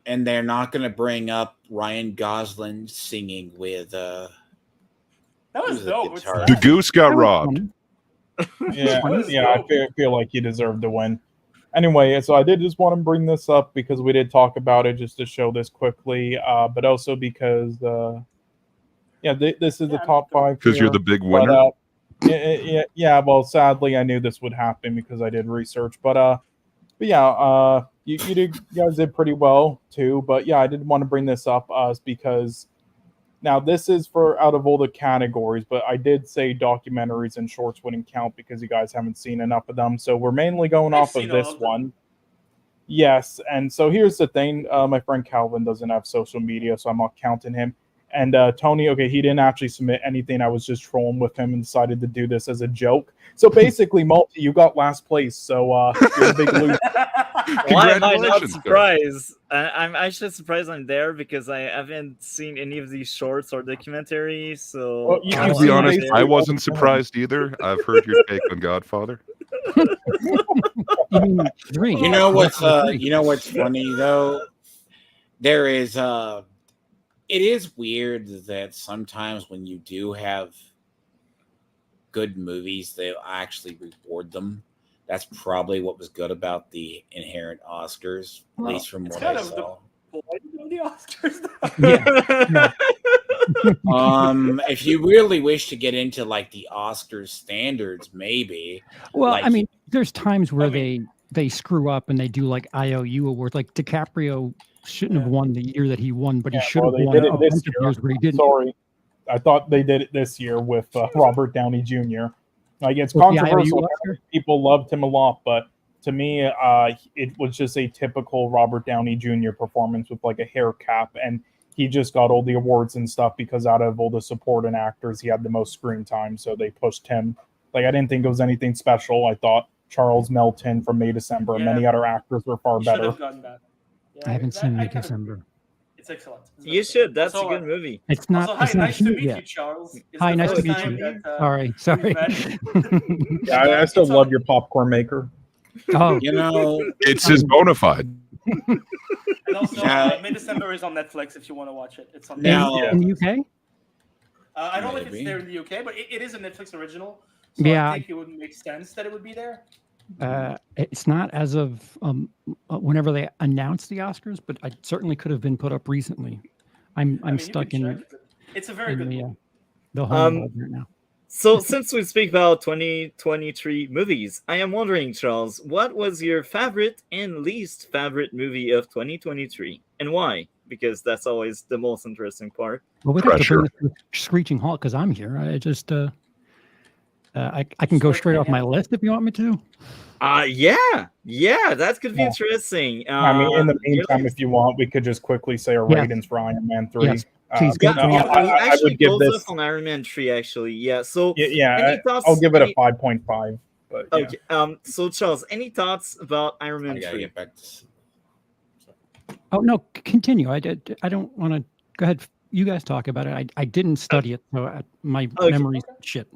and they're not going to bring up Ryan Gosling singing with that was dope. The goose got robbed. I feel like he deserved to win. Anyway, so I did just want to bring this up because we did talk about it, just to show this quickly, but also because this is the top 5. Because you're the big winner. Well, sadly, I knew this would happen because I did research. You guys did pretty well too. But yeah, I did want to bring this up because now this is for out of all the categories, but I did say documentaries and shorts wouldn't count because you guys haven't seen enough of them. So we're mainly going off of this one. Yes, and so here's the thing. My friend Calvin doesn't have social media, so I'm not counting him. And Tony, okay, he didn't actually submit anything. I was just trolling with him and decided to do this as a joke. So basically, Multi, you got last place. So you're a big loser. Why am I not surprised? I'm actually surprised I'm there because I haven't seen any of these shorts or documentaries. So to be honest, I wasn't surprised either. I've heard your take on Godfather. You know what's funny though? There is it is weird that sometimes when you do have good movies, they actually reward them. That's probably what was good about the inherent Oscars, at least from what I saw. The Oscars. If you really wish to get into the Oscars standards, maybe. Well, I mean, there's times where they screw up and they do IOU awards. Like DiCaprio shouldn't have won the year that he won, but he should well, have they won did a it this bunch of year. years where he didn't. Sorry, I thought they did it this year with Robert Downey Jr. Like it's With the controversial. IOU Oscar? People loved him a lot, but to me, it was just a typical Robert Downey Jr. performance with like a hair cap, and he just got all the awards and stuff because out of all the supporting actors, he had the most screen time, so they pushed him. Like I didn't think it was anything special. I thought Charles Melton from May December and many other actors were far You should better. have gotten that. Yeah, I haven't seen May kind of- December. It's excellent. It's You excellent. should. That's Also, a good movie. It's not. Also, hi, it's not nice to here meet yet. you, Charles. It's Hi, the nice to first meet time you. that, Sorry. Yeah, I still love your popcorn maker. Oh, You know, It's his bona fide. And also, Yeah. May December is on Netflix if you want to watch it. It's on Now- Netflix. in the UK? I don't know if it's Maybe. there in the UK, but it is a Netflix original. So Yeah. I think it would make sense that it would be there. It's not as of whenever they announced the Oscars, but I certainly could have been put up recently. I'm I mean, you stuck can in check, but it's a very good the movie. the home world right now. So, since we speak about 2023 movies, I am wondering, Charles, what was your favorite and least favorite movie of 2023, and why? Because that's always the most interesting part. Well, we'd have to Pressure. bring it to a screeching halt because I'm here. I just I can go straight off my list if you want me to. Yeah, that could be Yeah. interesting. I mean, in the meantime, yes. if you want, we could just quickly say our Yes. ratings for Iron Man 3. Yes, please Yeah, go. no, yeah, I- we I actually would give goes this- up on Iron Man 3, actually. Yeah, so Yeah, any thoughts? I'll give it a any- 5.5. But yeah. Okay. So Charles, any thoughts about Iron I Man gotta 3? get back to. Oh no, continue. I don't want to. Go ahead. You guys talk about it. I didn't study it, so my Okay. memory's shit.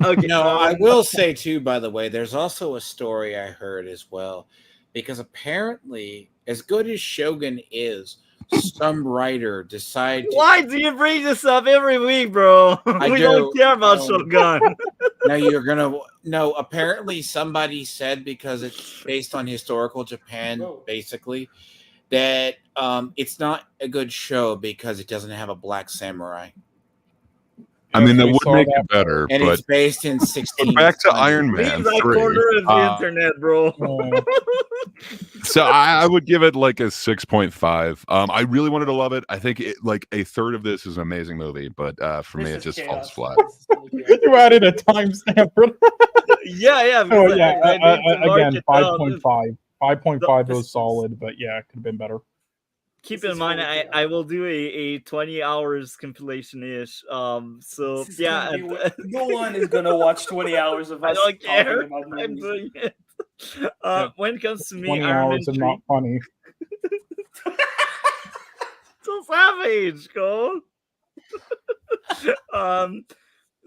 Okay. No, I will say too, by the way, there's also a story I heard as well, because apparently, as good as Shogun is, some writer decided. Why do you bring this up every week, bro? I We do. don't care about No. Shogun. No, you're gonna. No, apparently somebody said, because it's based on historical Japan, Whoa. basically, that it's not a good show because it doesn't have a black samurai, I mean, that We would saw make that. it better, and but it's based in 16. back to Iron Leave Man that 3. corner of the internet, bro. So I would give it like a 6.5. I really wanted to love it. I think like a third of this is an amazing movie, but for me, This it is just chaos. falls flat. This is totally chaos. You added a timestamp. Yeah. Oh because yeah, I need to mark again, it down. 5.5. 5.5 This was is- solid, but yeah, it could have been better. Keep This in is mind, totally chaos. I will do a 20 hours compilation ish. So This is yeah, gonna be no one is gonna watch 20 hours of I us don't care. talking about I'm movies. doing it. Yeah. When it comes to me, 20 Iron Man hours and 3, not funny. so savage, Cole.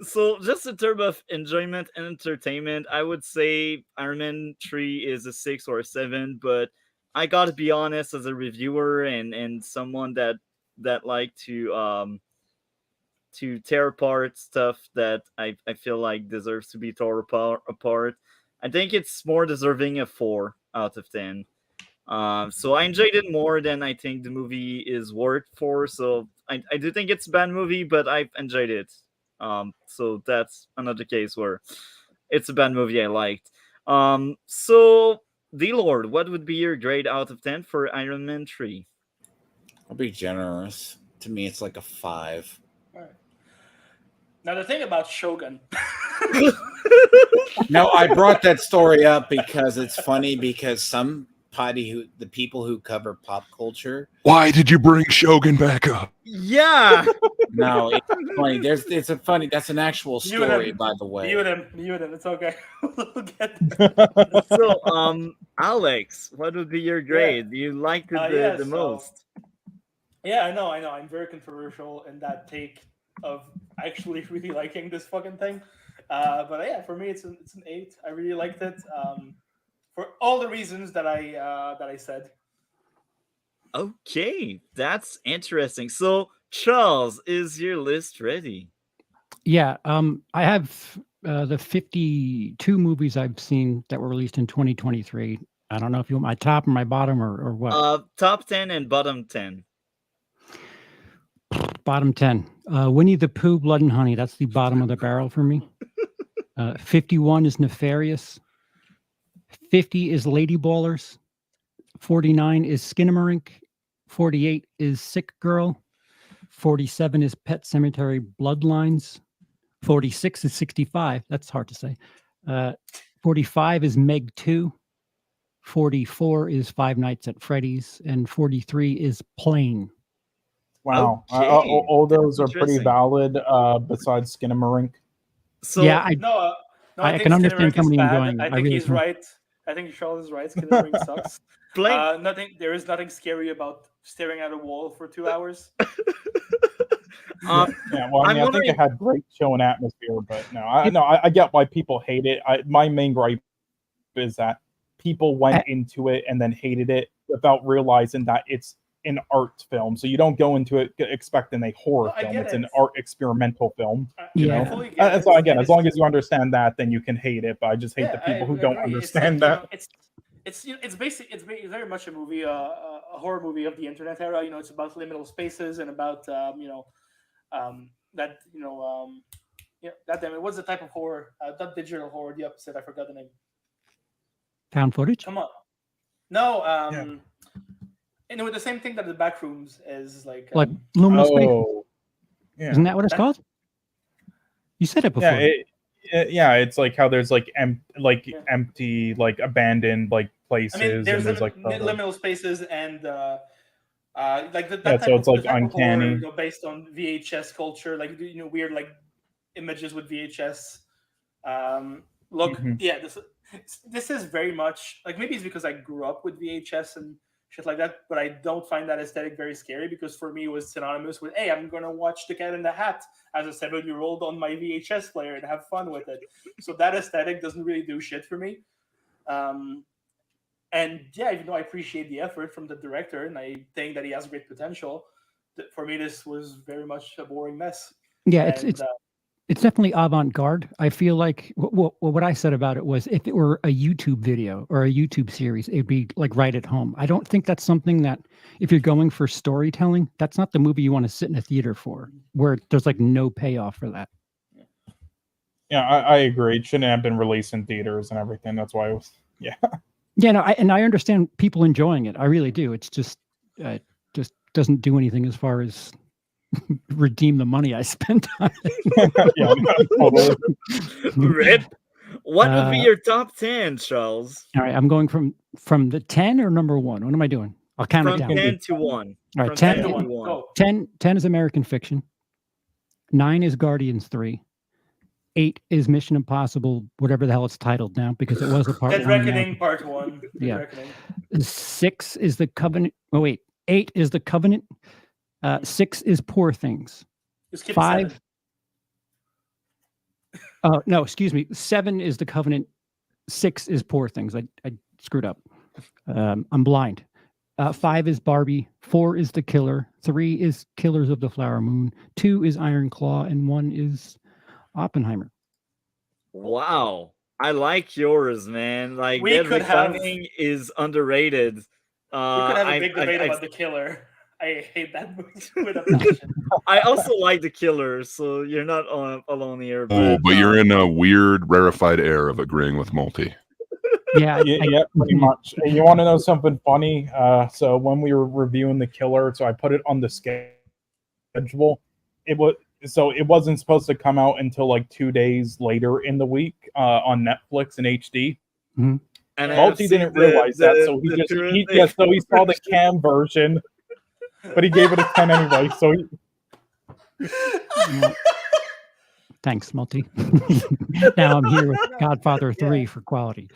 So just in terms of enjoyment and entertainment, I would say Iron Man 3 is a 6 or a 7, but I gotta be honest, as a reviewer and someone that like to tear apart stuff that I feel like deserves to be torn apart. I think it's more deserving of 4 out of 10. So I enjoyed it more than I think the movie is worth for. So I do think it's a bad movie, but I've enjoyed it. So that's another case where it's a bad movie I liked. So Dlord, what would be your grade out of 10 for Iron Man 3? I'll be generous. To me, it's like a 5. All right. Now the thing about Shogun. No, I brought that story up because it's funny, because the people who cover pop culture. Why did you bring Shogun back up? Yeah. No, it's funny. That's an actual Mute story, him. by the way. Mute him. It's okay. We'll get So Alex, what would be your grade? You liked it the so- most. Yeah, I know. I'm very controversial in that take of actually really liking this fucking thing. But yeah, for me, it's an 8. I really liked it for all the reasons that I said. Okay, that's interesting. So Charles, is your list ready? Yeah, I have the 52 movies I've seen that were released in 2023. I don't know if you want my top or my bottom or what. Top 10 and bottom 10. Bottom 10. Winnie the Pooh, Blood and Honey. That's the bottom of the barrel for me. 51 is Nefarious. 50 is Lady Ballers. 49 is Skinamarink. 48 is Sick Girl. 47 is Pet Cemetery Bloodlines. 46 is 65. That's hard to say. 45 is Meg 2. 44 is Five Nights at Freddy's. And 43 is Plane. Wow. Okay, All those that's are pretty interesting. valid, besides Skinamarink. So yeah, No, I think can understand Skinnamarink is somebody bad. enjoying it. I I think really he's can. right. I think Charles is right. Skinnamarink sucks. Plane. There is nothing scary about staring at a wall for 2 hours. Yeah, well, I I'm mean, I think wondering. it had great show and atmosphere, but no, I get why people hate it. My main gripe is that people went into it and then hated it without realizing that it's an art film. So you don't go into it expecting a horror No, I film. get It's it. an art experimental film. Yeah. I fully get it. So again, And as long as you understand that, then you can hate it. But I just hate yeah, the people I who don't agree. understand it's that. it's very much a movie, a horror movie of the internet era. It's about liminal spaces and about that that damn it. What's the type of horror? Not digital horror. The opposite. I forgot the name. Found footage? Come on. No. With the same thing that the back rooms is like. Like Luminous Space? Oh, yeah. Isn't that what it's called? You said it before. Yeah, it's like how there's like empty, like abandoned, like places, I mean, there's like liminal spaces and like that Yeah, type so it's of, like the type of horror, uncanny. based on VHS culture, like weird like images with VHS. Look, Mhm. yeah, this is very much like, maybe it's because I grew up with VHS and shit like that, but I don't find that aesthetic very scary, because for me it was synonymous with, hey, I'm gonna watch The Cat in the Hat as a 7-year-old on my VHS player and have fun with it. So that aesthetic doesn't really do shit for me. And yeah, even though I appreciate the effort from the director and I think that he has great potential, for me this was very much a boring mess. Yeah, And, it's definitely avant-garde. I feel like what I said about it was, if it were a YouTube video or a YouTube series, it'd be like right at home. I don't think that's something that, if you're going for storytelling, that's not the movie you want to sit in a theater for, where there's like no payoff for that. Yeah, I agree. It shouldn't have been released in theaters and everything. That's why it was. Yeah. Yeah, no, I understand people enjoying it. I really do. It's just doesn't do anything as far as redeem the money I spent on it. Yeah, totally. Red. What would be your top 10, Charles? All right, I'm going from the 10 or number 1. What am I doing? I'll count it From down. 10 to 1. All right, From 10 10 to to 1. 1. Go. 10 is American Fiction. 9 is Guardians 3. 8 is Mission Impossible, whatever the hell it's titled now, because it was a part Dead 1. Reckoning Part 1. Dead Yeah. Reckoning. 6 is The Covenant. Oh, wait. 8 is The Covenant. 6 is Poor Things. You skipped 5. 7. Oh, no, excuse me. 7 is The Covenant. 6 is Poor Things. I screwed up. I'm blind. 5 is Barbie. 4 is The Killer. 3 is Killers of the Flower Moon. 2 is Iron Claw. And 1 is Oppenheimer. Wow. I like yours, man. Like, We Dead could have- Reckoning is underrated. We could have a big debate about The Killer. I hate that movie with a passion. I also like The Killer, so you're not alone here. Oh, but you're in a weird, rarefied air of agreeing with Multi. Yeah, Yeah, pretty much. And you want to know something funny? So when we were reviewing The Killer, so I put it on the schedule. It wasn't supposed to come out until like 2 days later in the week on Netflix in HD. Mm-hmm. And Multi didn't realize that, so he saw the cam version, but he gave it a 10 anyway. So Thanks, Multi. Now I'm here with Godfather 3 for quality.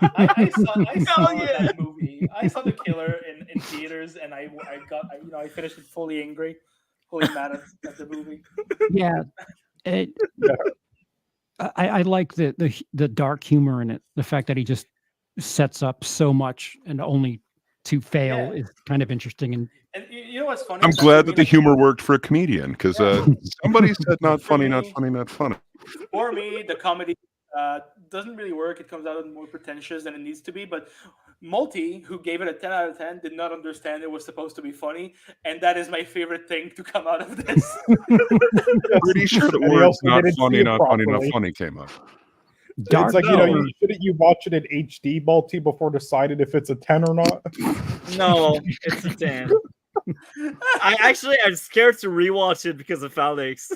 I saw that movie. I saw The Killer in theaters, and I finished it fully angry, fully mad at the movie. Yeah, I like the dark humor in it. The fact that he just sets up so much and only to fail is kind of interesting. And you know what's funny? I'm glad that the humor worked for a comedian, because somebody said not funny, not funny, not funny. For me, the comedy doesn't really work. It comes out more pretentious than it needs to be. But Multi, who gave it a 10 out of 10, did not understand it was supposed to be funny. And that is my favorite thing to come out of this. Pretty sure the And he words also not didn't funny, see it not funny, not properly. funny came up. dark it's like, humor. you watch it in HD, Multi, before deciding if it's a 10 or not. No, it's a 10. I'm scared to rewatch it because of Alex.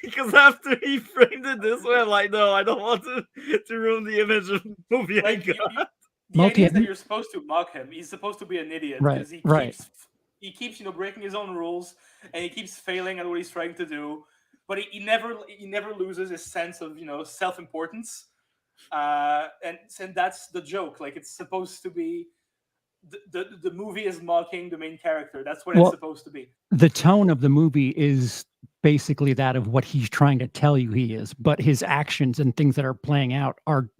Because after he framed it this way, I'm like, no, I don't want to ruin the image of the movie I Like, got. the Multi, idea is have that you- you're supposed to mock him. He's supposed to be an idiot Right, because right. he keeps breaking his own rules and he keeps failing at what he's trying to do. But he never loses his sense of self-importance. And that's the joke. Like, it's supposed to be the movie is mocking the main character. That's what it's supposed to be. The tone of the movie is basically that of what he's trying to tell you he is, but his actions and things that are playing out are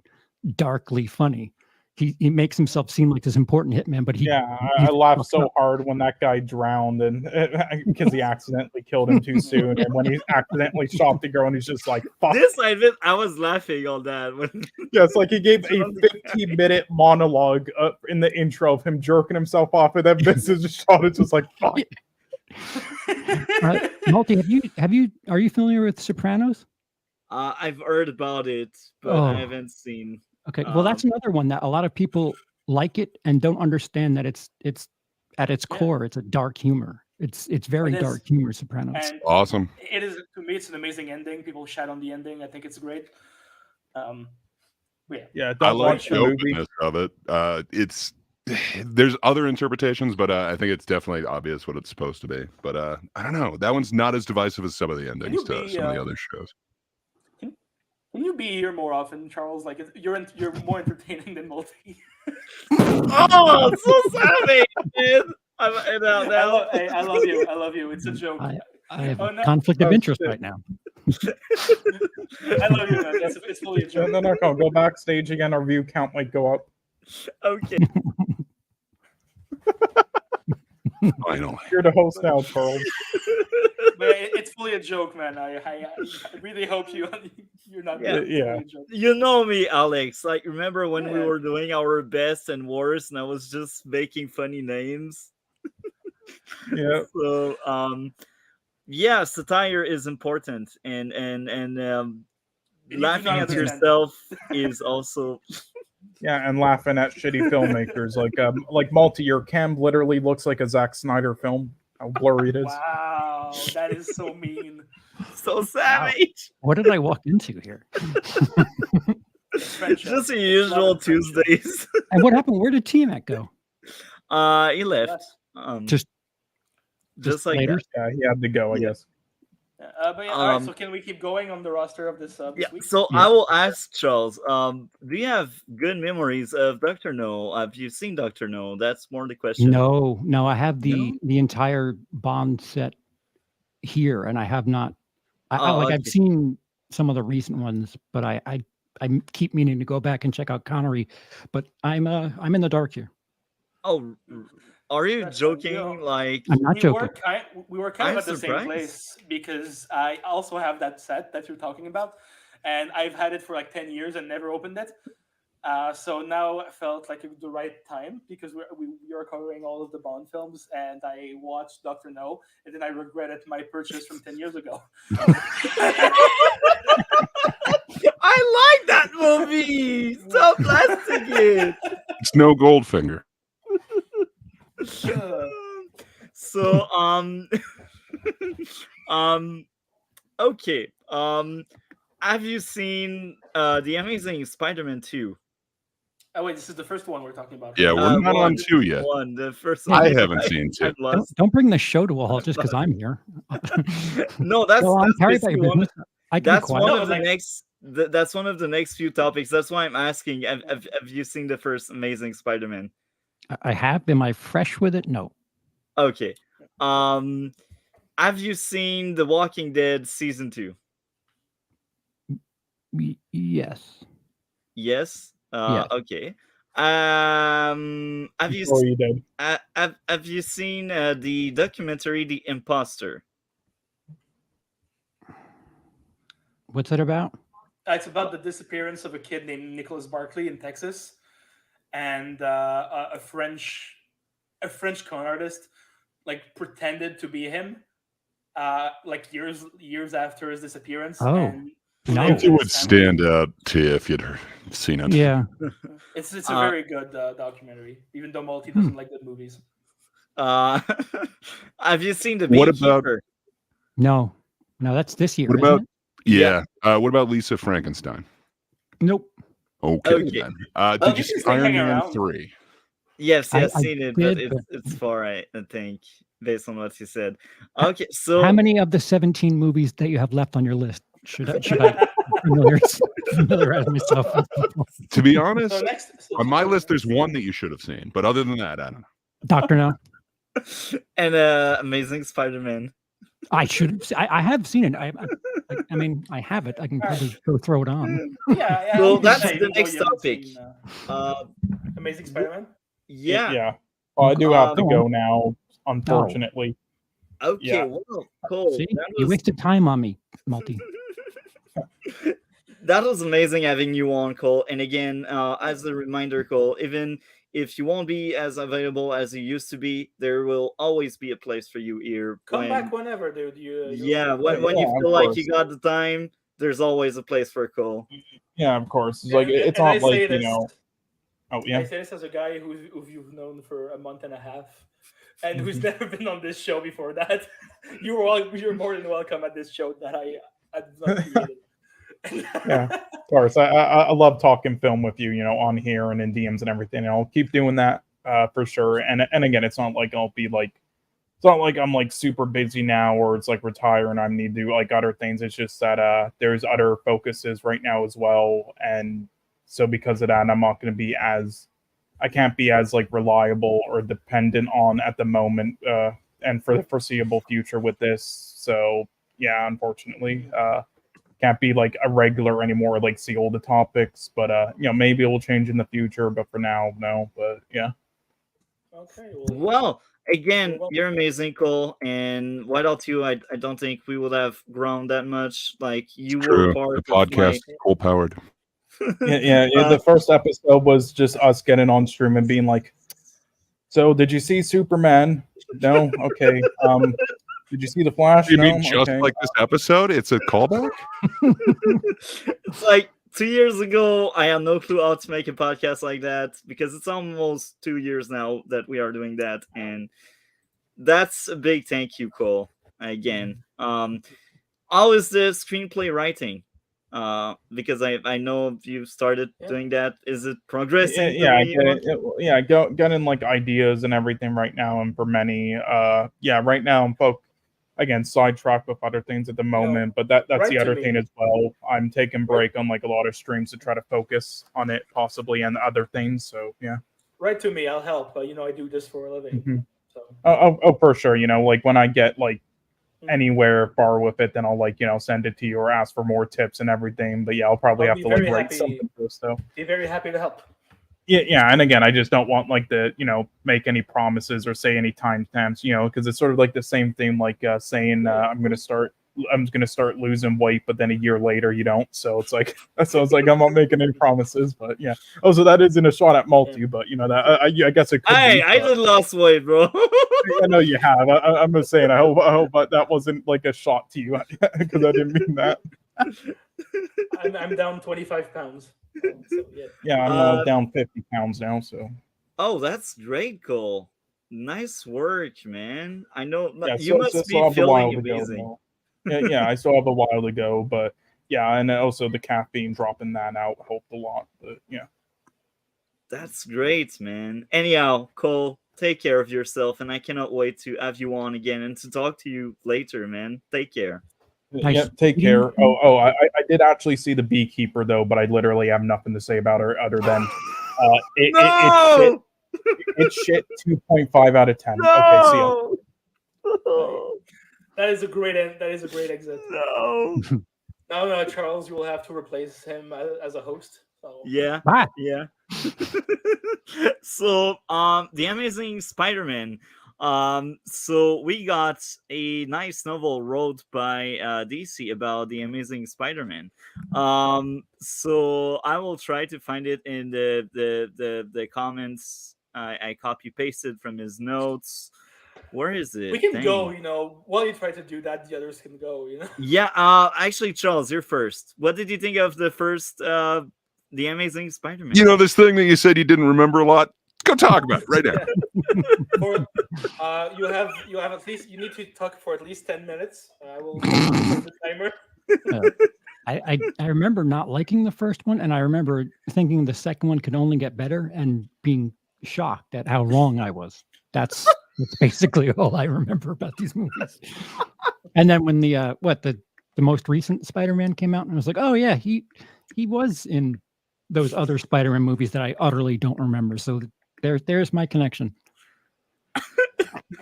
darkly funny. He makes himself seem like this important hitman, but I laughed so hard when that guy drowned, and because he accidentally killed him too soon, and when he accidentally shot the girl, and he's just like, "Fuck." This I admit, I was laughing on that. When Yeah, it's like he gave a 15-minute monologue in the intro of him jerking himself off, and then Vince just shot it, just like, "Fuck." Multi, are you familiar with Sopranos? I've heard about it, but I haven't seen. Okay, well, that's another one that a lot of people like it and don't understand that it's at its core, it's a dark humor. It's very dark humor, Sopranos. And Awesome. It is, to me, it's an amazing ending. People shout on the ending. I think it's great. Yeah, I like the openness of it. There's other interpretations, but I think it's definitely obvious what it's supposed to be. But I don't know. That one's not as divisive as some of the endings to some of the other shows. Can you be here more often, Charles? Like, you're more entertaining than Multi. Oh, so savage, dude! I love you. I love you. It's a joke. I have a conflict of interest right now. I love you, man. It's fully a joke. No, go backstage again. Our view count might go up. Okay. Finally. You're the host now, Charles. But it's fully a joke, man. I really hope you're not. Yeah. You know me, Alex. Like, remember when we were doing our best and worst, and I was just making funny names. Yeah. So, yeah, satire is important, and laughing at yourself is also. Yeah, and laughing at shitty filmmakers like Multi. Your cam literally looks like a Zack Snyder film. How blurry it is. Wow, that is so mean. So savage. Wow. What did I walk into here? Just the usual Tuesdays. And what happened? Where did T-Mac go? He left. Just like later. Yeah, he had to go, I guess. But all right, so can we keep going on the roster of this week? So I will ask Charles, do you have good memories of Dr. No? Have you seen Dr. No? That's more the question. No, I have the entire Bond set here, and I have not. I've seen some of the recent ones, but I keep meaning to go back and check out Connery, but I'm in the dark here. Oh, are you joking? Like, I'm not joking. We were kind of at the same place because I also have that set that you're talking about, and I've had it for like 10 years and never opened it. So now I felt like it was the right time because we are covering all of the Bond films, and I watched Dr. No, and then I regretted my purchase from 10 years ago. I like that movie. Stop blasting it. It's no Goldfinger. So okay. Have you seen The Amazing Spider-Man 2? Oh wait, this is the first one we're talking about. Yeah, we're not on 2 yet. The first one. I haven't seen 2. Don't bring the show to a halt just because I'm here. No, that's basically one. That's one of the next. That's one of the next few topics. That's why I'm asking. Have you seen the first Amazing Spider-Man? I have. Am I fresh with it? No. Okay. Have you seen The Walking Dead season 2? Yes. Yes. Yeah. Okay. Have you? Oh, you did. Have you seen the documentary The Imposter? What's it about? It's about the disappearance of a kid named Nicholas Barkley in Texas, and a French con artist like pretended to be him, like years after his disappearance. Oh. And No. It would stand out to you if you'd seen it. Yeah. it's a very good documentary, even though Multi doesn't like good movies. Uh, have you seen the What about- Beekeeper? No, that's this year. What isn't about- it? Yeah. What about Lisa Frankenstein? Nope. Okay, Okay. then. Oh, Did you this see is like Iron hanging Man around. 3? Yes, I seen it, but did, it's far, I think, based on what you said. Okay, so How many of the 17 movies that you have left on your list should I familiarize myself with? To be honest, So next, on my list, there's one that you should have seen, but other than that, I don't know. Doctor No? and Amazing Spider-Man. I should. I have seen it. I mean, I have it. I can probably go throw it on. yeah. So you can that's say, the even though next you haven't topic. seen, Uh, Amazing Spider-Man. yeah. Yeah. Well, I do have to Go go now, unfortunately. Okay. Yeah. Well, cool. See, That you was wasted time on me, Multi. that was amazing having you on, Cole. And again, as a reminder, Cole, even if you won't be as available as you used to be, there will always be a place for you here. Come back whenever, dude. When when Yeah, you of feel like course. you got the time, there's always a place for Cole. Yeah, of course. It's like it's and I not say like, you this- know. Oh I yeah. say this as a guy who you've known for a month and a half, and who's never been on this show before that. You're more than welcome at this show that I've not created. Yeah. Of course. I love talking film with you, you know, on here and in DMs and everything. And I'll keep doing that for sure. And again, it's not like I'll be like, it's not like I'm like super busy now or it's like retire and I need to do like other things. It's just that there's other focuses right now as well. And so because of that, I'm not going to be I can't be as like reliable or dependent on at the moment and for the foreseeable future with this. So yeah, unfortunately, can't be like a regular anymore, like see all the topics, but you know, maybe it will change in the future, but for now, no. But yeah. Okay. Well, again, You're welcome. you're amazing, Cole. And without you, I don't think we would have grown that much. Like you were True. part The of my podcast, Cole powered. Yeah. The first episode was just us getting on stream and being like, "So, did you see Superman? No. Okay. Did you see the Flash? You No. mean just Okay. like this episode? It's a callback? It's like 2 years ago, I had no clue how to make a podcast like that because it's almost 2 years now that we are doing that, and that's a big thank you, Cole. Again, how is the screenplay writing? Because I know you started doing that. Is it progressing? Getting like ideas and everything right now, and for many, right now I'm again sidetracked with other things at the moment, but that's write the to other me. thing as well. I'm taking break on like a lot of streams to try to focus on it possibly and other things. So yeah. Write to me, I'll help. I do this for a living. Mhm. So Oh, for sure. You know, like when I get like anywhere far with it, then I'll like, you know, send it to you or ask for more tips and everything. But yeah, I'll probably I'll have be to like very write happy. something first though. be very happy to help. Yeah, and again, I just don't want like you know, make any promises or say any timestamps, you know, because it's sort of like the same thing, like saying I'm gonna start losing weight, but then a year later you don't. So it's like I'm not making any promises, but yeah. Oh, so that isn't a shot at multi, but you know that I guess it could Hey, be. I just lost weight, bro. I know you have. I'm just saying. I hope that wasn't like a shot to you because I didn't mean that. I'm down 25 pounds. So, yeah. Yeah, I'm down 50 pounds now. So. Oh, that's great, Cole. Nice work, man. I know Yeah, you must be have a while feeling to go, amazing. though. Yeah, I still have a while to go, but yeah, and also the caffeine dropping that out helped a lot. But yeah. That's great, man. Anyhow, Cole, take care of yourself, and I cannot wait to have you on again and to talk to you later, man. Take care. Nice. Yeah, take care. I did actually see the Beekeeper though, but I literally have nothing to say about her other than it's shit 2.5 out of 10. Okay, see ya. That is a great exit. No. No, Charles, you will have to replace him as a host. So. Yeah. Bye. Yeah. So, The Amazing Spider-Man. So we got a nice novel wrote by DC about The Amazing Spider-Man. So I will try to find it in the comments. I copy pasted from his notes. Where is it? We can Dang. go, while you try to do that, the others can go, Yeah, actually, Charles, you're first. What did you think of the first The Amazing Spider-Man? You know, this thing that you said you didn't remember a lot? go talk about it right now. For, you have at least, you need to talk for at least 10 minutes. I will set the timer. I remember not liking the first one, and I remember thinking the second one could only get better and being shocked at how wrong I was. That's basically all I remember about these movies. And then when the most recent Spider-Man came out, and I was like, oh yeah, he was in those other Spider-Man movies that I utterly don't remember. So there's my connection.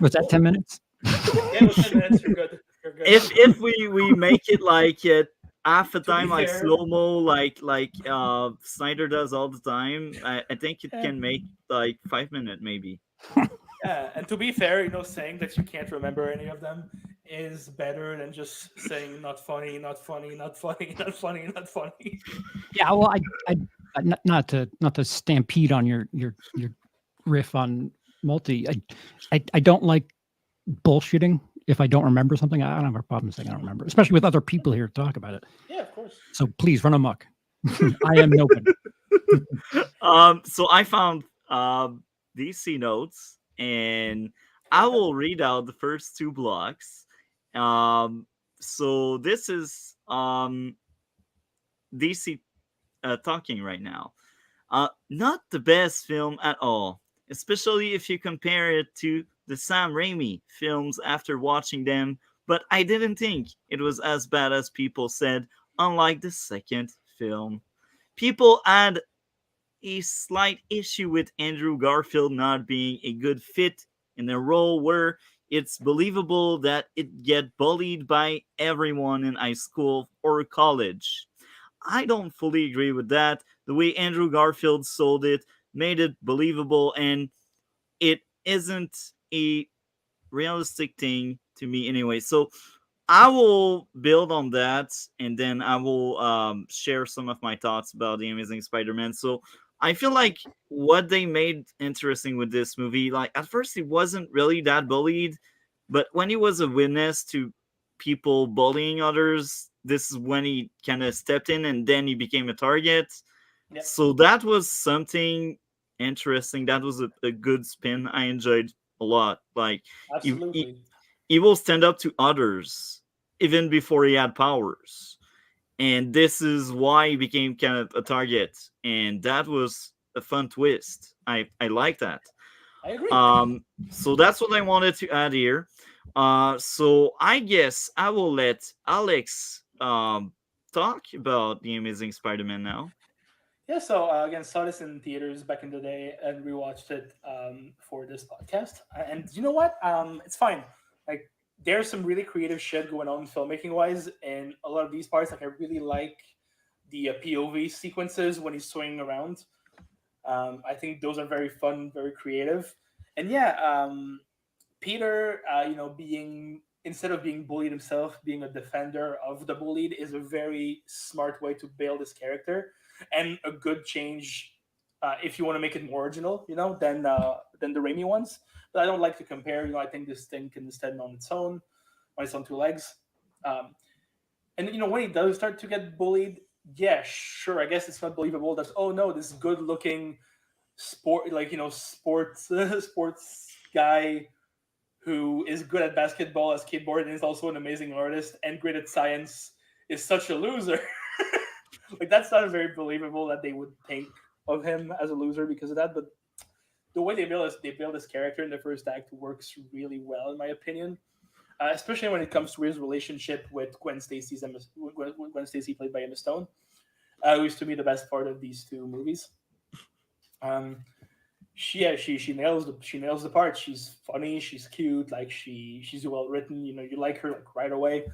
Was that 10 minutes? Yeah, it was 10 minutes. You're good. You're good. If we make it like it half the time, like fair- slow-mo, like Snyder does all the time, I think it can make like 5 minutes maybe. Yeah, and to be fair, saying that you can't remember any of them is better than just saying not funny, not funny, not funny, not funny, not funny. Yeah, well, I not to stampede on your riff on multi. I don't like bullshitting if I don't remember something. I don't have a problem saying I don't remember, especially with other people here to talk about it. Yeah, of course. So please run amok. I am nobody. So I found DC notes, and I will read out the first two blocks. So this is DC talking right now. Not the best film at all, especially if you compare it to the Sam Raimi films after watching them, but I didn't think it was as bad as people said, unlike the second film. People had a slight issue with Andrew Garfield not being a good fit in a role where it's believable that it get bullied by everyone in high school or college. I don't fully agree with that. The way Andrew Garfield sold it made it believable, and it isn't a realistic thing to me anyway. So I will build on that, and then I will share some of my thoughts about the Amazing Spider-Man. So I feel like what they made interesting with this movie, like at first he wasn't really that bullied, but when he was a witness to people bullying others, this is when he kind of stepped in, and then he became a target. Yep. So that was something interesting. That was a good spin. I enjoyed a lot. Like Absolutely. he will stand up to others even before he had powers, and this is why he became kind of a target, and that was a fun twist. I like that. I agree. So that's what I wanted to add here. So I guess I will let Alex talk about the Amazing Spider-Man now. Yeah, so again, saw this in theaters back in the day and rewatched it for this podcast. And you know what? It's fine. Like, there's some really creative shit going on filmmaking wise, and a lot of these parts, like I really like the POV sequences when he's swinging around. I think those are very fun, very creative, and yeah, Peter, being instead of being bullied himself, being a defender of the bullied is a very smart way to build his character, and a good change if you want to make it more original, than the Raimi ones. But I don't like to compare. I think this thing can stand on its own two legs. And when he does start to get bullied, yeah, sure. I guess it's not believable that this good-looking sports guy who is good at basketball, as skateboard, and is also an amazing artist and great at science is such a loser. Like, that's not very believable that they would think of him as a loser because of that. But the way they build this character in the first act works really well, in my opinion. Especially when it comes to his relationship with Gwen Stacy, played by Emma Stone, who is to me the best part of these two movies. She nails the part. She's funny, she's cute, like she's well written. You like her like right away.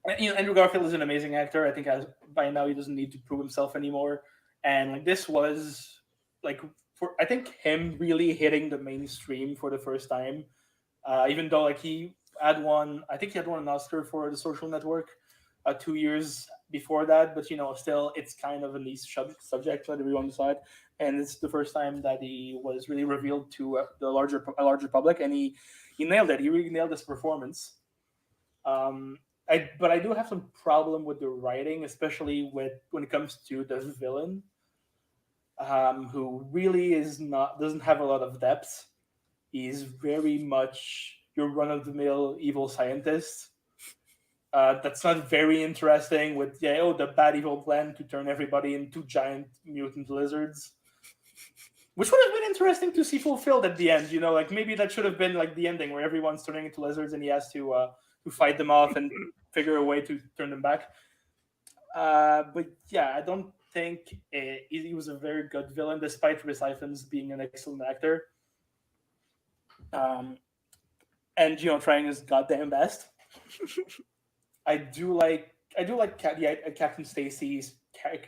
And, Andrew Garfield is an amazing actor. I think by now he doesn't need to prove himself anymore. And like this was like I think him really hitting the mainstream for the first time. Even though like he had won an Oscar for The Social Network 2 years before that, but still it's kind of a niche subject. Let everyone decide. And it's the first time that he was really revealed to a larger public, and he nailed it. He really nailed this performance. But I do have some problem with the writing, especially when it comes to the villain. who really doesn't have a lot of depth. He's very much your run-of-the-mill evil scientist. That's not very interesting. With the bad evil plan to turn everybody into giant mutant lizards, which would have been interesting to see fulfilled at the end. Like maybe that should have been like the ending where everyone's turning into lizards and he has to fight them off and figure a way to turn them back. But yeah, I don't think he was a very good villain, despite Rhys Ifans being an excellent actor. And trying his goddamn best. I do like Captain Stacy's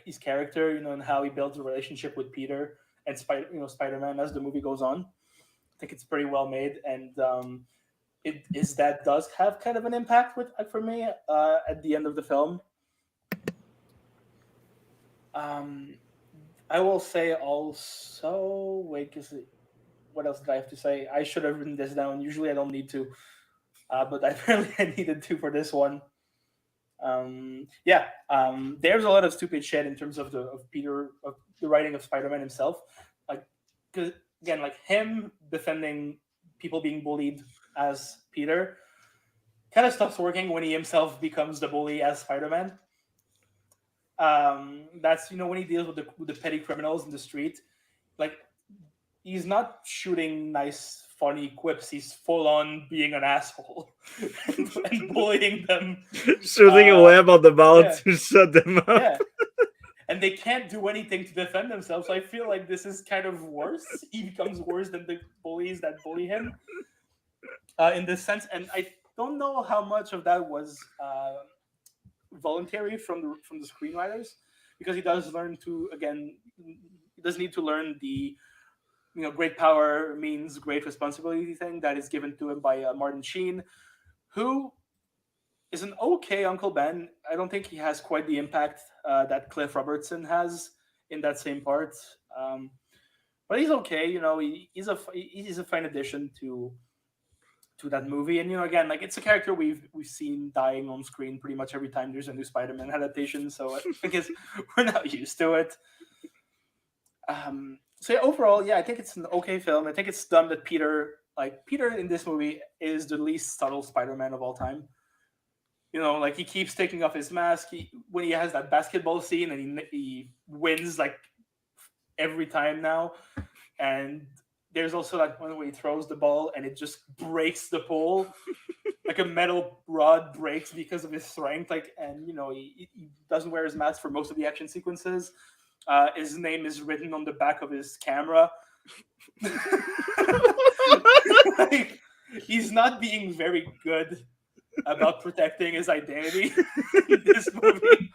his character, and how he builds a relationship with Peter and Spider-Man as the movie goes on. I think it's pretty well made, and that does have kind of an impact for me at the end of the film. I will say also, what else did I have to say? I should have written this down. Usually I don't need to, but apparently I needed to for this one. There's a lot of stupid shit in terms of the writing of Spider-Man himself. Like, cause again, like him defending people being bullied as Peter kind of stops working when he himself becomes the bully as Spider-Man. That's when he deals with the petty criminals in the street. Like, he's not shooting nice, funny quips. He's full on being an asshole and bullying them, shooting a web on the mouth to shut them up. Yeah. And they can't do anything to defend themselves. So I feel like this is kind of worse. He becomes worse than the bullies that bully him in this sense. And I don't know how much of that was voluntary from the screenwriters, because he does need to learn the great power means great responsibility thing that is given to him by Martin Sheen, who is an okay Uncle Ben. I don't think he has quite the impact that Cliff Robertson has in that same part, but he's okay. He's a fine addition to that movie. And again, like, it's a character we've seen dying on screen pretty much every time there's a new Spider-Man adaptation, so I guess we're not used to it. So yeah, overall, I think it's an okay film. I think it's dumb that Peter in this movie is the least subtle Spider-Man of all time. Like, he keeps taking off his mask when he has that basketball scene, and he wins like every time now. And there's also that one where he throws the ball and it just breaks the pole. Like a metal rod breaks because of his strength. And he doesn't wear his mask for most of the action sequences. His name is written on the back of his camera. Like, he's not being very good about protecting his identity in this movie.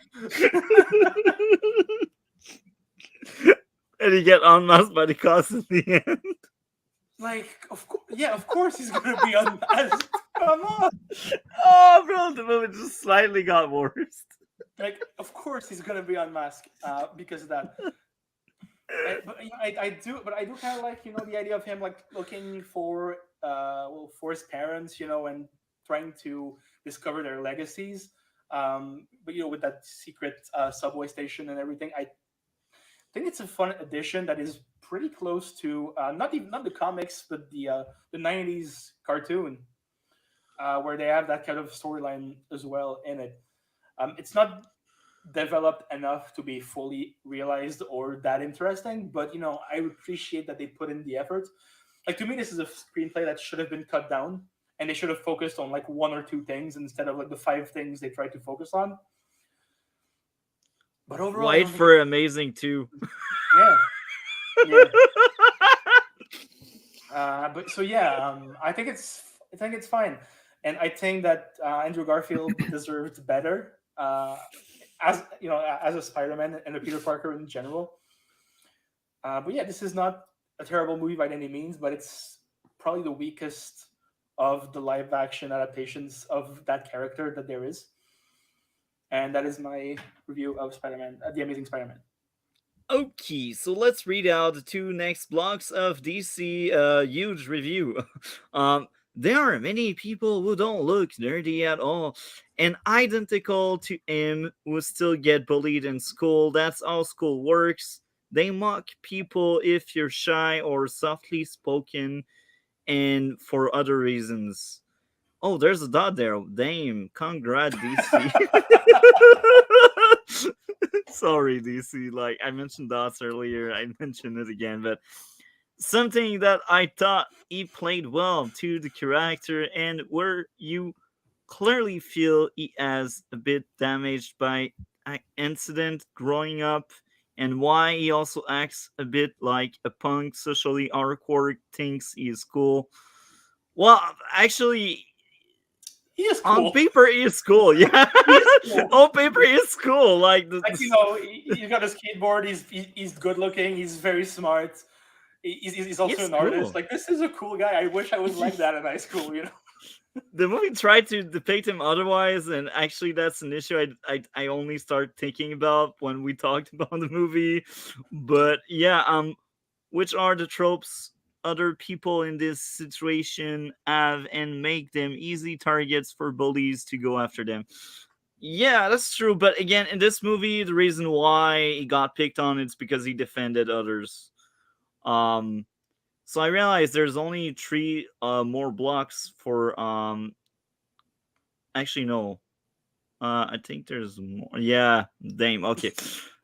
And he get unmasked by the cops in the end. Like, of course he's gonna be unmasked. Come on. Oh, bro, the movie just slightly got worse. Like, of course he's gonna be unmasked because of that. I do kind of like the idea of him like looking for his parents, and trying to discover their legacies. But with that secret subway station and everything, I think it's a fun addition that is pretty close to not the comics, but the 90s cartoon, where they have that kind of storyline as well in it. It's not developed enough to be fully realized or that interesting, but I appreciate that they put in the effort. Like, to me, this is a screenplay that should have been cut down, and they should have focused on like one or two things instead of like the 5 things they tried to focus on. But overall, Wait for Amazing 2. Yeah. But so I think it's fine, and I think that Andrew Garfield deserved better as a Spider-Man and a Peter Parker in general. But this is not a terrible movie by any means, but it's probably the weakest of the live action adaptations of that character that there is. And that is my review of Spider-Man, The Amazing Spider-Man. Okay, so let's read out the 2 next blocks of DC huge review. There are many people who don't look nerdy at all, and identical to him who still get bullied in school. That's how school works. They mock people if you're shy or softly spoken, and for other reasons. Oh, there's a dot there. Damn. Congrats, DC. Sorry, DC. Like, I mentioned dots earlier. I mentioned it again. But something that I thought he played well to the character, and where you clearly feel he has a bit damaged by an incident growing up, and why he also acts a bit like a punk, socially awkward, thinks he is cool. Well, actually, He is cool. on paper he is cool. Yeah, Cool. on paper he is cool. Like, Like, he's got a skateboard. He's good looking. He's very smart. He's also He's an artist. cool. Like, this is a cool guy. I wish I was like that in high school. The movie tried to depict him otherwise, and actually that's an issue I only start thinking about when we talked about the movie. But yeah, which are the tropes other people in this situation have and make them easy targets for bullies to go after them? Yeah, that's true. But again, in this movie, the reason why he got picked on is because he defended others. So I realized there's only 3 more blocks for actually no. I think there's more. Yeah, damn. Okay.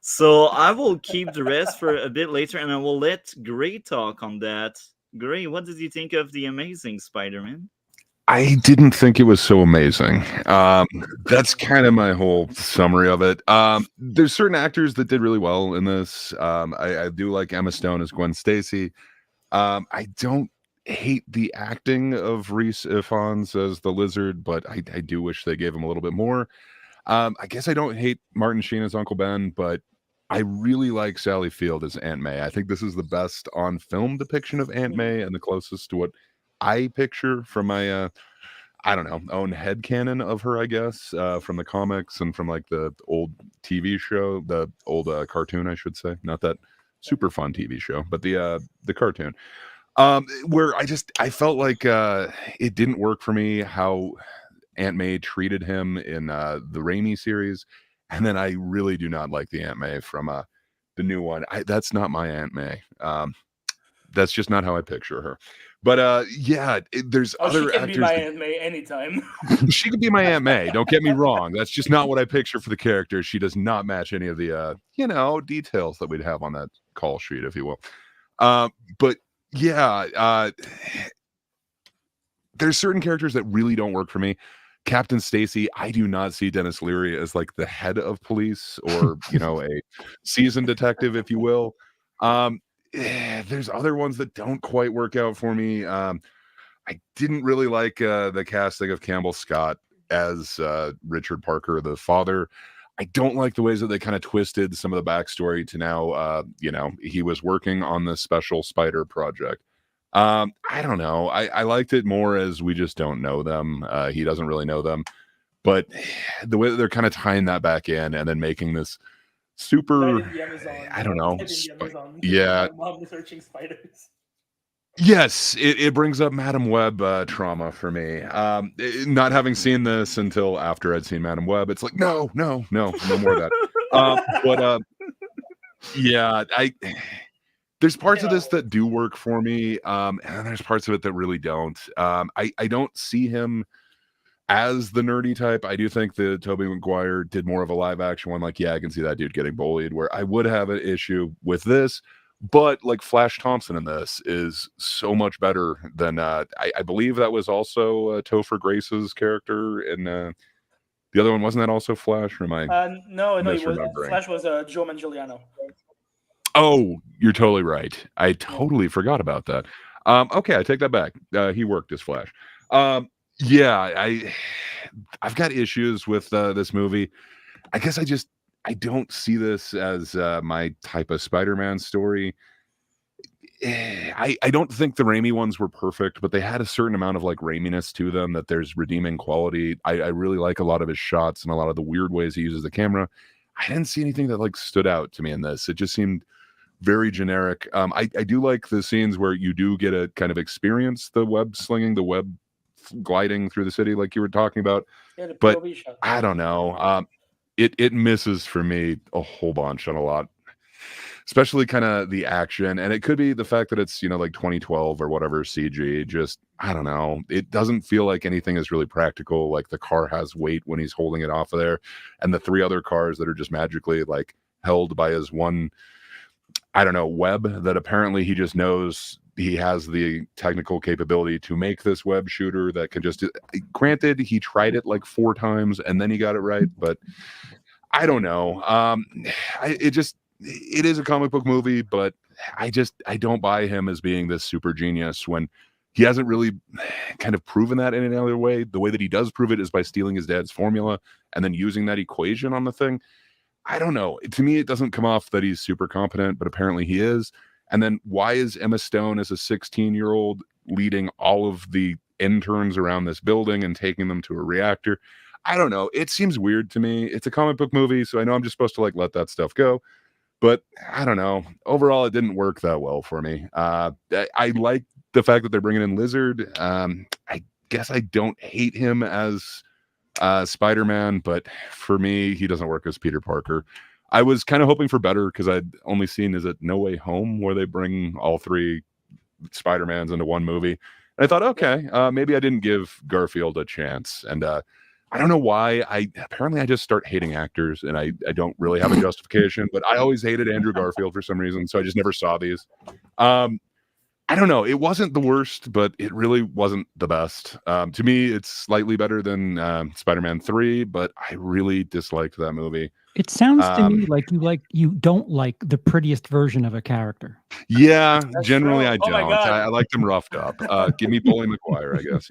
So I will keep the rest for a bit later, and I will let Gray talk on that. Gray, what did you think of The Amazing Spider-Man? I didn't think it was so amazing. That's kind of my whole summary of it. There's certain actors that did really well in this. I do like Emma Stone as Gwen Stacy. I don't hate the acting of Rhys Ifans as the Lizard, but I do wish they gave him a little bit more. I guess I don't hate Martin Sheen as Uncle Ben, but I really like Sally Field as Aunt May. I think this is the best on film depiction of Aunt May and the closest to what I picture from my I don't know, own headcanon of her, I guess, from the comics and from like the old TV show, the old cartoon, I should say, not that super fun TV show, but the cartoon, where I felt like it didn't work for me how Aunt May treated him in the Raimi series, and then I really do not like the Aunt May from the new one. That's not my Aunt May. That's just not how I picture her. But yeah, there's other she can actors. Be my Aunt May anytime. She could be my Aunt May. Don't get me wrong. That's just not what I picture for the character. She does not match any of the details that we'd have on that call sheet, if you will. But yeah, there's certain characters that really don't work for me. Captain Stacy, I do not see Dennis Leary as like the head of police or a seasoned detective, if you will. There's other ones that don't quite work out for me. I didn't really like the casting of Campbell Scott as Richard Parker, the father. I don't like the ways that they kind of twisted some of the backstory to now, he was working on the Special Spider project. I don't know. I liked it more as we just don't know them. He doesn't really know them. But the way that they're kind of tying that back in and then making this super, I don't know. Yeah. Mom searching spiders. Yes, it brings up Madam Web trauma for me. Not having seen this until after I'd seen Madam Web, it's like no more of that. But yeah, there's parts of this that do work for me, and there's parts of it that really don't. I don't see him as the nerdy type. I do think that Tobey Maguire did more of a live action one. Like, yeah, I can see that dude getting bullied, where I would have an issue with this. But like Flash Thompson in this is so much better than I believe that was also Topher Grace's character in the other one. Wasn't that also Flash? Or am I no, it was Flash was Joe Manganiello. Oh, you're totally right. I totally forgot about that. Okay, I take that back. He worked as Flash. Yeah, I've got issues with this movie. I guess I don't see this as my type of Spider-Man story. I don't think the Raimi ones were perfect, but they had a certain amount of like Raiminess to them that there's redeeming quality. I really like a lot of his shots and a lot of the weird ways he uses the camera. I didn't see anything that like stood out to me in this. It just seemed very generic. I do like the scenes where you do get a kind of experience the web slinging, the web gliding through the city like you were talking about. Yeah, but I don't know. It misses for me a whole bunch on a lot. especially kind of the action. And it could be the fact that it's, like 2012 or whatever CG. Just, I don't know. It doesn't feel like anything is really practical. Like the car has weight when he's holding it off of there. And the 3 other cars that are just magically like held by his one, I don't know, web that apparently he just knows he has the technical capability to make this web shooter that can just, granted, he tried it like 4 times and then he got it right, but I don't know. It is a comic book movie, but I don't buy him as being this super genius when he hasn't really kind of proven that in any other way. The way that he does prove it is by stealing his dad's formula and then using that equation on the thing. I don't know. To me, it doesn't come off that he's super competent, but apparently he is. And then why is Emma Stone as a 16-year-old leading all of the interns around this building and taking them to a reactor? I don't know. It seems weird to me. It's a comic book movie, so I know I'm just supposed to like let that stuff go. But I don't know. Overall, it didn't work that well for me. I like the fact that they're bringing in Lizard. I guess I don't hate him as Spider-Man, but for me, he doesn't work as Peter Parker. I was kind of hoping for better because I'd only seen, is it No Way Home, where they bring all 3 Spider-Mans into one movie. And I thought, okay, maybe I didn't give Garfield a chance. And I don't know why. Apparently I just start hating actors, and I don't really have a justification, but I always hated Andrew Garfield for some reason, so I just never saw these. I don't know. It wasn't the worst, but it really wasn't the best. To me, it's slightly better than Spider-Man 3, but I really disliked that movie. It sounds to me like you don't like the prettiest version of a character. Yeah, That's generally true. I Oh my don't. God. I like them roughed up. Give me Bully McGuire, I guess.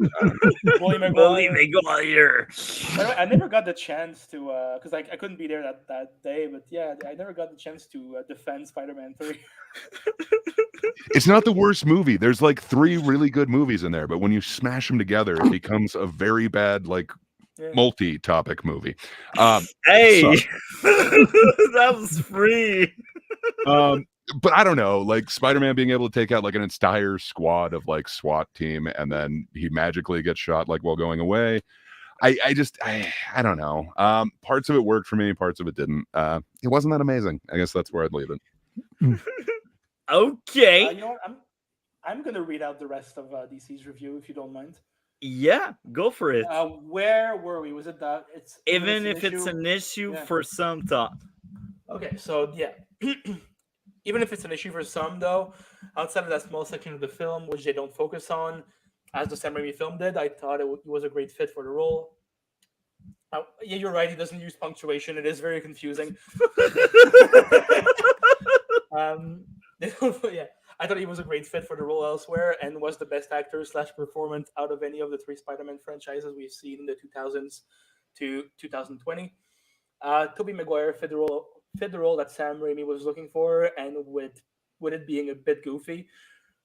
Bully Bully McGuire. McGuire. By the way, I never got the chance to, because I couldn't be there that day, but yeah, I never got the chance to defend Spider-Man 3. It's not the worst movie. There's like 3 really good movies in there, but when you smash them together, it becomes a very bad, like, Yeah. multi-topic movie. Hey, that was free. But I don't know, like Spider-Man being able to take out like an entire squad of like SWAT team, and then he magically gets shot like while going away. I don't know. Parts of it worked for me, parts of it didn't. It wasn't that amazing. I guess that's where I'd leave it. Okay. You know what? I'm gonna read out the rest of DC's review if you don't mind. Yeah, go for it. Where were we? Was it that it's Even if it's an issue Yeah. for some thought. Okay, so yeah. Even if it's an issue for some, though, outside of that small section of the film, which they don't focus on, as the Sam Raimi film did, I thought it was a great fit for the role. Yeah, you're right. He doesn't use punctuation. It is very confusing. Yeah, I thought he was a great fit for the role elsewhere, and was the best actor / performance out of any of the 3 Spider-Man franchises we've seen in the 2000s to 2020. Tobey Maguire fit the role that Sam Raimi was looking for, and with it being a bit goofy,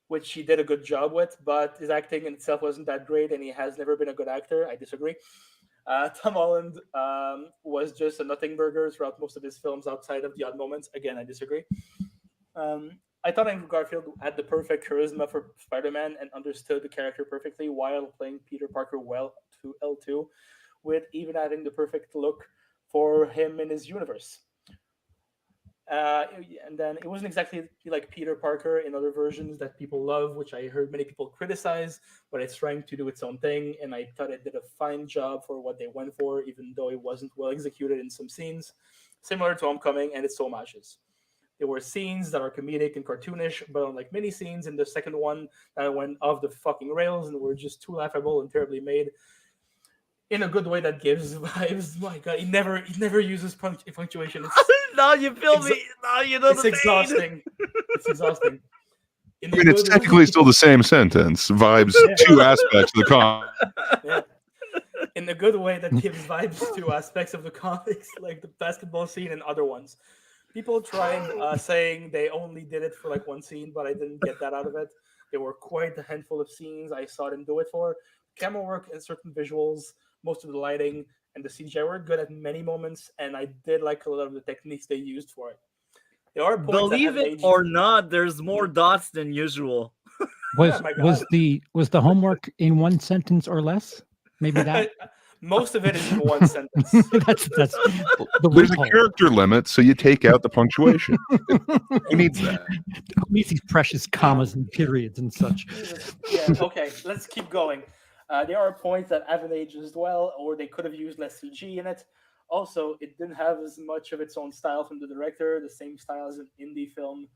which he did a good job with, but his acting in itself wasn't that great, and he has never been a good actor. I disagree. Tom Holland was just a nothing burger throughout most of his films outside of the odd moments. Again, I disagree. I thought Andrew Garfield had the perfect charisma for Spider-Man and understood the character perfectly while playing Peter Parker well to L2, with even having the perfect look for him in his universe. And then it wasn't exactly like Peter Parker in other versions that people love, which I heard many people criticize, but it's trying to do its own thing, and I thought it did a fine job for what they went for, even though it wasn't well executed in some scenes, similar to Homecoming and its homages. There were scenes that are comedic and cartoonish, but unlike many scenes in the second one that went off the fucking rails and were just too laughable and terribly made, in a good way that gives vibes. My God, he never uses punctuation. Now you feel me. Now you know It's the pain. exhausting. It's exhausting. I mean, it's technically still the same sentence. Vibes 2 aspects of the comic. Yeah. In a good way that gives vibes to aspects of the comics, like the basketball scene and other ones. People tried saying they only did it for like one scene, but I didn't get that out of it. There were quite a handful of scenes I saw them do it for. Camera work and certain visuals, most of the lighting and the CGI were good at many moments, and I did like a lot of the techniques they used for it. There are points Believe that it or not, there's more dots than usual. Was my God. was the homework in 1 sentence or less? Maybe that. Most of it is in one sentence. that's the There's a loophole. character limit, so you take out the punctuation. Who needs that? Who needs these precious commas and periods and such? Jesus. Yeah, okay, let's keep going. There are points that haven't aged as well, or they could have used less CG in it. Also, it didn't have as much of its own style from the director, the same style as an indie film.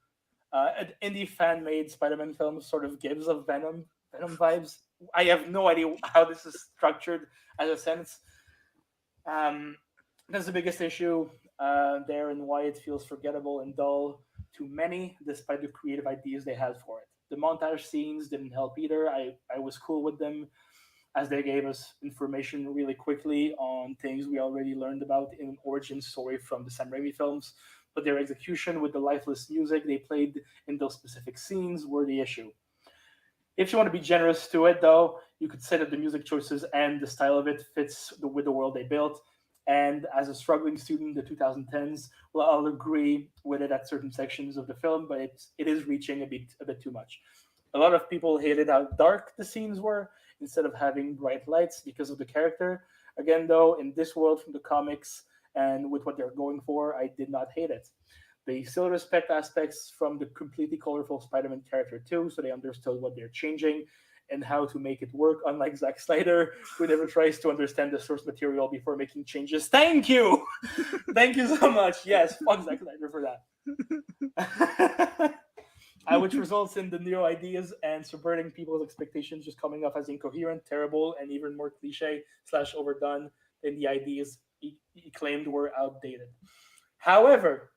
An indie fan-made Spider-Man film sort of gives a Venom vibes. I have no idea how this is structured as a sentence. That's the biggest issue there, and why it feels forgettable and dull to many, despite the creative ideas they had for it. The montage scenes didn't help either. I was cool with them, as they gave us information really quickly on things we already learned about in an origin story from the Sam Raimi films, but their execution with the lifeless music they played in those specific scenes were the issue. If you want to be generous to it, though, you could say that the music choices and the style of it fits with the world they built. And as a struggling student, the 2010s, well, I'll agree with it at certain sections of the film, but it is reaching a bit too much. A lot of people hated how dark the scenes were instead of having bright lights because of the character. Again, though, in this world from the comics and with what they're going for, I did not hate it. They still respect aspects from the completely colorful Spider-Man character too, so they understood what they're changing and how to make it work, unlike Zack Snyder, who never tries to understand the source material before making changes. Thank you! Thank you so much. Yes, fuck Zack Snyder for that. Which results in the new ideas and subverting people's expectations just coming off as incoherent, terrible, and even more cliche/overdone than the ideas he claimed were outdated. However,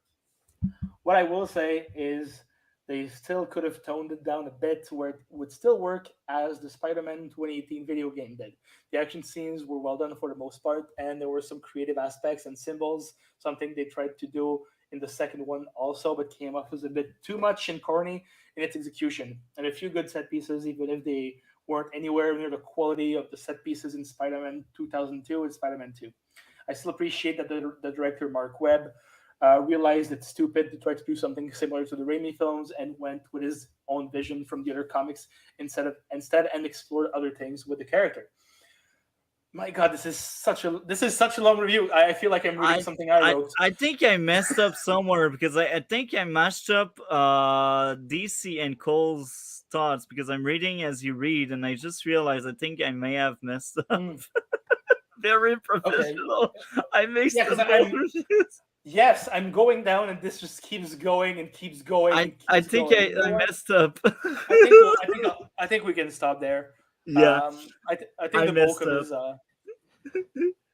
what I will say is they still could have toned it down a bit to where it would still work as the Spider-Man 2018 video game did. The action scenes were well done for the most part, and there were some creative aspects and symbols, something they tried to do in the second one also, but came off as a bit too much and corny in its execution. And a few good set pieces, even if they weren't anywhere near the quality of the set pieces in Spider-Man 2002 and Spider-Man 2. I still appreciate that the director, Mark Webb, realized it's stupid to try to do something similar to the Raimi films and went with his own vision from the other comics instead and explored other things with the character. My God, this is such a long review. I feel like I'm reading something I wrote. I think I messed up somewhere because I think I mashed up DC and Cole's thoughts because I'm reading as you read, and I just realized I think I may have messed up. Very professional. Okay. I mixed up reviews. Yes, I'm going down, and this just keeps going and keeps going. I think I messed up. I think we can stop there. Yeah, I think the bulk of his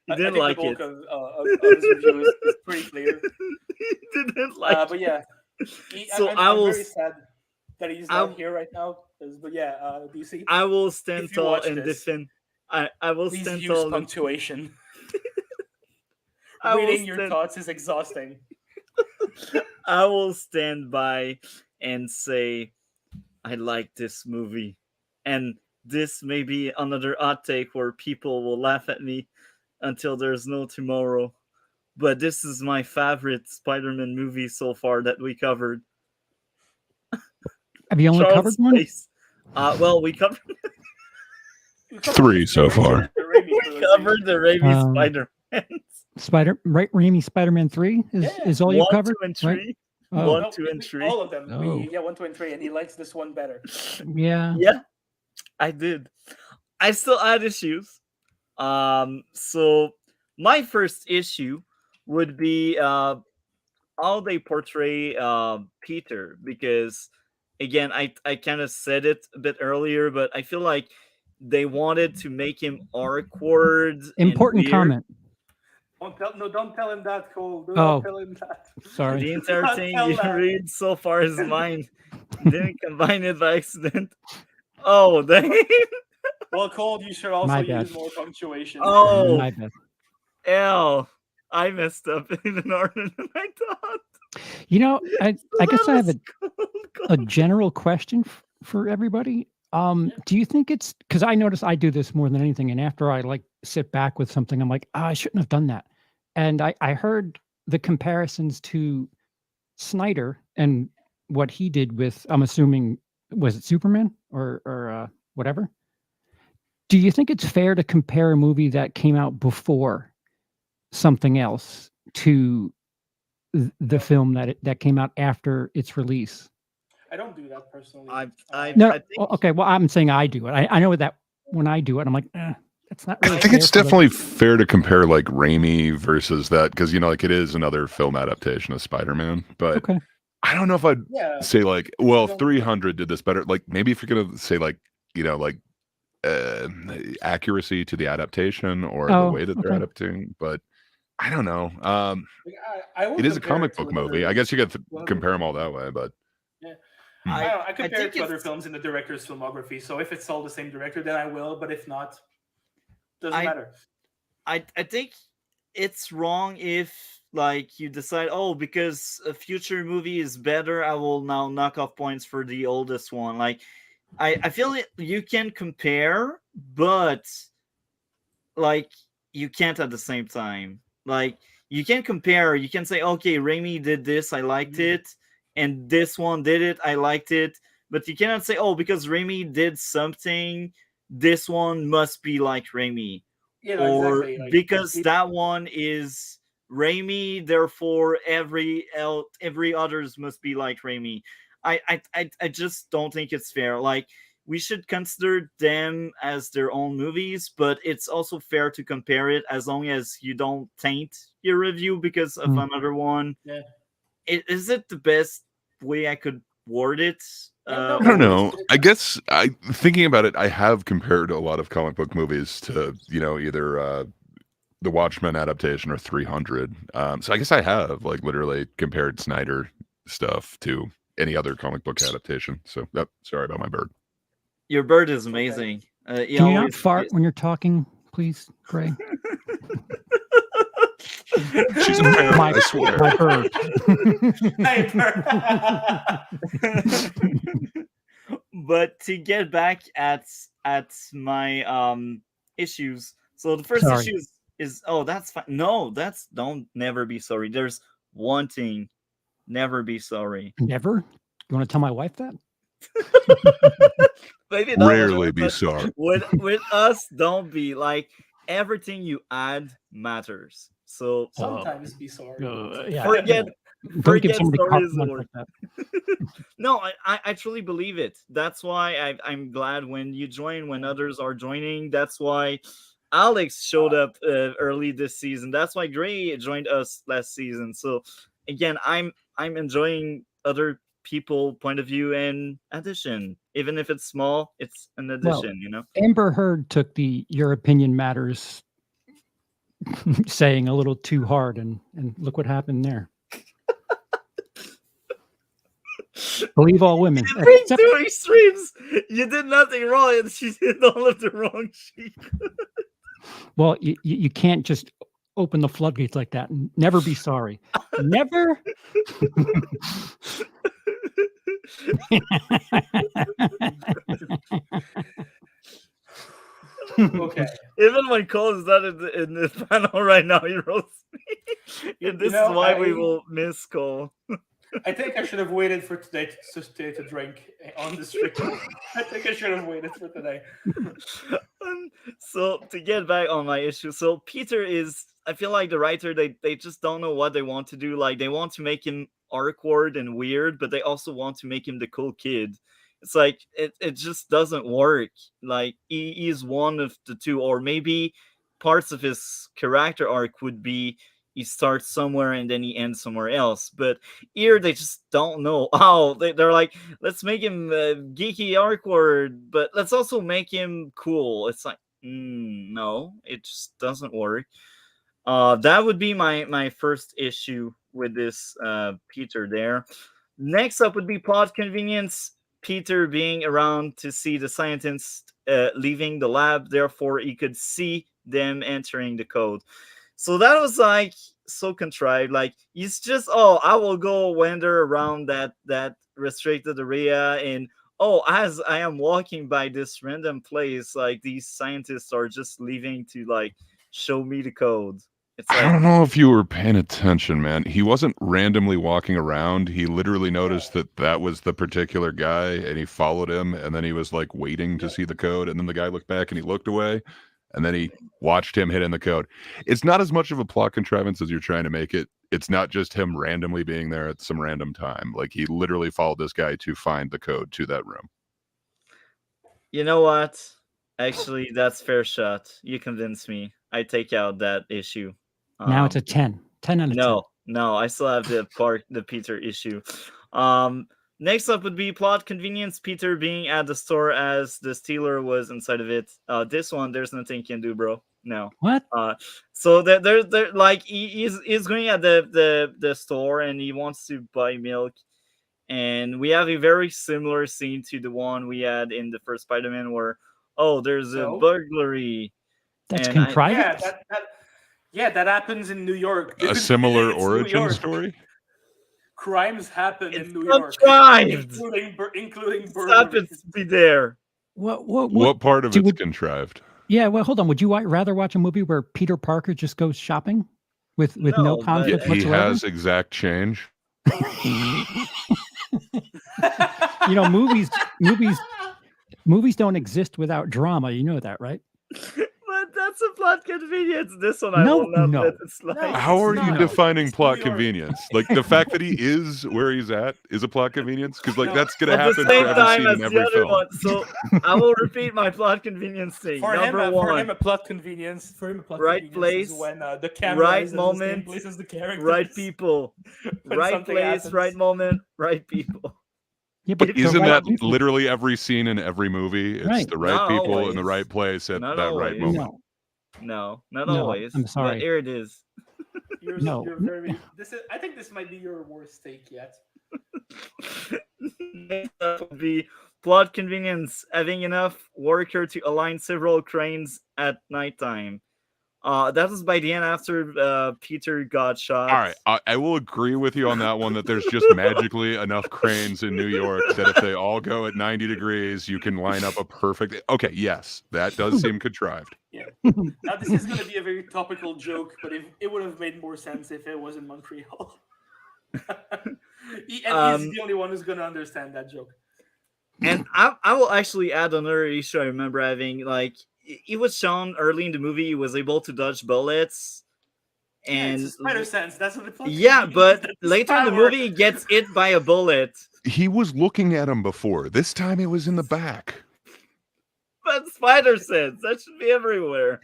he didn't like it. Of his review is pretty clear. He didn't like it. But yeah, I'm very sad that he's not here right now. But yeah, DC. I will stand tall and defend. I will Please stand use tall. Punctuation. Reading your thoughts is exhausting. I will stand by and say I like this movie, and this may be another hot take where people will laugh at me until there's no tomorrow. But this is my favorite Spider-Man movie so far that we covered. Have you only covered one? Well, we covered 3 so far. We covered the Raimi Spider-Man. Raimi Spider-Man 3 is all you covered? 1, 2, and 3. Right? 1, 2, and 3. All of them. Oh. 1, 2, and 3, and he likes this one better. Yeah. Yeah, I did. I still had issues. So my first issue would be how they portray Peter, because again, I kind of said it a bit earlier, but I feel like they wanted to make him awkward. Important comment. Don't tell him that, Cole. Don't tell him that. Sorry. The entire thing you read so far is mine. Didn't combine it by accident. Oh, dang. Well, Cole, you should also use more punctuation. Oh, my bad. Ew. I messed up even harder than I thought. You know, I guess I have a general question for everybody. Do you think it's because I notice I do this more than anything, and after I like sit back with something, I'm like, I shouldn't have done that. And I heard the comparisons to Snyder and what he did with, I'm assuming, was it Superman or whatever? Do you think it's fair to compare a movie that came out before something else to the film that came out after its release? I don't do that personally. No, I think okay. Well, I'm saying I do it. I know that when I do it, I'm like, that's not really. I think fair it's for the- definitely fair to compare like Raimi versus that because like it is another film adaptation of Spider-Man, but Okay. I don't know if I'd Yeah. say like, well, if don't- 300 did this better. Like maybe if you're gonna say like like accuracy to the adaptation or the Oh, way that they're okay. adapting, but I don't know. Like, I would It is a compare comic it to book movie. another- I guess you could to other compare them all films. that way, but Yeah. Hmm. I don't know, I compare think it to other it's- films in the director's filmography. So if it's all the same director, then I will. But if not, doesn't matter. I think it's wrong if like you decide, oh, because a future movie is better, I will now knock off points for the oldest one. Like I feel it you can compare, but like you can't at the same time. Like you can compare, you can say, okay, Raimi did this, I liked it, and this one did it, I liked it, but you cannot say, oh, because Raimi did something, this one must be like Raimi. Yeah, no, Or exactly. Like, because that one is Raimi, therefore every others must be like Raimi. I just don't think it's fair. Like we should consider them as their own movies, but it's also fair to compare it as long as you don't taint your review because of another one. Yeah. Is it the best way I could word it? No, I don't no, know. it's- I guess thinking about it, I have compared a lot of comic book movies to either the Watchmen adaptation or 300. So I guess I have like literally compared Snyder stuff to any other comic book adaptation. So sorry about my bird. Your bird is okay. amazing. Can you not fart when you're talking, please, Gray? She's a parrot, My, I swear. my bird. But to get back at my issues, so the first Sorry. issue is oh, that's fine. No, that's don't never be sorry. There's wanting, never be sorry. Never? You want to tell my wife that? Maybe not with Rarely us, be but sorry. with us, don't be like everything you add matters. So Sometimes be sorry. Yeah. forget Don't give forget somebody sorry carte is the blanche word. like that. No, I truly believe it. That's why I'm glad when you join, when others are joining. That's why Alex showed up early this season. That's why Gray joined us last season. So again, I'm enjoying other people point of view and addition. Even if it's small, it's an addition, you know? Amber Heard took the "your opinion matters" saying a little too hard, and look what happened there. Believe all women. Bring Except- two extremes. You did nothing wrong, and she did all of the wrong shit. well, you can't just open the floodgates like that. Never be sorry. Never. Okay. Even when Cole is not in the panel right now, he roasts me. And this know, is why we I- will miss Cole. I think I should have waited for today to drink on the stream. I think I should have waited for today. So to get back on my issue, so Peter is, I feel like the writer, they just don't know what they want to do. Like they want to make him awkward and weird, but they also want to make him the cool kid. It's like it just doesn't work. Like he's one of the two, or maybe parts of his character arc would be he starts somewhere and then he ends somewhere else. But here they just don't know. Oh, they're like, let's make him geeky, awkward, but let's also make him cool. It's like, no, it just doesn't work. That would be my first issue with this Peter there. Next up would be plot convenience. Peter being around to see the scientists leaving the lab, therefore he could see them entering the code. So that was like so contrived. Like he's just, oh, I will go wander around that restricted area, and oh, as I am walking by this random place, like these scientists are just leaving to like show me the code. It's I like, don't know if you were paying attention, man. He wasn't randomly walking around. He literally noticed that that was the particular guy, and he followed him, and then he was like waiting to see the code, and then the guy looked back and he looked away, and then he watched him hit in the code. It's not as much of a plot contrivance as you're trying to make it. It's not just him randomly being there at some random time. Like, he literally followed this guy to find the code to that room. you know what? Actually, that's fair shot. You convinced me. I take out that issue. Now it's a 10. 10 out of 10. No, I still have the Peter issue. Next up would be plot convenience. Peter being at the store as the stealer was inside of it. This one, there's nothing you can do, bro. No. What? So there's like he's going at the store and he wants to buy milk, and we have a very similar scene to the one we had in the first Spider-Man where there's a burglary. That's and contrived. That happens in New York. A similar It's New origin York. story? Crimes happen in New York, including Happens burglaries. to be there. What part of it's contrived? Yeah, well, hold on. Would you rather watch a movie where Peter Parker just goes shopping with no conflict He whatsoever? has exact change. You know, movies don't exist without drama. You know that, right? But that's a plot convenience. This one I will not let it slide. How are you defining plot New York. convenience? Like, the fact that he is where he's at is a plot convenience? Because, like, that's going to At the happen same for every time scene as in the every other film. one. So I will repeat my plot convenience thing. For Number him, one, a plot convenience. For him, a plot right convenience place, is when the camera right is at the same moment, place as the characters. right people, When right something place, happens. right moment, right people. Yeah, But the isn't right that people- literally every scene in every movie? It's Right. the right Not people in always. the right place at Not that right always. moment. No, Not No, always. I'm sorry. But here it is. No. You're very. I think this might be your worst take yet. Next up would be plot convenience, having enough worker to align several cranes at nighttime. That was by the end after Peter got shot. All right, I will agree with you on that one, that there's just magically enough cranes in New York that if they all go at 90 degrees, you can line up a perfect... Okay, yes, that does seem contrived. Yeah. Now this is going to be a very topical joke, but it would have made more sense if it was in Montreal. And he's the only one who's going to understand that joke. And I will actually add another issue I remember having. Like, it was shown early in the movie, he was able to dodge bullets. And it's a spider sense. That's what the plot but that's later in the power. movie, he gets hit by a bullet. He was looking at him before. This time it was in the back. But spider sense, that should be everywhere.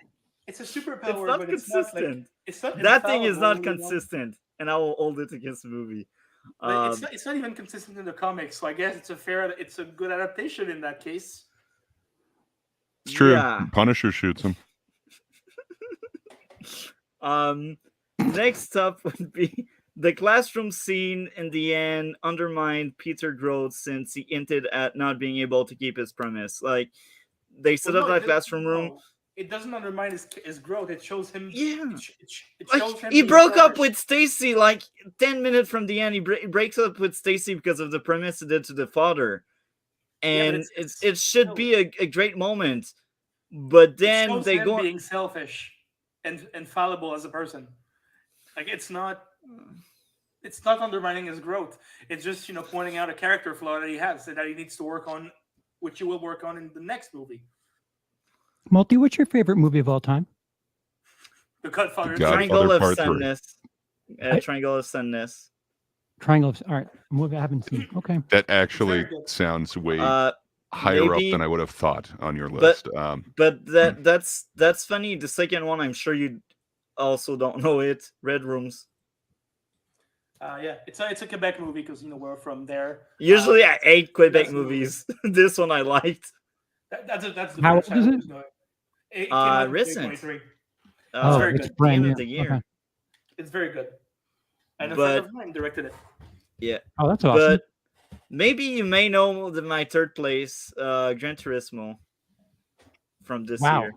It's a superpower, It's not but consistent. it's not That thing is not infallible, you know? consistent, and I will hold it against the movie. But it's not even consistent in the comics, so I guess it's a good adaptation in that case. It's true. Yeah. Punisher shoots him. Next up would be the classroom scene in the end undermined Peter growth since he hinted at not being able to keep his promise. Like, they set up that classroom room. It doesn't undermine his growth. It shows him. Yeah. It Like, shows him he being broke up selfish. with Stacy like 10 minutes from the end. He breaks up with Stacy because of the promise he did to the father. Yeah, but And it's it should no. be a great moment. But It then shows they him go. being selfish and fallible as a person. Like it's not undermining his growth. It's just pointing out a character flaw that he has that he needs to work on, which he will work on in the next movie. Multi, what's your favorite movie of all time? The Godfather. Godfather Triangle of Part 3. Sadness. Triangle of Sadness. Triangle of... All right. A movie I haven't seen. Okay. That actually Very good. sounds way maybe- higher up than I would have thought on your list. But that's funny. The second one, I'm sure you also don't know it. Red Rooms. Yeah, it's a Quebec movie because we're from there. Usually I hate Quebec that's the movie. movies. This one I liked. That's the How franchise. old is it? It came out in recent. 2023. Oh, very it's good. brand Game new. of the year. Okay. It's very good. And a But- friend of mine directed it. Yeah. Oh, that's awesome. But maybe you may know my third place, Gran Turismo from this Wow. year.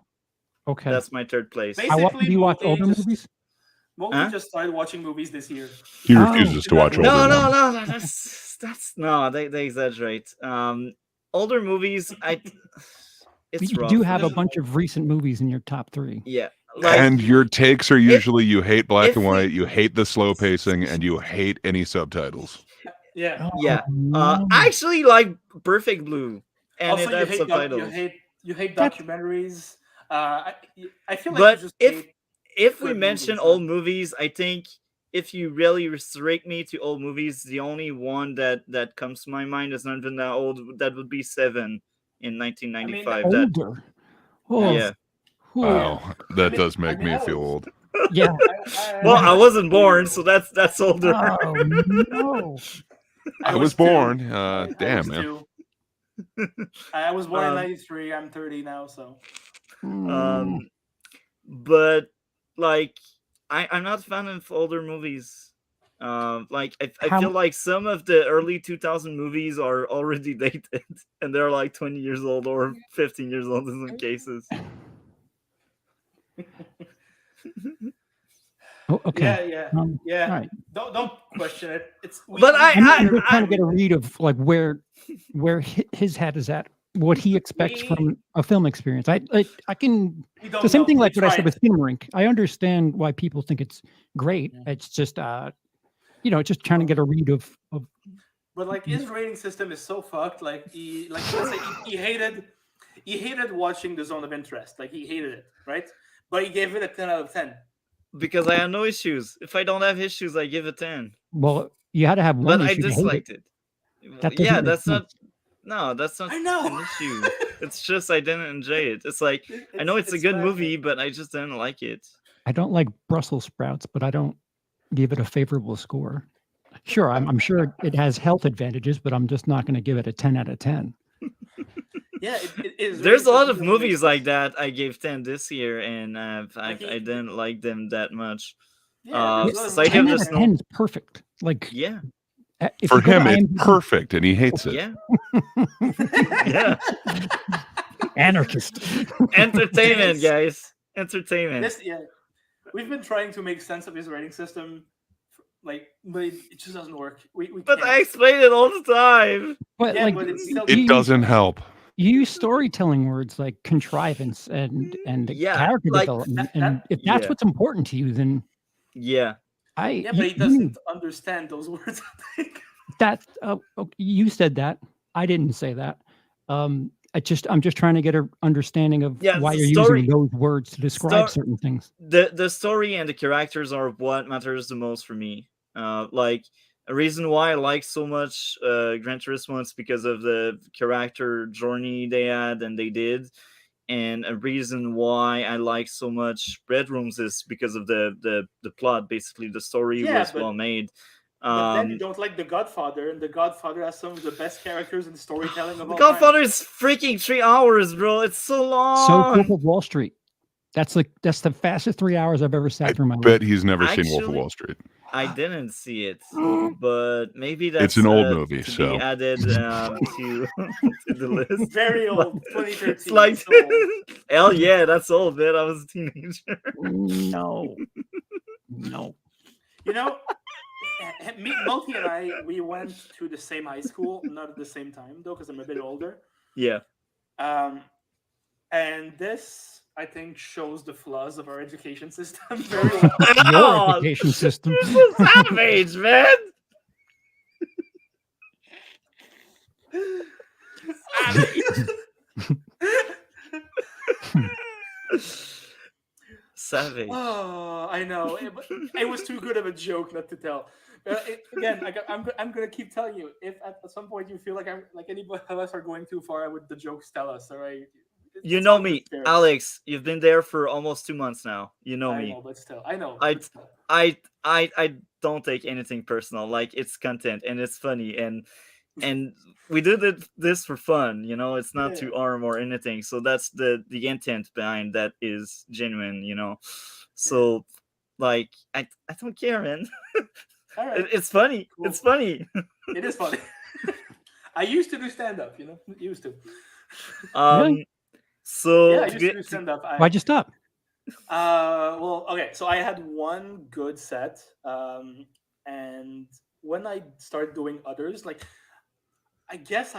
Okay. That's my third place. Basically, How often do you watch Multi older just- movies? Multi Huh? just started watching movies this year. He Oh. refuses to watch older No, ones. that's no. They exaggerate. Older movies, it's You rough. do have a Doesn't- bunch of recent movies in your top 3. Yeah, Like, And your takes are usually you hate black if and we- white, you hate the slow pacing, and you hate any subtitles. Yeah. yeah, no. I actually like Perfect Blue, and Also, it you has hate subtitles. you hate That's- documentaries. I feel like you But just if hate if we good mention movies, old movies, I think if you really restrict me to old movies, the only one that comes to my mind is not even that old. That would be Seven in 1995. That older. Oh, yeah. Wow, that does make me I feel was- old. yeah. Well, I wasn't was born, 2 so years that's older. Oh no. I was 2. born. I Damn, was man. 2. I was born in Um, '93. I'm 30 now, so Um, but like I'm not a fan of older movies. Like I How- feel like some of the early 2000 movies are already dated, and they're like 20 years old or 15 years old in some cases. Oh, okay. yeah. All right. Don't question it. It's But I'm just trying to I get a read of like where his head is at, what he expects We- from a film experience. I can. we don't The same know. thing We like what I said tried. with Rink. I understand why people think it's great. It's just just trying to get a read of But like his rating system is so fucked. Like let's say he hated watching The Zone of Interest. Like he hated it, right? But he gave it a 10 out of 10. because I have no issues. If I don't have issues, I give it 10. well, you had to have one But I issue to hate it. disliked it. That Yeah, doesn't make that's not. sense. No, that's not I know. an issue. It's just I didn't enjoy it. It's like I know it's a good bad, movie, man. but I just didn't like it. I don't like Brussels sprouts, but I don't give it a favorable score. Sure, I'm sure it has health advantages, but I'm just not going to give it a 10 out of 10. Yeah, it is. There's a lot of doesn't make movies like sense. that I gave 10 this year, and I he- didn't like them that much. Yeah, there's a lot of Society of movies the like that. 10 out of 10 is perfect. Like Yeah, if For you go to him, it's IMDb, perfect, and he hates it. yeah, yeah. anarchist. Entertainment, Yes. guys. Entertainment. We've been trying to make sense of his rating system, but it just doesn't work. We But can't. I explain it all the time. But Yeah, like but it's still- It doesn't help. you use storytelling words like contrivance and Yeah, character like development, that- and if that's yeah. what's important to you, then Yeah, Yeah, but he you doesn't understand those words. I think. that you said that. I didn't say that. I'm just trying to get an understanding of Yeah, why the you're story- using those words to describe certain things. the story and the characters are what matters the most for me. Like a reason why I like so much Gran Turismo is because of the character journey they had and they did, and a reason why I like so much Red Rooms is because of the plot. Basically, the story Yeah, was but- well made. But then you don't like The Godfather, and The Godfather has some of the best characters in storytelling of The all Godfather is freaking 3 hours, bro. It's so So long. Wolf of Wall Street. That's the fastest 3 hours I've ever sat through my Bet life. he's never seen Wolf of Actually- Wall Street. I didn't see it, but maybe that's It's an old movie, to so be added to the list. time. Very old, 2013. It's like, so old. hell yeah, that's old, man. I was a teenager. No. You know, Multi and I, we went to the same high school, not at the same time though, because I'm a bit older. Yeah, And this, I think, shows the flaws of our education system very well. Your Oh, education system. you're so savage, man. Savage. Oh, I know. It was too good of a joke not to tell. Again, I'm gonna keep telling you. If at some point you feel like any of us are going too far, would the jokes tell us? All right. You It's know not me, fair. Alex. You've been there for almost 2 months now. You know I me. know, but still, I know. I- but still. I don't take anything personal. Like, it's content and it's funny, and we did this for fun. You know, it's not to harm or anything. So that's the intent behind that is genuine. You know, so like I don't care, man. All right. It's funny. Cool. It's funny. It is funny. I used to do stand up. You know, used to. Really? So Yeah, I used to do stand up. Why'd you stop? Well, okay. So I had one good set, and when I started doing others, like, I guess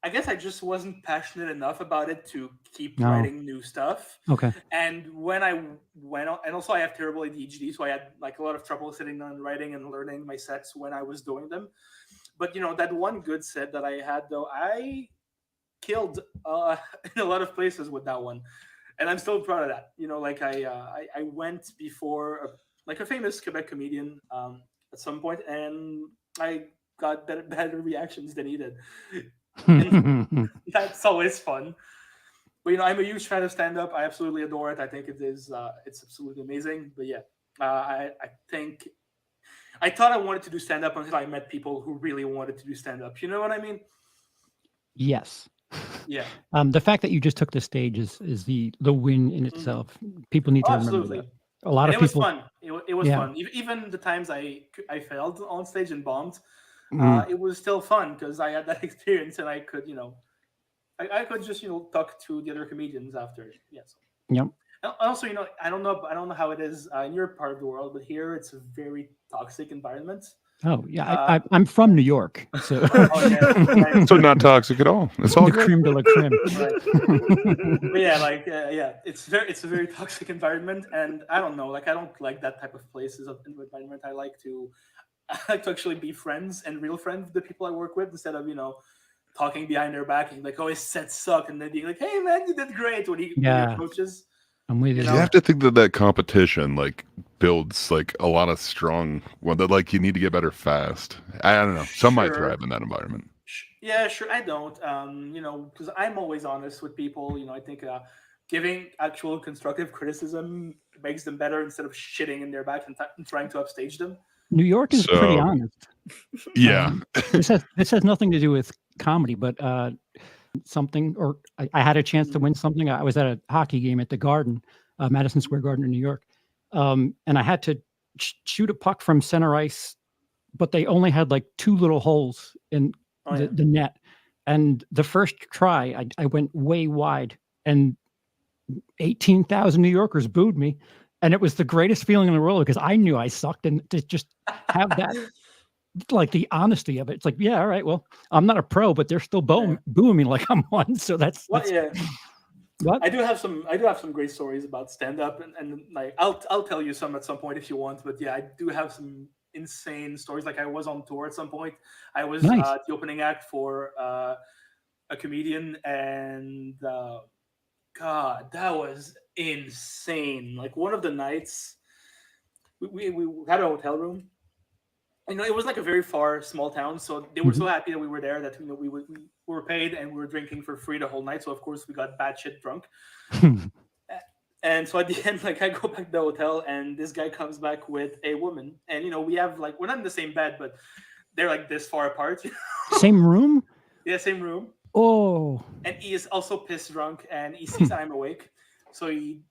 I I guess I just wasn't passionate enough about it to keep No. writing new stuff. Okay. And when I went on, and also I have terrible ADHD, so I had like a lot of trouble sitting down and writing and learning my sets when I was doing them. But that one good set that I had, though, I killed in a lot of places with that one, and I'm still proud of that. Like I went before a famous Quebec comedian at some point, and I got better reactions than he did. And that's always fun. But I'm a huge fan of stand-up. I absolutely adore it. I think it is it's absolutely amazing. But yeah, I think I thought I wanted to do stand-up until I met people who really wanted to do stand-up. You know what I mean? Yes. Yeah. The fact that you just took the stage is the win in itself. People need to remember Absolutely. that. A lot of And it people. was fun. It was Yeah. fun. Even the times I failed on stage and bombed, Mm. it was still fun because I had that experience and I could, I could just talk to the other comedians after. Yes. Yep. Also, I don't know how it is in your part of the world, but here it's a very toxic environment. Oh yeah, I'm from New York, so Oh, yeah. So not toxic at all. It's all the good. creme de la creme. Right. But yeah, it's a very toxic environment, and I don't know, I don't like that type of places of environment. I like to actually be friends and real friends with the people I work with instead of talking behind their back and like, oh, his sets suck, and then being like, hey man, you did great when he coaches. I'm with you. You have to think that competition builds a lot of strong that you need to get better fast. I don't know. Some might thrive in that environment. Yeah, sure. I don't. Because I'm always honest with people. I think giving actual constructive criticism makes them better instead of shitting in their back and trying to upstage them. New York is pretty honest. Yeah. This has nothing to do with comedy, but I had a chance to win something. I was at a hockey game at the Garden, Madison Square Garden in New York, and I had to shoot a puck from center ice, but they only had two little holes in the net. And the first try, I went way wide, and 18,000 New Yorkers booed me. And it was the greatest feeling in the world because I knew I sucked, and to just have that, the honesty of it. It's yeah, all right, well, I'm not a pro, but they're still booing me like I'm one. So that's yeah. What? I do have some great stories about stand-up, and I'll tell you some at some point if you want. But yeah, I do have some insane stories. I was on tour at some point. I was the opening act for a comedian, and God, that was insane. One of the nights, we had a hotel room. It was a very far, small town, so they were so happy that we were there that we were paid and we were drinking for free the whole night. So of course we got batshit drunk. And so at the end, I go back to the hotel, and this guy comes back with a woman, and we have we're not in the same bed, but they're this far apart. Same room? Yeah, same room. Oh. And he is also pissed drunk, and he sees I'm awake, so he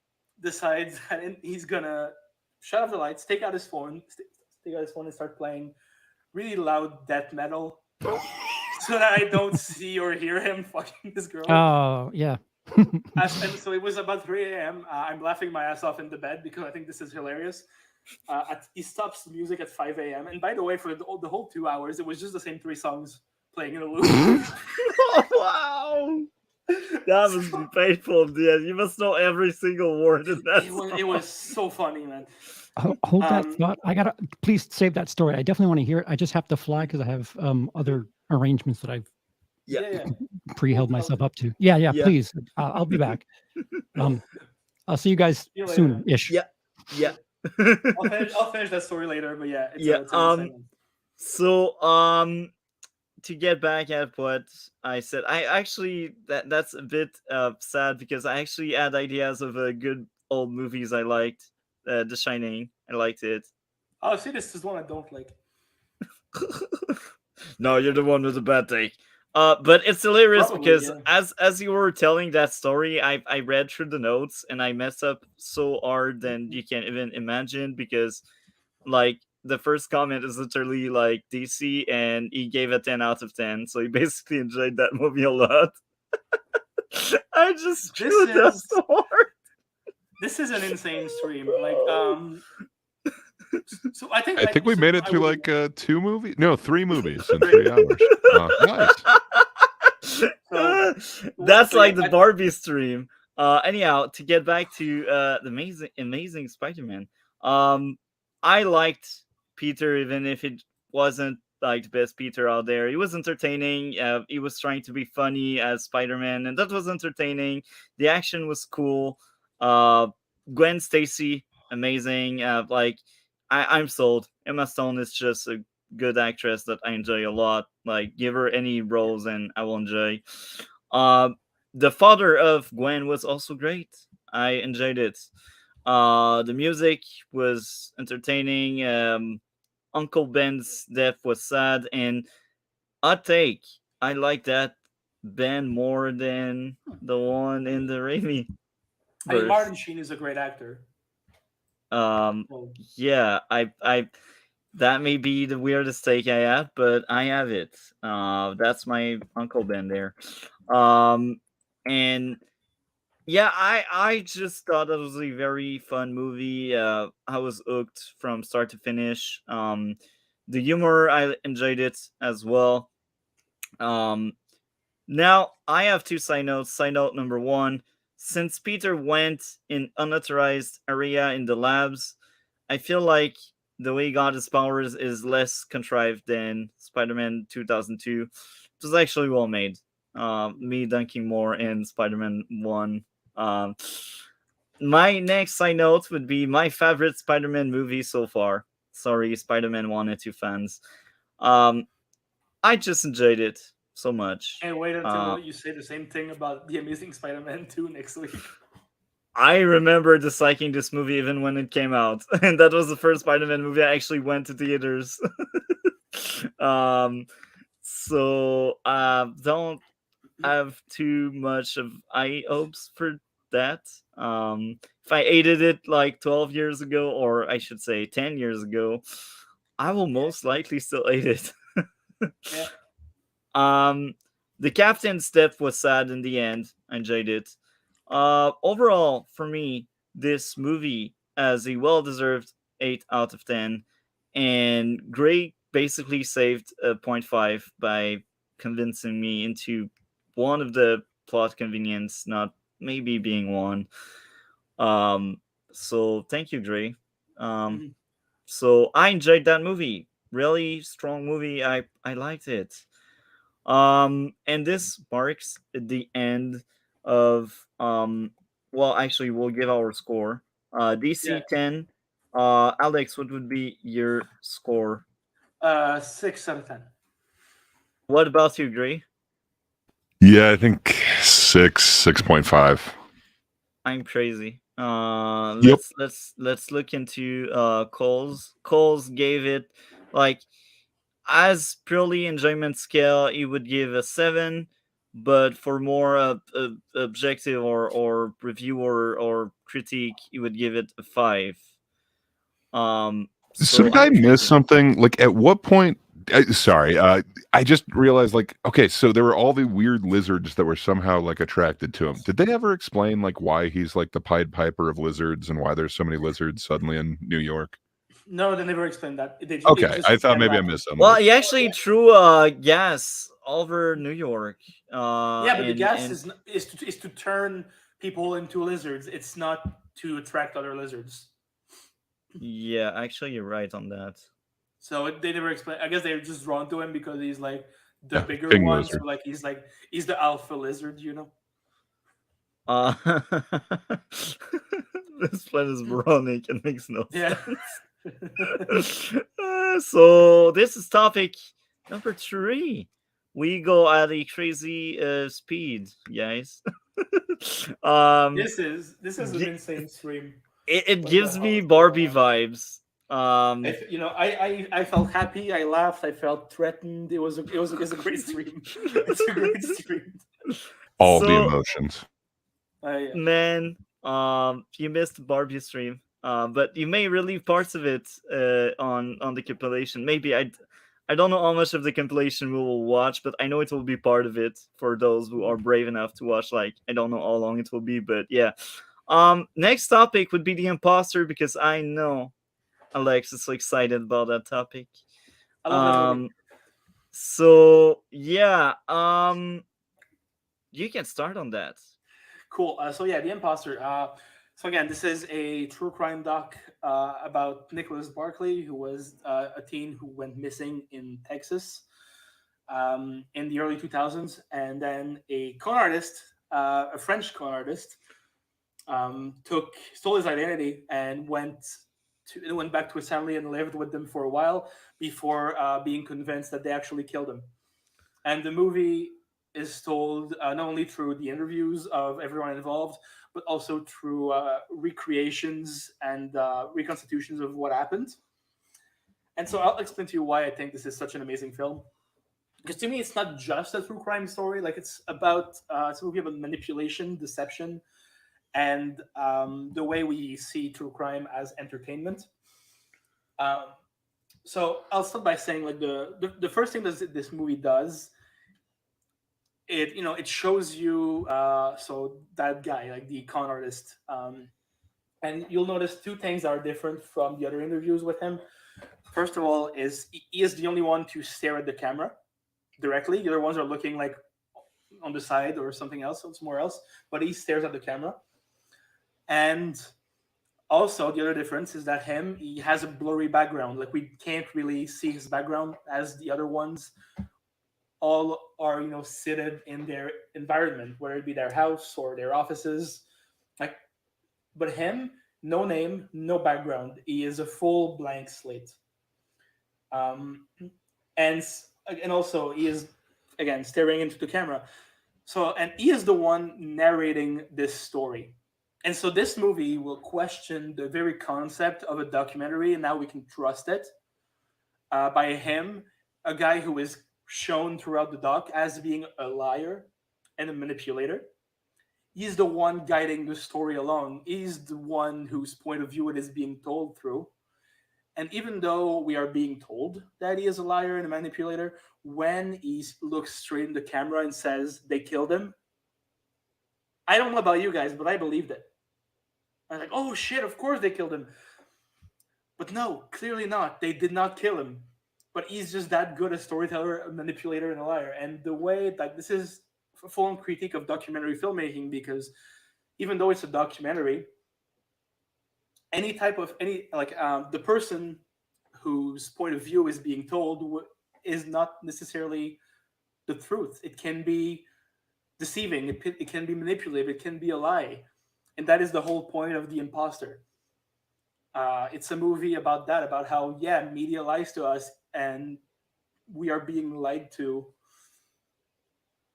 decides that he's gonna shut off the lights, take out his phone, and start playing really loud death metal, so that I don't see or hear him fucking this girl. Oh yeah. And so it was about 3 a.m. I'm laughing my ass off in the bed because I think this is hilarious. He stops the music at 5 a.m. And by the way, for the whole 2 hours, it was just the same 3 songs playing in a loop. Oh, wow. That must be painful, dude. You must know every single word in that. It was so funny, man. Hold that thought. Please save that story. I definitely want to hear it. I just have to fly because I have other arrangements that I've pre-held myself up to. Yeah. Please. I'll be back. I'll see you guys soon-ish. Yeah. I'll finish that story later, but yeah. So to get back at what I said, I actually that's a bit sad because I actually had ideas of good old movies I liked. The Shining, I liked it. Oh, see, this is one I don't like. No, you're the one with the bad take. But it's hilarious because as you were telling that story, I read through the notes and I messed up so hard than you can even imagine because the first comment is literally DC and he gave a 10 out of 10. So he basically enjoyed that movie a lot. I just screwed that so hard. This is an insane stream. So I think we made it through 3 movies in 3 hours. Nice. That's So, like yeah, the Barbie stream. Anyhow, to get back to the amazing Spider-Man. I liked Peter, even if it wasn't like the best Peter out there. He was entertaining. He was trying to be funny as Spider-Man, and that was entertaining. The action was cool. Gwen Stacy, amazing. I'm sold. Emma Stone is just a good actress that I enjoy a lot. Like, give her any roles and I will enjoy. Uh, the father of Gwen was also great. I enjoyed it. The music was entertaining. Uncle Ben's death was sad, and I take I like that Ben more than the one in the Raimi I mean, verse. Martin Sheen is a great actor. Well, Yeah, I that may be the weirdest take I have, but I have it. That's my Uncle Ben there. And yeah, I just thought it was a very fun movie. I was hooked from start to finish. The humor, I enjoyed it as well. Um, Now I have two side notes. Side note number one: since Peter went in unauthorized area in the labs, I feel like the way he got his powers is less contrived than Spider-Man 2002. It was actually well made. Me dunking more in Spider-Man 1. Um, my next side note would be my favorite Spider-Man movie so far. Sorry, Spider-Man 1 and 2 fans. Um, I just enjoyed it so much. and wait until you say the same thing about the Amazing Spider-Man 2 next week. I remember disliking this movie even when it came out, and that was the first Spider-Man movie I actually went to theaters. um, so don't have too much of high hopes for that. If I hated it like 12 years ago, or I should say 10 years ago, I will most likely still hate it. Yeah. The captain's death was sad in the end. I enjoyed it. Overall, for me, this movie has a well-deserved 8 out of 10, and Gray basically saved a point 0.5 by convincing me into one of the plot convenience, not maybe being one. So thank you, Gray. Mhm. So I enjoyed that movie. Really strong movie. I liked it. And this marks the end of well, actually, we'll give our score. DC Yeah. 10. Alex, what would be your score? 6 out of 10. What about you, Gray? Yeah, I think 6.5. I'm crazy. Yep. Let's look into Cole's. Cole's gave it like, as purely enjoyment scale, he would give a 7, but for more objective or reviewer or critique, he would give it a 5. So So did I I'm miss crazy. something? Like at what point? Sorry, I just realized. Like, okay, so there were all the weird lizards that were somehow like attracted to him. Did they ever explain like why he's like the Pied Piper of lizards and why there's so many lizards suddenly in New York? No, they never explained that. It Okay, just I thought began maybe I laughing. missed something. Well, he actually threw gas over New York. Yeah, but the gas And is to turn people into lizards. It's not to attract other lizards. yeah, actually, you're right on that. So they never explain. I guess they're just drawn to him because he's like the Yeah, bigger king one. So lizard. he's the alpha lizard, you know. Uh, this plan is moronic and makes no Yeah. sense. So this is topic number 3. We go at a crazy speed, guys. this is an Gi- insane stream. it What the gives hell me is going Barbie on? vibes. I felt happy. I laughed. I felt threatened. It's a great stream. It's a great stream. All the So, emotions. Yeah. man, you missed the Barbie stream. But you may relieve parts of it on the compilation. Maybe I don't know how much of the compilation we will watch, but I know it will be part of it for those who are brave enough to watch. Like, I don't know how long it will be, but yeah. Next topic would be the imposter, because I know Alex is so excited about that topic. I love that movie. So yeah, you can start on that. Cool. So yeah, The Imposter. So again, this is a true crime doc about Nicholas Barkley, who was a teen who went missing in Texas in the early 2000s, and then a con artist, a French con artist, stole his identity and went back to his family and lived with them for a while before being convinced that they actually killed him. And the movie is told not only through the interviews of everyone involved, but also through recreations and reconstitutions of what happened. And so I'll explain to you why I think this is such an amazing film. Because to me, it's not just a true crime story. Like it's a movie about manipulation, deception, and the way we see true crime as entertainment. So I'll start by saying like the first thing that this movie does, it shows you so that guy, like the con artist, and you'll notice two things that are different from the other interviews with him. First of all, is he is the only one to stare at the camera directly. The other ones are looking like on the side or something else, somewhere else, but he stares at the camera. And also the other difference is that he has a blurry background. Like we can't really see his background as the other ones all are, seated in their environment, whether it be their house or their offices. But him, no name, no background. He is a full blank slate. And also he is again staring into the camera. So, and he is the one narrating this story. And so this movie will question the very concept of a documentary, and now we can trust it by him, a guy who is shown throughout the doc as being a liar and a manipulator. He's the one guiding the story along. He's the one whose point of view it is being told through. And even though we are being told that he is a liar and a manipulator, when he looks straight in the camera and says they killed him, I don't know about you guys, but I believed it. I'm like, oh shit, of course they killed him. But no, clearly not. They did not kill him. But he's just that good a storyteller, a manipulator, and a liar. And the way that this is a full-on critique of documentary filmmaking, because even though it's a documentary, the person whose point of view is being told is not necessarily the truth. It can be deceiving. It can be manipulative. It can be a lie. And that is the whole point of The Imposter. It's a movie about that, about how, media lies to us and we are being lied to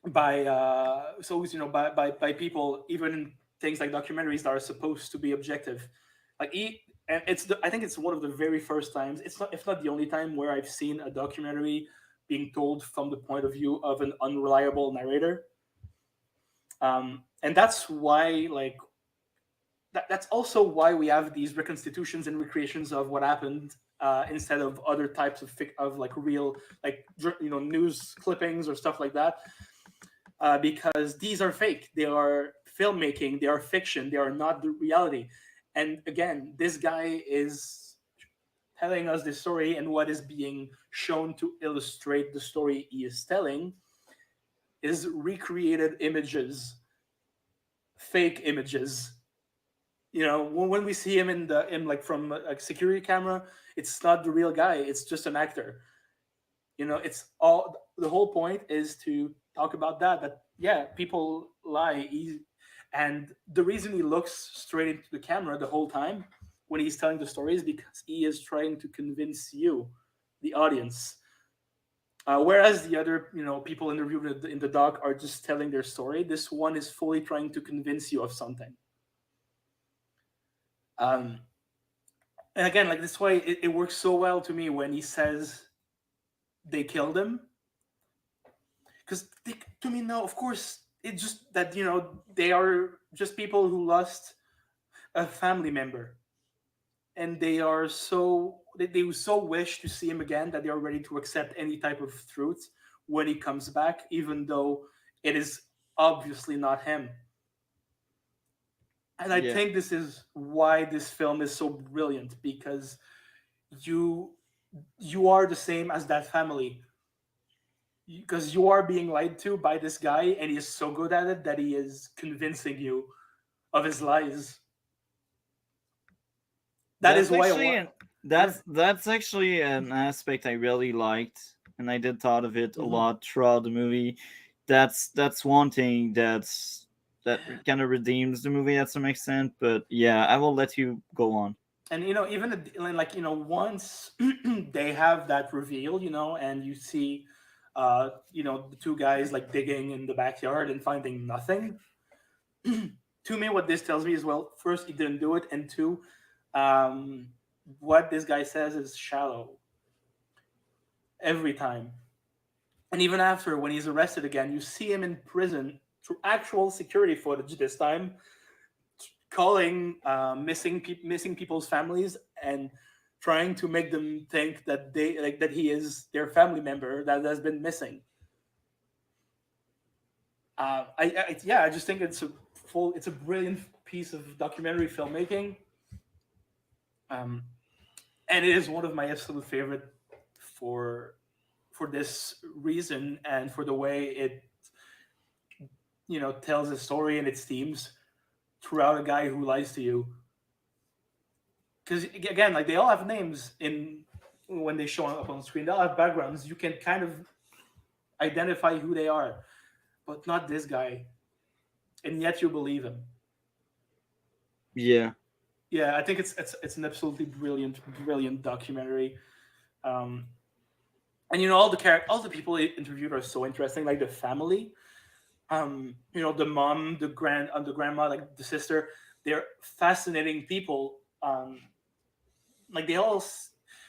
by people, even in things like documentaries that are supposed to be objective. I think it's one of the very first times, if not the only time, where I've seen a documentary being told from the point of view of an unreliable narrator. And that's why, that's also why we have these reconstitutions and recreations of what happened instead of other types of real, news clippings or stuff like that. Because these are fake. They are filmmaking. They are fiction. They are not the reality. And again, this guy is telling us this story, and what is being shown to illustrate the story he is telling is recreated images, fake images. When we see him from a security camera, it's not the real guy. It's just an actor. It's all, the whole point is to talk about that people lie. And the reason he looks straight into the camera the whole time when he's telling the story is because he is trying to convince you, the audience. Whereas the other, people interviewed in the doc are just telling their story. This one is fully trying to convince you of something. And again, this way, it works so well to me when he says they killed him. Because to me, no, of course, it's just that, they are just people who lost a family member. And they are they so wish to see him again that they are ready to accept any type of truth when he comes back, even though it is obviously not him. And I think this is why this film is so brilliant, because you are the same as that family. because you are being lied to by this guy, and he is so good at it that he is convincing you of his lies. That's actually an aspect I really liked, and I did thought of it a lot throughout the movie. That's one thing that kind of redeems the movie at some extent. But yeah, I will let you go on. And even like once they have that reveal, and you see, the two guys like digging in the backyard and finding nothing. To me, what this tells me is, well, first, he didn't do it, and two, what this guy says is shallow every time. And even after, when he's arrested again, you see him in prison through actual security footage this time, calling missing people's families and trying to make them think that that he is their family member that has been missing. I just think it's a brilliant piece of documentary filmmaking. And it is one of my absolute favorite for this reason, and for the way it tells a story and its themes throughout a guy who lies to you. Because again, like, they all have names when they show up on screen. They all have backgrounds. You can kind of identify who they are, but not this guy. And yet you believe him. Yeah. Yeah, I think it's an absolutely brilliant documentary. And all the people they interviewed are so interesting. Like the family, the mom, the grandma, like the sister. They're fascinating people. Like they all,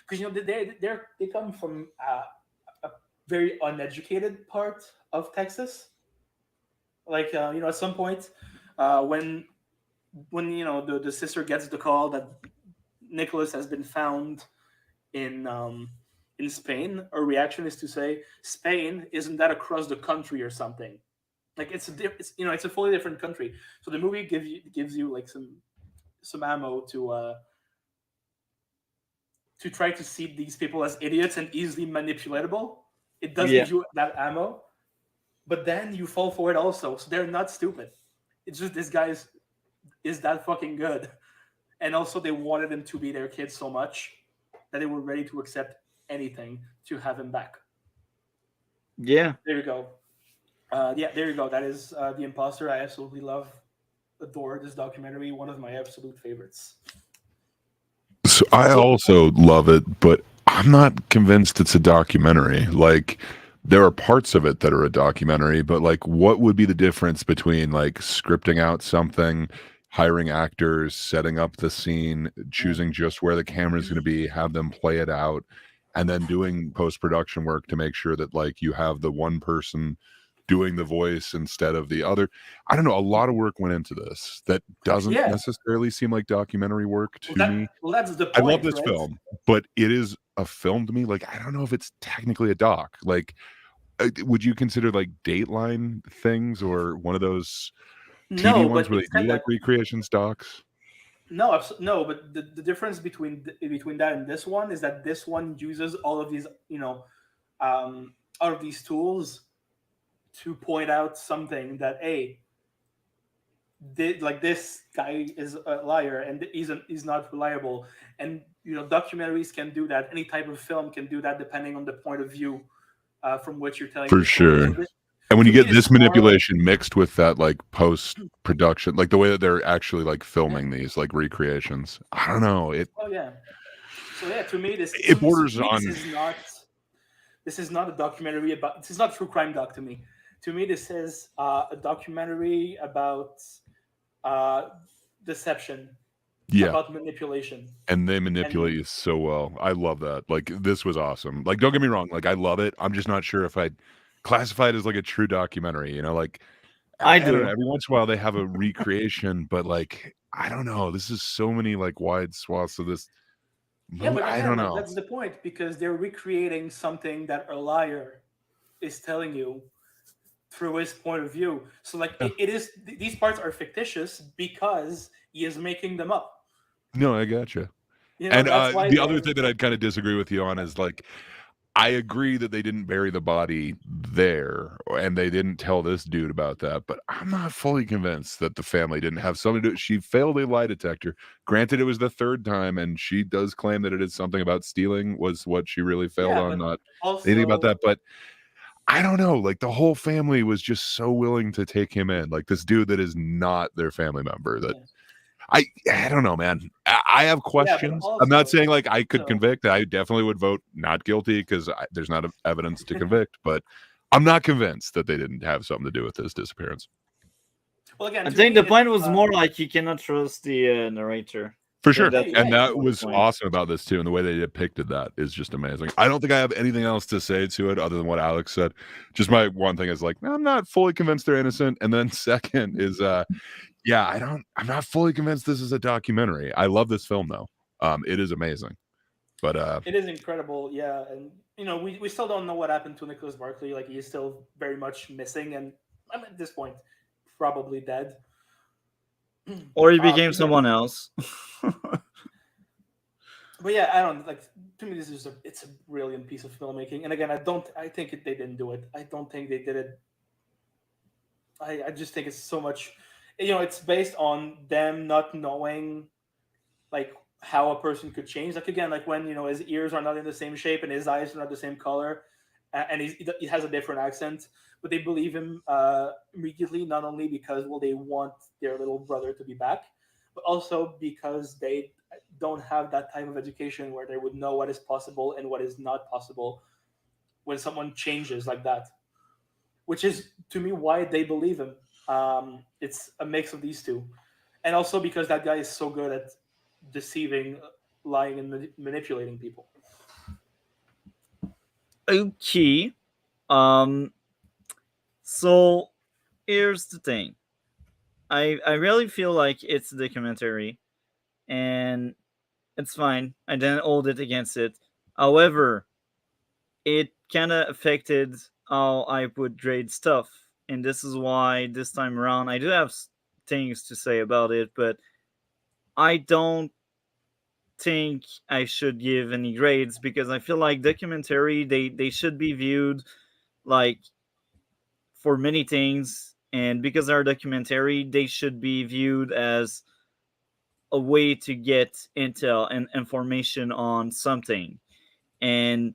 because they come from a very uneducated part of Texas. Like at some point, when the sister gets the call that Nicholas has been found in Spain, her reaction is to say, "Spain, isn't that across the country or something?" Like it's a fully different country. So the movie gives you like some ammo to try to see these people as idiots and easily manipulatable. It does give you that ammo, but then you fall for it also. So they're not stupid. It's just this guy is that fucking good, and also they wanted him to be their kid so much that they were ready to accept anything to have him back. Yeah. There you go. There you go. That is The Imposter. I absolutely adore this documentary. One of my absolute favorites. So I also love it, but I'm not convinced it's a documentary. Like, there are parts of it that are a documentary, but like, what would be the difference between like scripting out something, hiring actors, setting up the scene, choosing just where the camera is going to be, have them play it out, and then doing post-production work to make sure that like you have the one person doing the voice instead of the other? I don't know. A lot of work went into this that doesn't necessarily seem like documentary work to me. Well, that's the point. I love this film, but it is a film to me. Like, I don't know if it's technically a doc. Like, would you consider like Dateline things or one of those TV ones where they do like recreations docs? No, no, but the difference between that and this one is that this one uses all of these, all of these tools to point out something that this guy is a liar and he's not reliable. And documentaries can do that. Any type of film can do that, depending on the point of view from which you're telling. For sure. So and when you get this manipulation mixed with that like post-production, like the way that they're actually like filming these like recreations, I don't know. Oh yeah. So yeah, to me it borders on. This is not a documentary about. This is not a true crime doc to me. To me, this is a documentary about deception. Yeah. About manipulation. And they manipulate you so well. I love that. Like, this was awesome. Like, don't get me wrong. Like, I love it. I'm just not sure if I'd classify it as like a true documentary. Like, I do. Don't know, every once in a while they have a recreation, but like, I don't know. This is so many like wide swaths of this. Yeah, but I don't know. That's the point, because they're recreating something that a liar is telling you through his point of view. So like, it is. These parts are fictitious because he is making them up. No, I gotcha. And the other thing that I'd kind of disagree with you on is like, I agree that they didn't bury the body there, and they didn't tell this dude about that, but I'm not fully convinced that the family didn't have something to do. She failed a lie detector. Granted, it was the third time, and she does claim that it is something about stealing was what she really failed Yeah, on, but not anything about also, that. But I don't know, like the whole family was just so willing to take him in. Like this dude that is not their family member that yeah, I don't know, man. I have yeah, but questions. I'm not also, saying like I could so convict. I definitely would vote not guilty because there's not evidence to convict. But I'm not convinced that they didn't have something to do with his disappearance. well, again, I to think me, the point was it's more like you cannot trust the narrator. For I think sure. that's Yeah, And that the was point. awesome about this too. And the way they depicted that is just amazing. I don't think I have anything else to say to it other than what Alex said. Just my one thing is like, I'm not fully convinced they're innocent. And then second is yeah, I'm not fully convinced this is a documentary. I love this film though. It is amazing. But it is incredible, yeah, and we still don't know what happened to Nicholas Barkley. Like, he is still very much missing, and I'm at this point probably dead. Or he became Even someone else. But yeah, I don't like. To me, this is it's a brilliant piece of filmmaking. And again, I think they didn't do it. I don't think they did it. I just think it's so much. It's based on them not knowing, like, how a person could change. Like, again, like when his ears are not in the same shape and his eyes are not the same color, and he has a different accent. But they believe him immediately, not only because, well, they want their little brother to be back, but also because they don't have that type of education where they would know what is possible and what is not possible when someone changes like that. Which is, to me, why they believe him. It's a mix of these two, and also because that guy is so good at deceiving, lying, and manipulating people. Okay. Um. So here's the thing. I really feel like it's a documentary, and it's fine. I didn't hold it against it. However, it kind of affected how I would grade stuff, and this is why this time around I do have things to say about it, but I don't think I should give any grades because I feel like documentary they should be viewed like for many things, and because they're documentary they should be viewed as a way to get intel and information on something, and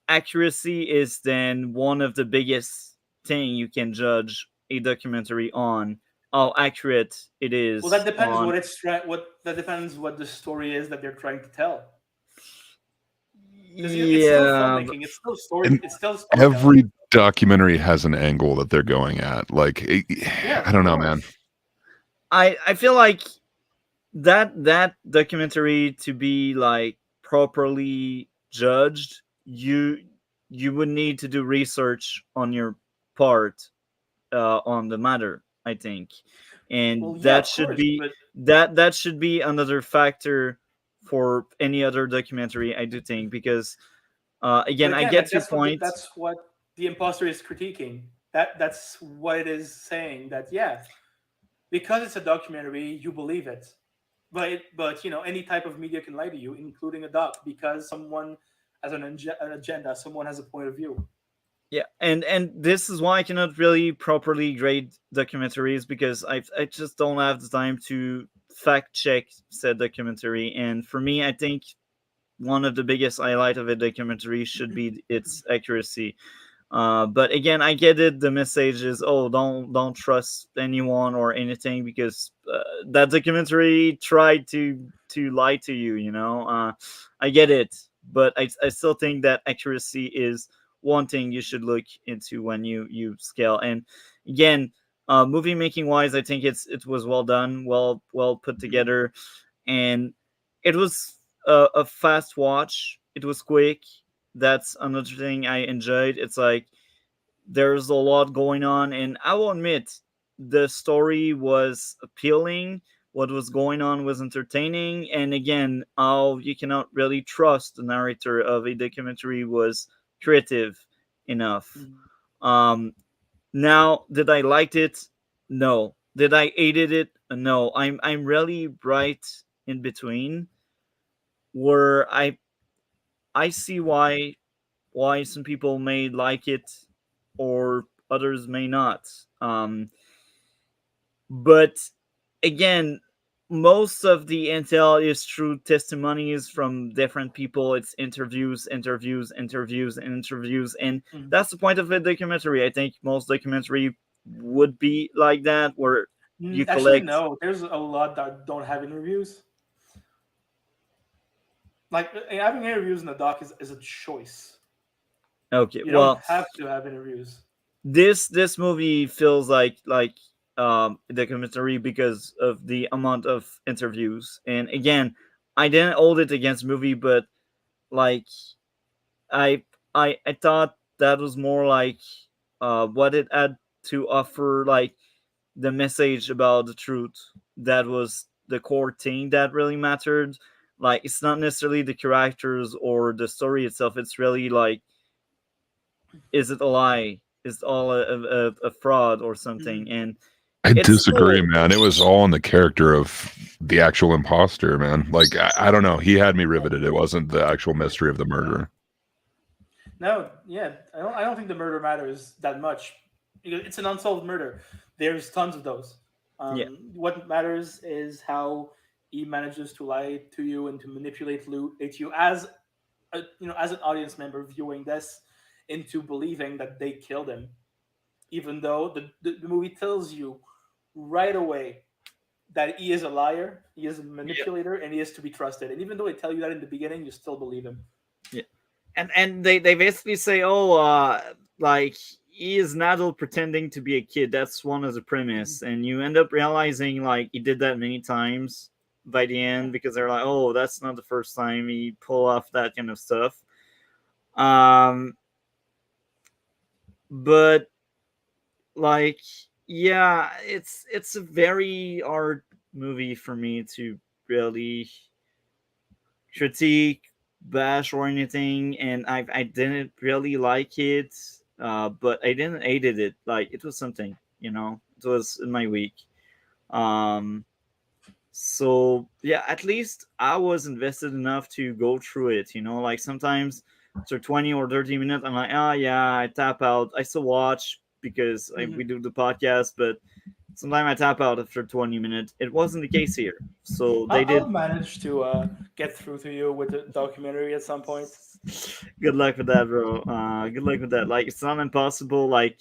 accuracy is then one of the biggest thing you can judge a documentary on, how accurate it Well, that is depends on. that depends what the story is that they're trying to tell. Because it's still Yeah, filmmaking, it's still story, and it's still storytelling. every documentary has an angle that they're going at. Like Yeah, I don't of know, course. man. I feel like that documentary to be like properly judged, you would need to do research on your part on the matter, I think, Well, and yeah, that of should course, be but that should be another factor for any other documentary, I do think, because again, I again, get like your point. that's what the imposter is critiquing. That's what it is saying. That, yeah, because it's a documentary, you believe it. But any type of media can lie to you, including a doc, because someone has an agenda, someone has a point of view. Yeah, and this is why I cannot really properly grade documentaries because I just don't have the time to fact check said documentary. And for me, I think one of the biggest highlight of a documentary should be its accuracy. But again, I get it. The message is, oh, don't trust anyone or anything because that documentary tried to lie to you. I get it, but I still think that accuracy is one thing you should look into when you scale. And again, movie making wise, I think it was well done, well put together, and it was a fast watch. It was quick. That's another thing I enjoyed. It's like there's a lot going on, and I will admit the story was appealing. What was going on was entertaining, and again, how you cannot really trust the narrator of a documentary was creative enough. Mhm. Um, Now, did I liked it? No. Did I hated it? No. I'm really right in between, where I see why why some people may like it or others may not. But again, most of the intel is through testimonies from different people. It's interviews, interviews, interviews, and interviews, and that's the point of a documentary. I think most documentary would be like that, where you Actually, collect. no. There's a lot that don't have interviews. Like having interviews in the doc is a choice. Okay, You don't well, have to have interviews. this movie feels like a documentary because of the amount of interviews. And again, I didn't hold it against movie, but like I I thought that was more like what it had to offer, like the message about the truth. That was the core thing that really mattered. Like it's not necessarily the characters or the story itself. It's really like, is it a lie? Is it all a fraud or something? And I it's disagree, cool. man. It was all in the character of the actual imposter, man. Like I don't know. He had me riveted. It wasn't the actual mystery of the murder. No, yeah, I don't think the murder matters that much. It's an unsolved murder. There's tons of those. Yeah. What matters is how he manages to lie to you and to manipulate you as as an audience member viewing this into believing that they killed him, even though the movie tells you right away that he is a liar, he is a manipulator, and he is to be trusted. And even though they tell you that in the beginning, you still believe him. Yeah. And they basically say, oh, like he is an adult pretending to be a kid. That's one of the premise, and you end up realizing like he did that many times by the end, because they're like, oh, that's not the first time he pull off that kind of stuff. But like, yeah, it's a very hard movie for me to really critique, bash, or anything, and I didn't really like it, but I didn't hated it. Like it was something, it was in my week. Um, so yeah, at least I was invested enough to go through it. Like sometimes after 20 or 30 minutes, I'm like, oh yeah, I tap out. I still watch because we do the podcast, but sometimes I tap out after 20 minutes. It wasn't the case here. So they did. I'll manage to get through to you with the documentary at some point. Good luck with that, bro. Good luck with that. Like, it's not impossible. Like,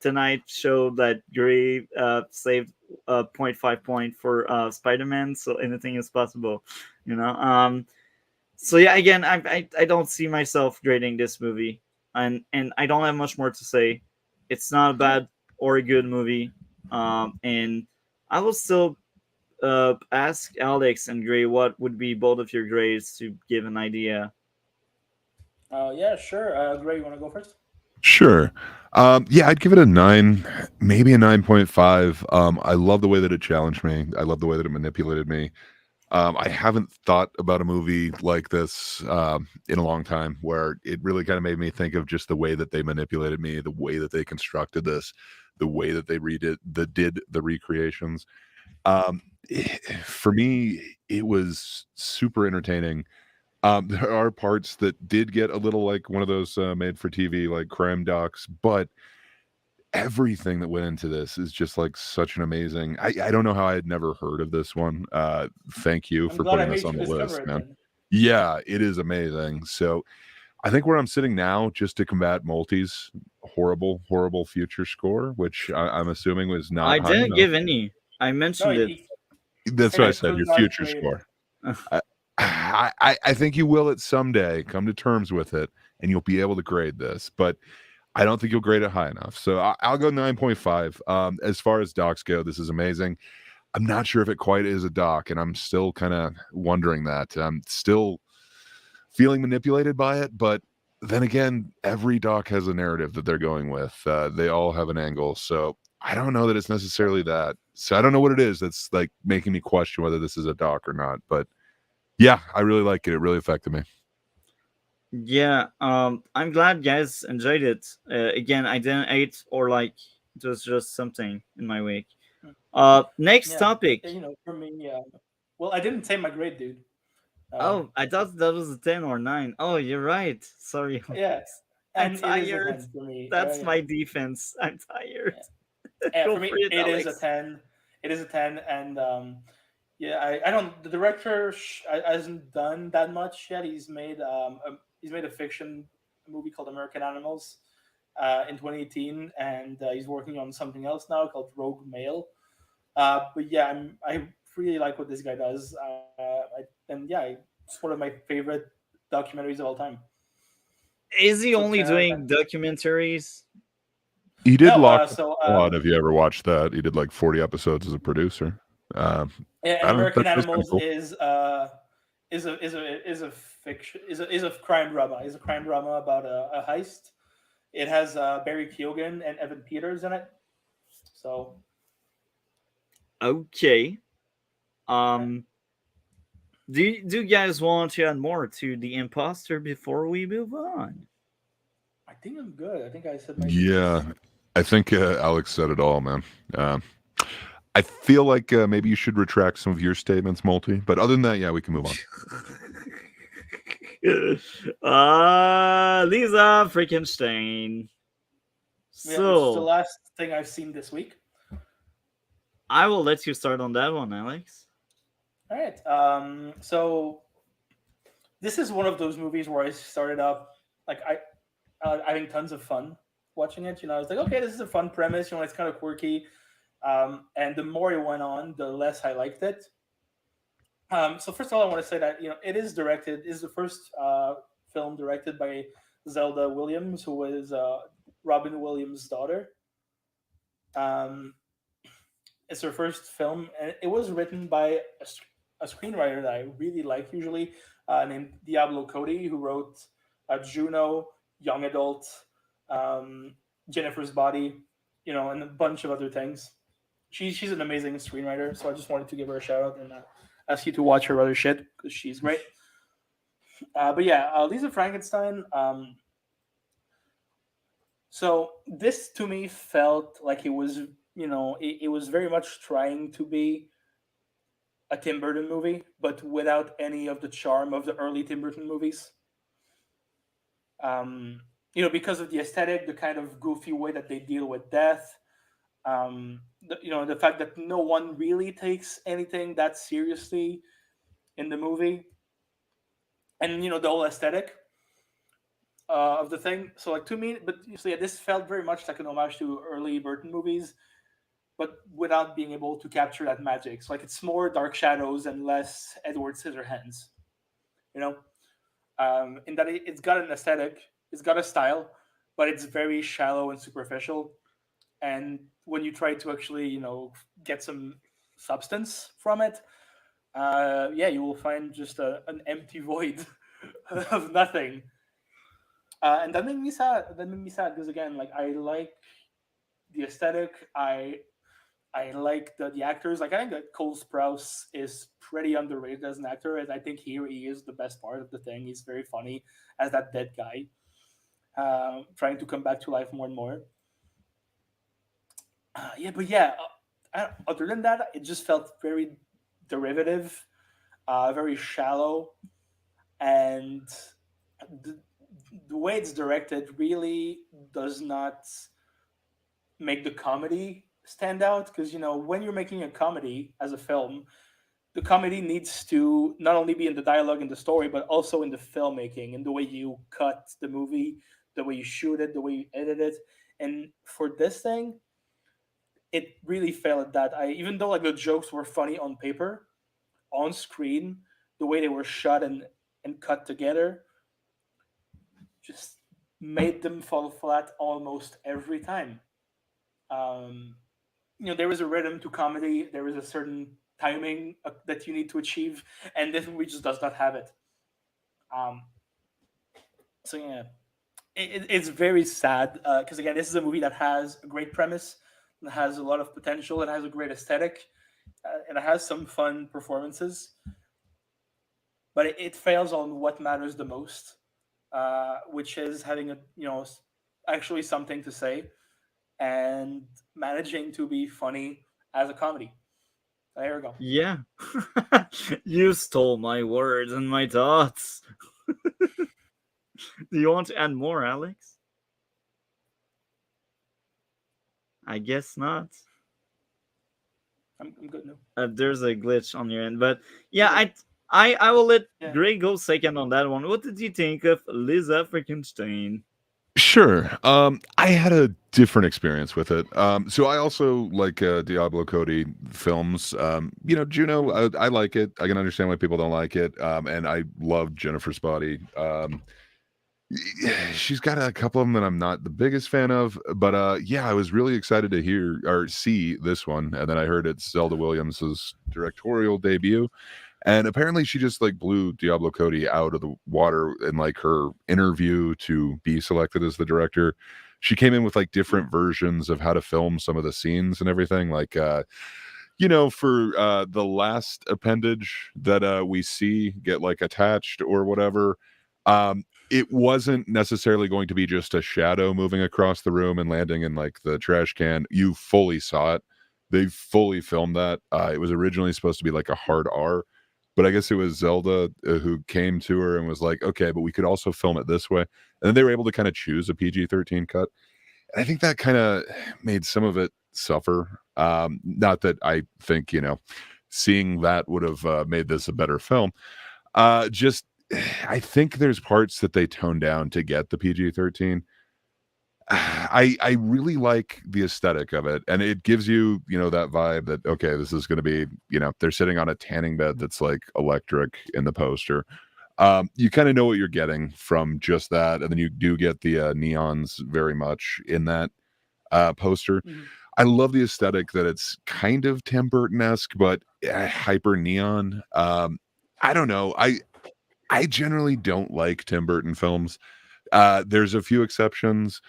tonight showed that Gray saved 0.5 point for Spider-Man, so anything is possible, So yeah, again, I don't see myself grading this movie, and I don't have much more to say. It's not a bad or a good movie, and I will still ask Alex and Gray what would be both of your grades to give an idea. Yeah, sure. Gray, you want to go first? Sure. Yeah, I'd give it a 9, maybe a 9.5. I love the way that it challenged me. I love the way that it manipulated me. I haven't thought about a movie like this in a long time, where it really kind of made me think of just the way that they manipulated me, the way that they constructed this, the way that they did the recreations. For me, it was super entertaining. There are parts that did get a little like one of those made for TV like crime docs, but everything that went into this is just like such an amazing. I don't know how I had never heard of this one. Thank you I'm for glad I putting this made on you the discover list, it man. then. Yeah, it is amazing. So I think where I'm sitting now, just to combat Multi's horrible future score, which I'm assuming was not I high didn't enough. give any. I No, mentioned it. That's said what I it said. could Your not future grade score. I think you will at someday come to terms with it, and you'll be able to grade this. But I don't think you'll grade it high enough. So I'll go 9.5. As far as docs go, this is amazing. I'm not sure if it quite is a doc, and I'm still kind of wondering that. I'm still feeling manipulated by it, but then again, every doc has a narrative that they're going with. They all have an angle, so I don't know that it's necessarily that. So I don't know what it is that's like making me question whether this is a doc or not. But yeah, I really like it. It really affected me. Yeah, I'm glad guys enjoyed it. Again, I didn't hate or like. It was just something in my week. Next Yeah, topic. for me, well, I didn't say my grade, dude. Oh, I thought that was a 10 or 9. Oh, you're right. Sorry. Yeah, I'm and it is a tired. 10 for me. That's Yeah. my defense. I'm tired. Yeah. Yeah, Go for me, for it, it is a Alex. 10. It is a 10, and yeah, I don't. The director hasn't done that much yet. He's made a fiction movie called American Animals in 2018, and he's working on something else now called Rogue Male. But yeah, I really like what this guy does, and yeah, it's one of my favorite documentaries of all time. Is he So only 10 out of 10. doing documentaries? He did No, Lock so Squad. Have you ever watched that? He did like 40 episodes as a producer. yeah, I and don't know. American That's kind of Animals cool. is a fiction is a crime drama. Is a crime drama about a heist. It has Barry Keoghan and Evan Peters in it. So Okay. Um, do you guys want to add more to the imposter before we move on? I think I'm good. I think I said my Yeah, piece. I think Alex said it all, man. I feel like maybe you should retract some of your statements, Multi. But other than that, yeah, we can move on. Lisa Frankenstein. Yeah, which is the So last thing I've seen this week. I will let you start on that one, Alex. All right. So this is one of those movies where I started up like having tons of fun watching it. I was like, okay, this is a fun premise. It's kind of quirky. And the more it went on, the less I liked it. So first of all, I want to say that it is the first film directed by Zelda Williams, who was Robin Williams' daughter. Um, it's her first film, and it was written by a screenwriter that I really like usually, named Diablo Cody, who wrote Juno, Young Adult, um, Jennifer's Body, and a bunch of other things. She's an amazing screenwriter, so I just wanted to give her a shout out and ask you to watch her other shit because she's great. But yeah, Lisa Frankenstein. So this to me felt like it was, it was very much trying to be a Tim Burton movie, but without any of the charm of the early Tim Burton movies. Um, because of the aesthetic, the kind of goofy way that they deal with death, the fact that no one really takes anything that seriously in the movie, and the whole aesthetic of the thing. So like to me, but so yeah, this felt very much like an homage to early Burton movies, but without being able to capture that magic. So like it's more Dark Shadows and less Edward Scissorhands. You know, in that it's got an aesthetic, it's got a style, but it's very shallow and superficial. And when you try to actually, get some substance from it, yeah, you will find just an empty void of nothing. And that made me sad. That made me sad because again, like I like the aesthetic. I like the actors. Like I think that Cole Sprouse is pretty underrated as an actor, and I think here he is the best part of the thing. He's very funny as that dead guy, trying to come back to life more and more. Yeah, but yeah, other than that, it just felt very derivative, very shallow, and the, the way it's directed really does not make the comedy stand out because when you're making a comedy as a film, the comedy needs to not only be in the dialogue and the story but also in the filmmaking, in the way you cut the movie, the way you shoot it, the way you edit it. And for this thing, it really failed at that. I Even though like the jokes were funny on paper, on screen, the way they were shot and cut together just made them fall flat almost every time. Um, there is a rhythm to comedy. There is a certain timing that you need to achieve, and this movie just does not have it. Um, so yeah, it's very sad because again, this is a movie that has a great premise, that has a lot of potential, it has a great aesthetic, and it has some fun performances, but it fails on what matters the most, which is having actually something to say and managing to be funny as a comedy. There we go. Yeah. You stole my words and my thoughts. Do you want to add more, Alex? I guess not. I'm good now. There's a glitch on your end, but yeah, I will let Yeah. Gray go second on that one. What did you think of Lisa Frankenstein? Sure. I had a different experience with it. So I also like Diablo Cody films. Juno, I like it. I can understand why people don't like it. And I love Jennifer's Body. She's got a couple of them that I'm not the biggest fan of, but yeah, I was really excited to hear or see this one, and then I heard it's Zelda Williams's directorial debut. And apparently she just like blew Diablo Cody out of the water in like her interview to be selected as the director. She came in with like different versions of how to film some of the scenes and everything. Like for the last appendage that we see get like attached or whatever, it wasn't necessarily going to be just a shadow moving across the room and landing in like the trash can. You fully saw it. They fully filmed that. It was originally supposed to be like a hard R. But I guess it was Zelda who came to her and was like, okay, but we could also film it this way. And then they were able to kind of choose a PG-13 cut. And I think that kind of made some of it suffer. Not that I think, seeing that would have made this a better film. I think there's parts that they toned down to get the PG-13. I really like the aesthetic of it, and it gives you that vibe that okay, this is going to be they're sitting on a tanning bed that's like electric in the poster. You kind of know what you're getting from just that, and then you do get the neons very much in that poster. Mhm. I love the aesthetic that it's kind of Tim Burton-esque, but hyper neon. I don't know. I generally don't like Tim Burton films. There's a few exceptions.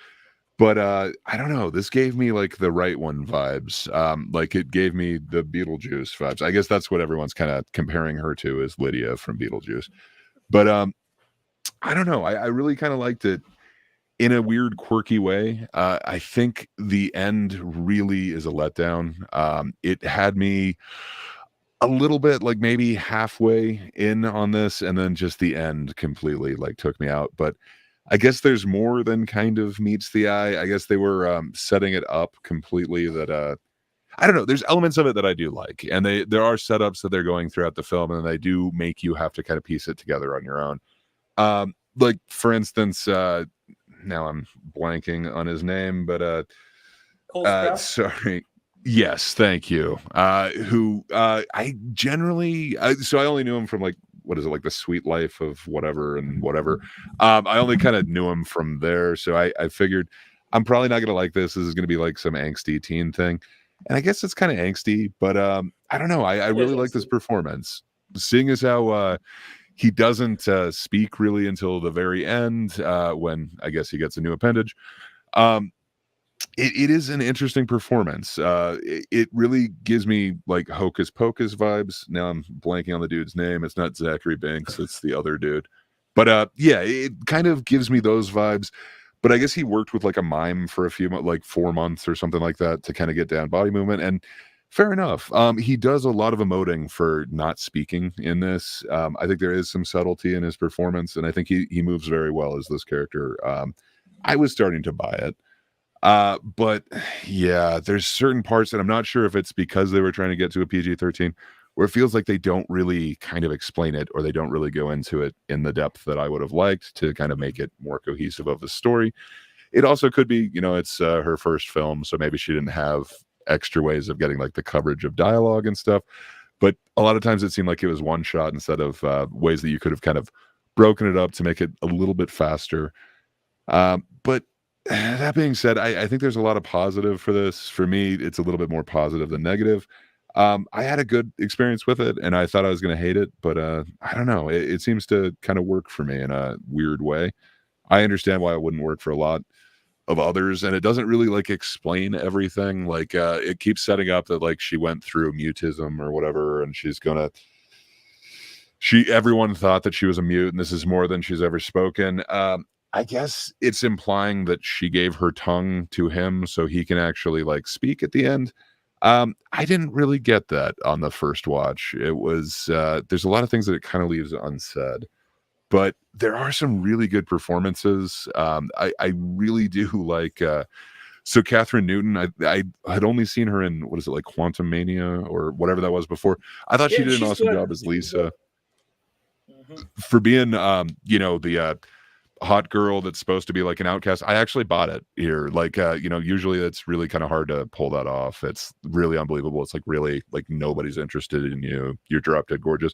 But I don't know. This gave me like the right one vibes. Like it gave me the Beetlejuice vibes. I guess that's what everyone's kind of comparing her to is Lydia from Beetlejuice. But I don't know. I really kind of liked it in a weird, quirky way. I think the end really is a letdown. It had me a little bit like maybe halfway in on this, and then just the end completely like took me out. But I guess there's more than kind of meets the eye. I guess they were setting it up completely that I don't know. There's elements of it that I do like, and there are setups that they're going throughout the film, and they do make you have to kind of piece it together on your own. Like for instance, now I'm blanking on his name, but Cole Sprouse? sorry. Yes, thank you. Who I generally so I only knew him from like what is it, like The Sweet Life of whatever and whatever. I only kind of knew him from there, so I figured I'm probably not gonna like this. This is gonna be like some angsty teen thing, and I guess it's kind of angsty, but I don't know. I really like this performance, seeing as how he doesn't speak really until the very end when I guess he gets a new appendage. It is an interesting performance. It really gives me like Hocus Pocus vibes. Now I'm blanking on the dude's name. It's not Zachary Banks. It's the other dude. But yeah, it kind of gives me those vibes. But I guess he worked with like a mime for a few months, like 4 months or something like that to kind of get down body movement. And fair enough. He does a lot of emoting for not speaking in this. I think there is some subtlety in his performance, and I think he moves very well as this character. I was starting to buy it. But yeah, there's certain parts, and I'm not sure if it's because they were trying to get to a PG-13, where it feels like they don't really kind of explain it, or they don't really go into it in the depth that I would have liked to kind of make it more cohesive of a story. It also could be, it's her first film, so maybe she didn't have extra ways of getting like the coverage of dialogue and stuff. But a lot of times it seemed like it was one shot instead of ways that you could have kind of broken it up to make it a little bit faster. But that being said, I think there's a lot of positive for this. For me, it's a little bit more positive than negative. I had a good experience with it, and I thought I was going to hate it, but I don't know. It seems to kind of work for me in a weird way. I understand why it wouldn't work for a lot of others, and it doesn't really like explain everything. Like it keeps setting up that like she went through mutism or whatever, and everyone thought that she was a mute, and this is more than she's ever spoken. I guess it's implying that she gave her tongue to him so he can actually like speak at the end. I didn't really get that on the first watch. It was there's a lot of things that it kind of leaves unsaid, but there are some really good performances. I really do like. So Catherine Newton, I had only seen her in what is it like Quantum Mania or whatever that was before. I thought she Yeah, did an she's awesome good. job as She's Lisa good. for being the hot girl that's supposed to be like an outcast. I actually bought it here. Like usually it's really kind of hard to pull that off. It's really unbelievable. It's like really like nobody's interested in you. You're drop dead gorgeous.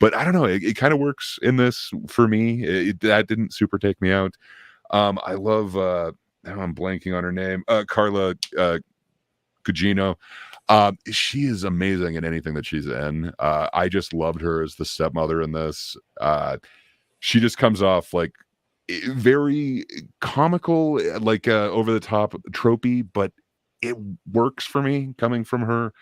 But I don't know, it kind of works in this for me. That didn't super take me out. I love now I'm blanking on her name. Carla Gugino. She is amazing in anything that she's in. I just loved her as the stepmother in this. She just comes off like very comical, like over the top, tropey, but it works for me coming from her.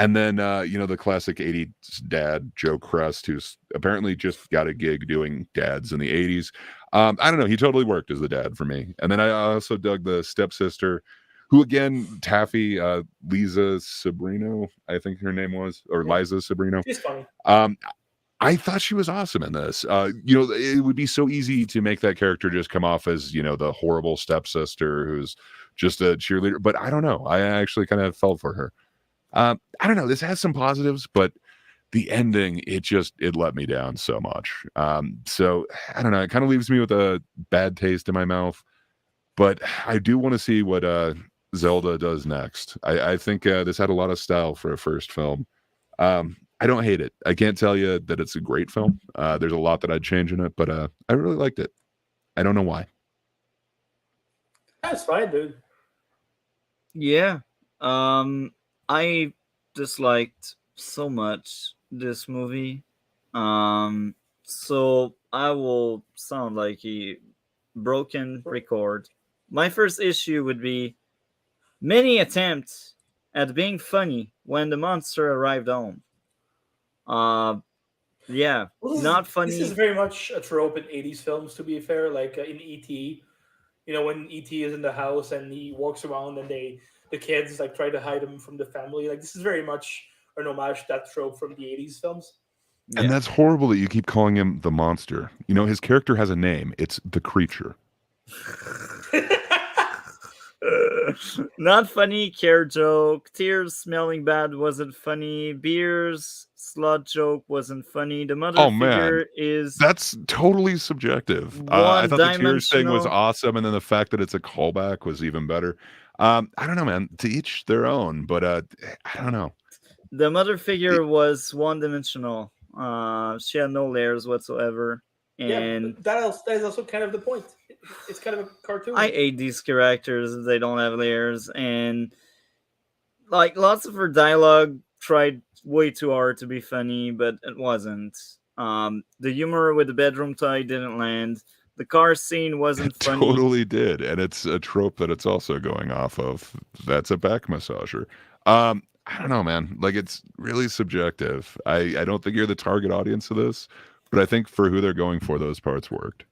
And then the classic 80s dad, Joe Crest, who's apparently just got a gig doing dads in the 80s. I don't know, he totally worked as the dad for me. And then I also dug the stepsister, who again, Taffy, Lisa Sabrino, I think her name was, or Liza Sabrino. She's funny. I thought she was awesome in this. It would be so easy to make that character just come off as, the horrible stepsister who's just a cheerleader. But I don't know. I actually kind of fell for her. I don't know. This has some positives, but the ending, it let me down so much. So I don't know. It kind of leaves me with a bad taste in my mouth. But I do want to see what Zelda does next. I think this had a lot of style for a first film. I don't hate it. I can't tell you that it's a great film. There's a lot that I'd change in it, but I really liked it. I don't know why. That's fine, dude. Yeah. I disliked so much this movie. So I will sound like a broken record. My first issue would be many attempts at being funny when the monster arrived home. Yeah, Well, not funny. This is very much a trope in 80s films, to be fair. Like in E.T., when E.T. is in the house and he walks around and the kids like try to hide him from the family. Like this is very much an homage to that trope from the 80s films. And Yeah. that's horrible that you keep calling him the monster. His character has a name. It's the creature. Not funny, care joke. Tears smelling bad wasn't funny. Beers slut joke wasn't funny. The mother figure is that's totally subjective. I thought the tears thing was one-dimensional. awesome, and then the fact that it's a callback was even better. I don't know, man. To each their own, but I don't know. The mother figure was one-dimensional. She had no layers whatsoever. And that is also kind of the point. It's kind of a cartoon. I hate these characters if they don't have layers, and like lots of her dialogue tried way too hard to be funny, but it wasn't. The humor with the bedroom toy didn't land. The car scene wasn't It funny. totally did, and it's a trope that it's also going off of. That's a back massager. I don't know, man. Like it's really subjective. I don't think you're the target audience of this, but I think for who they're going for, those parts worked.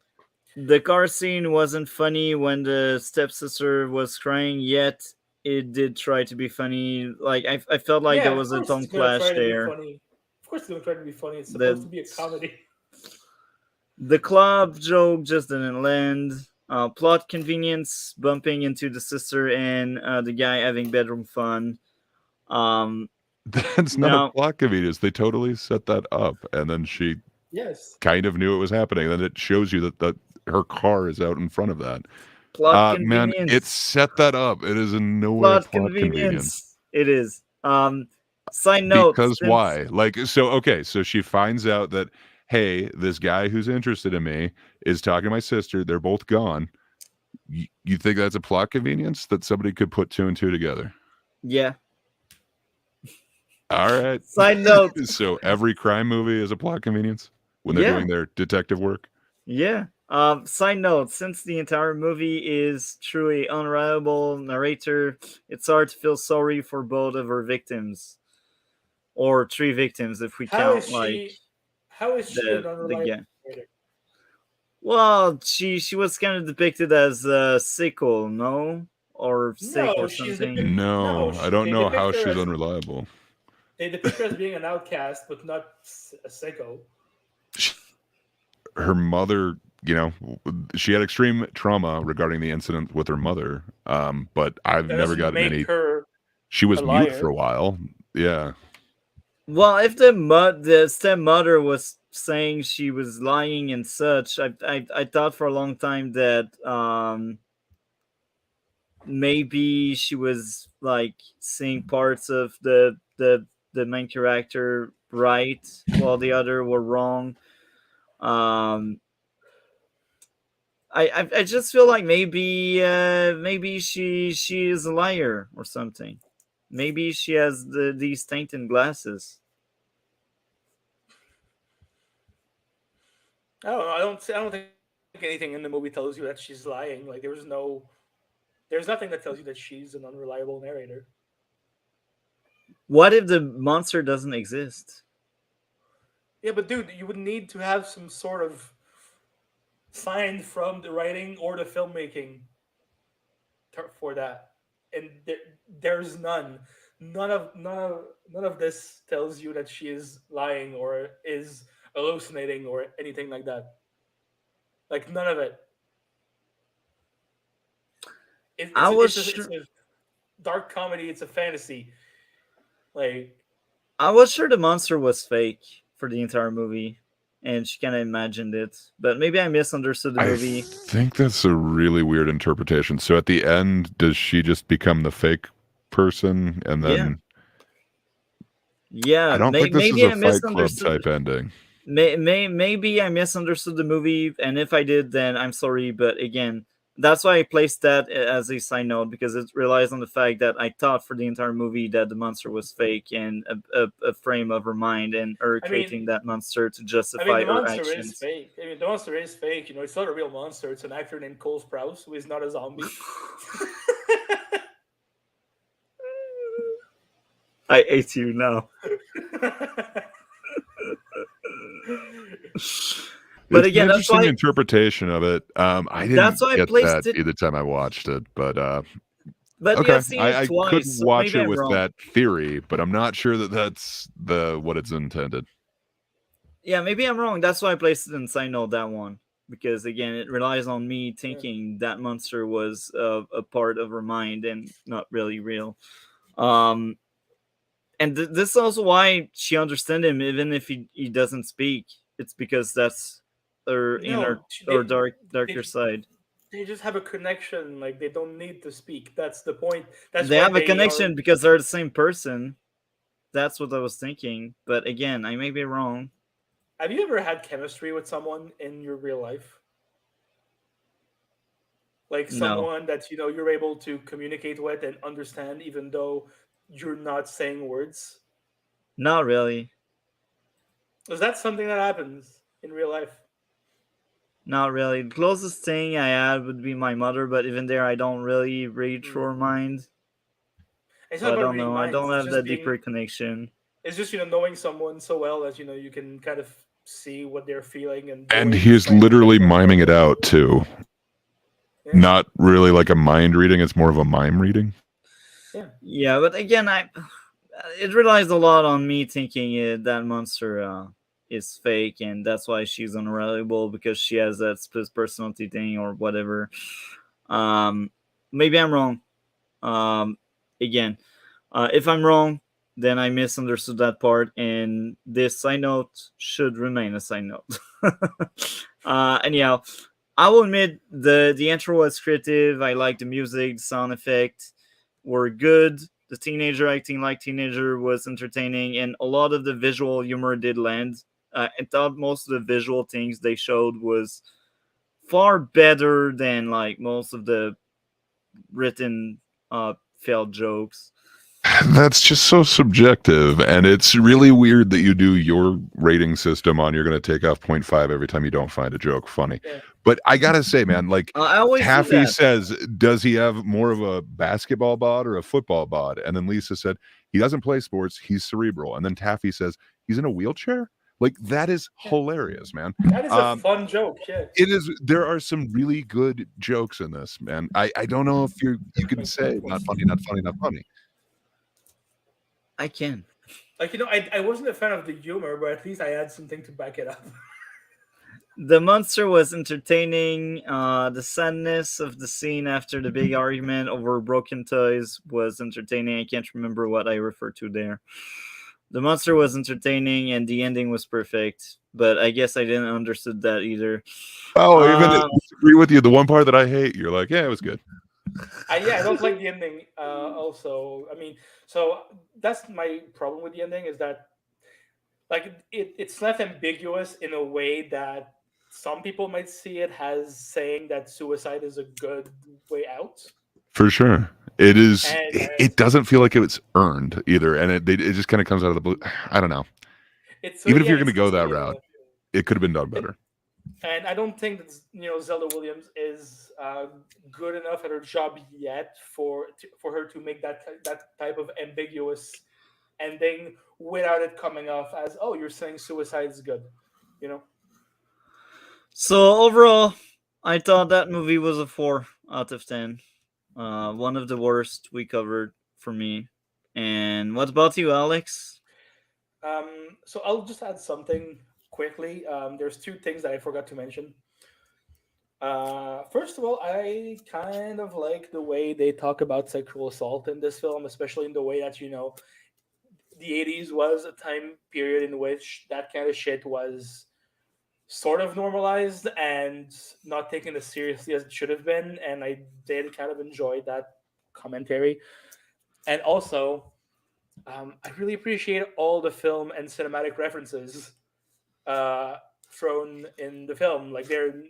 The car scene wasn't funny when the stepsister was crying, yet it did try to be funny. Like I felt like there was a tone clash there. Of course it's going to try to be funny. It's supposed to be a comedy. The club joke just didn't land. Plot convenience, bumping into the sister and the guy having bedroom fun. That's not a plot convenience. They totally set that up, and then she kind of knew it was happening. Then it shows you that her car is out in front of that. Plot man, convenience. it set that up. It is in no way plot convenience. It is. Side note. Because why? So she finds out that, hey, this guy who's interested in me is talking to my sister. They're both gone. You think that's a plot convenience that somebody could put two and two together? Yeah. All right. Side note. So every crime movie is a plot convenience when they're doing their detective work? Yeah. Side note, since the entire movie is truly unreliable narrator, it's hard to feel sorry for both of her victims. Or three victims if we count how is she an unreliable narrator? Well, she was kind of depicted as a sickle, no? or sick No, or she's something. No, No, I don't they know how depict her she's as- unreliable. They depict her as being an outcast, but not a sicko. Her mother, she had extreme trauma regarding the incident with her mother. But I've That never doesn't gotten make any. her She was a mute liar. for a while. Yeah. Well, if the stepmother was saying she was lying and such, I thought for a long time that maybe she was like seeing parts of the main character right while the other were wrong. Um, I just feel like maybe she is a liar or something. Maybe she has these tainted glasses. I don't know. I don't think anything in the movie tells you that she's lying. Like there's nothing that tells you that she's an unreliable narrator. What if the monster doesn't exist? Yeah, but dude, you would need to have some sort of sign from the writing or the filmmaking for that, and there's none. None of this tells you that she is lying or is hallucinating or anything like that. Like none of it. I was It's a dark comedy. It's a fantasy. Like I was sure the monster was fake for the entire movie, and she kind of imagined it. But maybe I misunderstood the I movie. think that's a really weird interpretation. So at the end, does she just become the fake person and then Yeah, I don't think this is maybe a I Fight Club misunderstood. type ending. Maybe I misunderstood the movie, and if I did, then I'm sorry. But again, that's why I placed that as a side note, because it relies on the fact that I thought for the entire movie that the monster was fake and a frame of her mind and her I creating mean, that monster to I mean, justify the her monster is actions. fake. I mean, the monster is fake. It's not a real monster. It's an actor named Cole Sprouse who is not a zombie. I hate you now. But It's again, an that's interesting why interpretation of it. I that's didn't why I get placed that it. either time I watched it, but But we okay. have seen it I could twice, so watch maybe it I'm with wrong. that theory, but I'm not sure that that's what it's intended. Yeah, maybe I'm wrong. That's why I placed it in side note, that one, because again, it relies on me thinking that monster was a part of her mind and not really real. Um, and this is also why she understands him, even if he doesn't speak. It's because that's her inner No, or darker side. they just have a connection. Like they don't need to speak. That's the point. That's They why have a they connection are. because they're the same person. That's what I was thinking. But again, I may be wrong. Have you ever had chemistry with someone in your real life? Like No, someone that you're able to communicate with and understand, even though you're not saying words. not really. Is that something that happens in real life? Not really. The closest thing I had would be my mother, but even there, I don't really read through her mind. It's So not I about don't reading know. I minds. don't It's have just that being. deeper connection. It's just knowing someone so well that you can kind of see what they're feeling and And doing he's trying to literally make them miming it better. out too. Yeah. Not really like a mind reading, it's more of a mime reading. Yeah, but again, it relies a lot on me thinking that monster is fake, and that's why she's unreliable because she has that split personality thing or whatever. Maybe I'm wrong. Again, if I'm wrong, then I misunderstood that part, and this side note should remain a side note. Anyhow, I will admit the intro was creative. I like the music, the sound effect were good. The teenager acting like teenager was entertaining, and a lot of the visual humor did land. I thought most of the visual things they showed was far better than like most of the written failed jokes. That's just so subjective, and it's really weird that you do your rating system on you're going to take off 0.5 every time you don't find a joke funny. Yeah. But I gotta say, man, like I always do Taffy that. says, does he have more of a basketball bod or a football bod? And then Lisa said, he doesn't play sports, he's cerebral. And then Taffy says, he's in a wheelchair? Like that is hilarious, man. That is a fun joke. Yeah, it is. There are some really good jokes in this, man. I don't know if you can say not funny, not funny, not funny. I can. Like, I wasn't a fan of the humor, but at least I had something to back it up. The monster was entertaining. The sadness of the scene after the big argument over broken toys was entertaining. I can't remember what I referred to there. The monster was entertaining, and the ending was perfect. But I guess I didn't understood that either. Oh, even if I disagree with you, the one part that I hate, you're like, yeah, it was good. I don't like the ending. Also, I mean, so that's my problem with the ending is that, like, it's left ambiguous in a way that some people might see it as saying that suicide is a good way out. For sure. It is. It doesn't feel like it was earned either, and it just kind of comes out of the blue. I don't know. Even if you're going to go that route, it could have been done better. And I don't think that Zelda Williams is good enough at her job yet for her to make that type of ambiguous ending without it coming off as, oh, you're saying suicide is good, So overall, I thought that movie was a 4 out of 10. One of the worst we covered for me. And what about you, Alex? So I'll just add something quickly. There's 2 things that I forgot to mention. First of all, I kind of like the way they talk about sexual assault in this film, especially in the way that, the 80s was a time period in which that kind of shit was sort of normalized and not taken as seriously as it should have been. And I did kind of enjoy that commentary. And also, I really appreciate all the film and cinematic references thrown in the film. Like, they're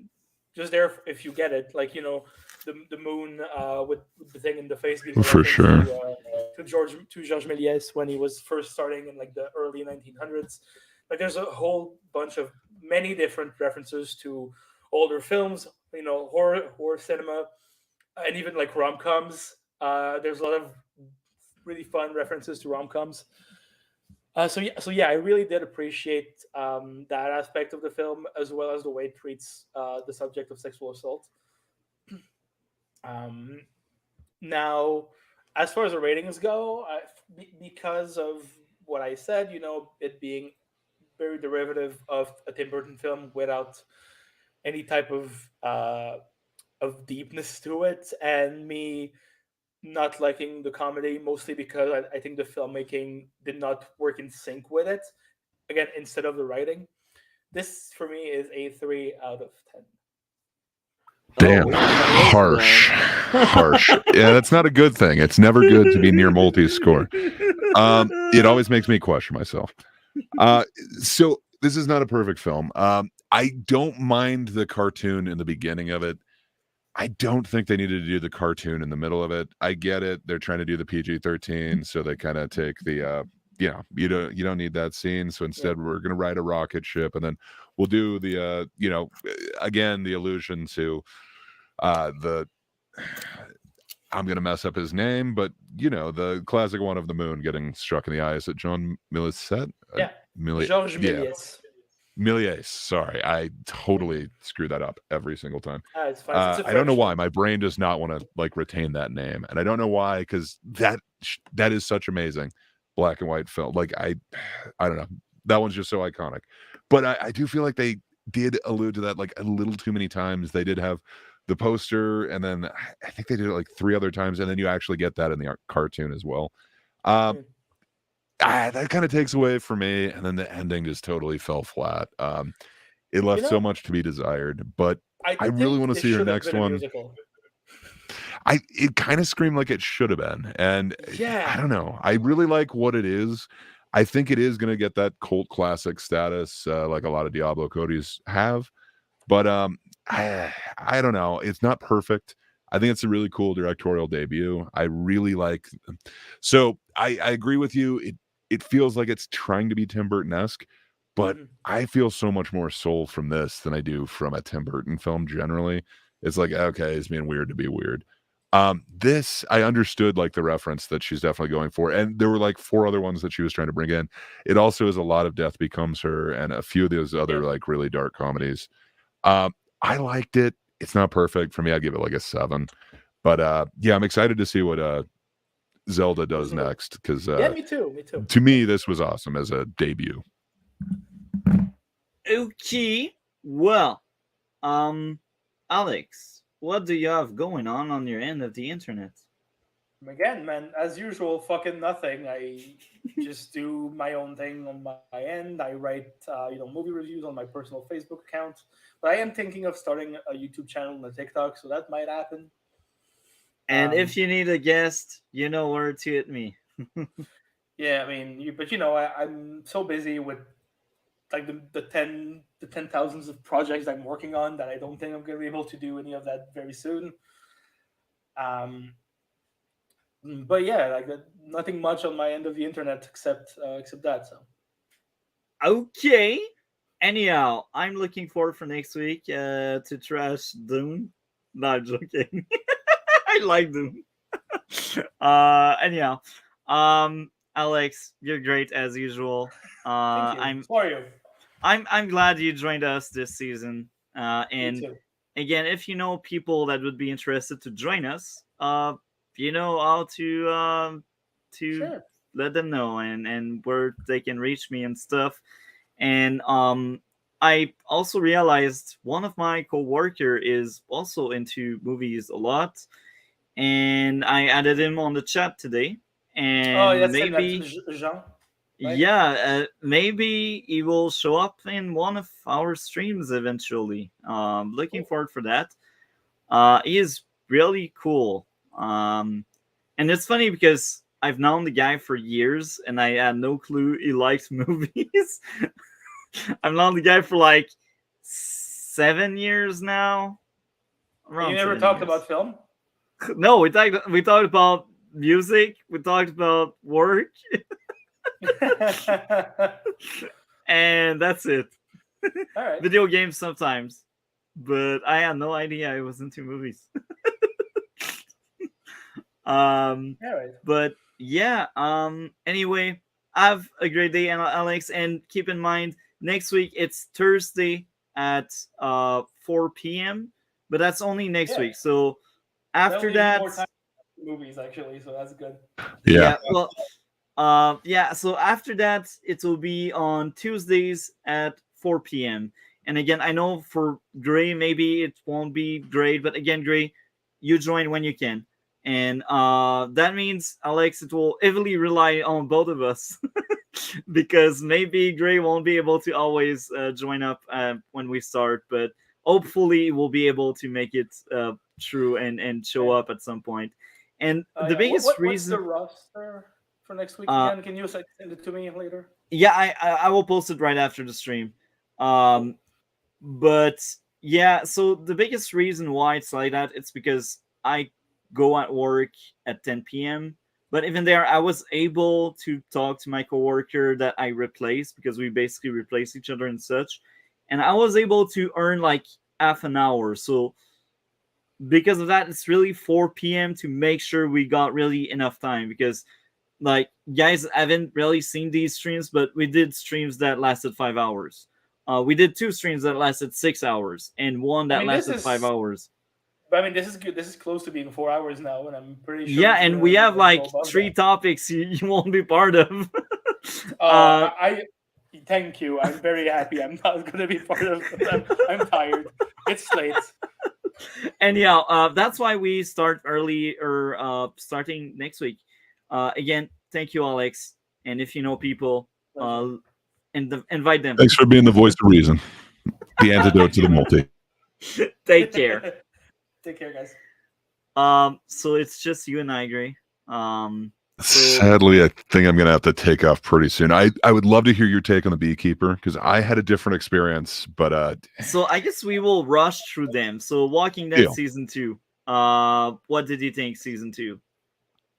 just there if you get it. Like, the moon with the thing in the face being for sure to Georges Méliès when he was first starting in like the early 1900s. Like, there's a whole bunch of many different references to older films, horror cinema, and even like rom-coms. There's a lot of really fun references to rom-coms. So I really did appreciate that aspect of the film, as well as the way it treats the subject of sexual assault. Now, as far as the ratings go, because of what I said, it being very derivative of a Tim Burton film without any type of deepness to it, and me not liking the comedy mostly because I think the filmmaking did not work in sync with it. Again, instead of the writing, this for me is a 3 out of 10. Damn, harsh. Yeah, that's not a good thing. It's never good to be near Multi's score. It always makes me question myself. So this is not a perfect film. I don't mind the cartoon in the beginning of it. I don't think they needed to do the cartoon in the middle of it. I get it. They're trying to do the PG-13, so they kind of take the you don't need that scene. So instead, we're going to ride a rocket ship, and then we'll do the again, the allusion to the I'm going to mess up his name, but the classic one of the moon getting struck in the eye. Is it John Millicet? Georges Méliès. Méliès. Sorry, I totally screw that up every single time. It's fine. I don't know why. My brain does not want to retain that name, and I don't know why, because that is such amazing black and white film. Like I don't know. That one's just so iconic. But I do feel like they did allude to that like a little too many times. They did have the poster, and then I think they did it like 3 other times, and then you actually get that in the cartoon as well. That kind of takes away for me, and then the ending just totally fell flat. It left so much to be desired, but I really want to see her next one. It kind of screamed like it should have been, and I don't know. I really like what it is. I think it is going to get that cult classic status, like a lot of Diablo Cody's have. But I don't know. It's not perfect. I think it's a really cool directorial debut. I really like. So I agree with you. It feels like it's trying to be Tim Burton-esque, but I feel so much more soul from this than I do from a Tim Burton film generally. It's like, okay, it's being weird to be weird. This I understood like the reference that she's definitely going for, and there were like 4 other ones that she was trying to bring in. It also is a lot of Death Becomes Her and a few of those other like really dark comedies. I liked it. It's not perfect for me. I'd give it like a 7. But yeah, I'm excited to see what Zelda does next because Yeah, me too. Me too. to me this was awesome as a debut. Okay, well, Alex, what do you have going on your end of the internet? Again, man, as usual, fucking nothing. I just do my own thing on my end. I write, movie reviews on my personal Facebook account. But I am thinking of starting a YouTube channel and a TikTok, so that might happen. And if you need a guest, you know where to hit me. Yeah, I mean, I'm so busy with like the 10,000s of projects I'm working on that I don't think I'm going to be able to do any of that very soon. But yeah, like nothing much on my end of the internet except that. So okay. Anyhow, I'm looking forward for next week to trash Dune. No, I'm joking. I like Dune. Anyhow, Alex, you're great as usual. thank you. Sorry. I'm glad you joined us this season. And again, if you know people that would be interested to join us, you know how to Sure. let them know and where they can reach me and stuff. And I also realized one of my coworker is also into movies a lot, and I added him on the chat today. And maybe Jean. Right? Yeah, maybe he will show up in one of our streams eventually. Looking forward for that. He is really cool. And it's funny because I've known the guy for years and I had no clue he likes movies. I've known the guy for like 7 years now. You never talked about film? No, we talked about music. We talked about work. And that's it. All right. Video games sometimes, but I had no idea I was into movies. All right. But yeah, anyway, have a great day, Alex, and keep in mind next week it's Thursday at 4 p.m. But that's only next week. So after that, more time for movies actually, so that's good. Yeah. Well. So after that, it will be on Tuesdays at 4 p.m. And again, I know for Gray, maybe it won't be great, but again, Gray, you join when you can. And that means, Alex, it will heavily rely on both of us because maybe Gray won't be able to always join up when we start, but hopefully we'll be able to make it true and show up at some point. And the biggest reason... What's the roster for next week again? Can you send it to me later? Yeah, I will post it right after the stream. But yeah, so the biggest reason why it's like that, it's because I go at work at 10 p.m. But even there, I was able to talk to my coworker that I replaced because we basically replace each other and such. And I was able to earn like half an hour. So because of that, it's really 4 p.m. to make sure we got really enough time because like guys haven't really seen these streams, but we did streams that lasted 5 hours. We did 2 streams that lasted 6 hours and one that lasted 5 hours. But I mean, this is good. This is close to being 4 hours now, and I'm pretty sure. Yeah, and we have like 3 topics you won't be part of. I thank you. I'm very happy. I'm not going to be part of them. I'm tired. It's late. And yeah, that's why we start early or starting next week. Again, thank you, Alex. And if you know people, invite them. Thanks for being the voice of reason, the antidote to the multi. Take care. Take care, guys. So it's just you and I, Gray. Sadly, I think I'm going to have to take off pretty soon. I would love to hear your take on the Beekeeper because I had a different experience, but so I guess we will rush through them. So Walking Dead season 2. What did you think season 2?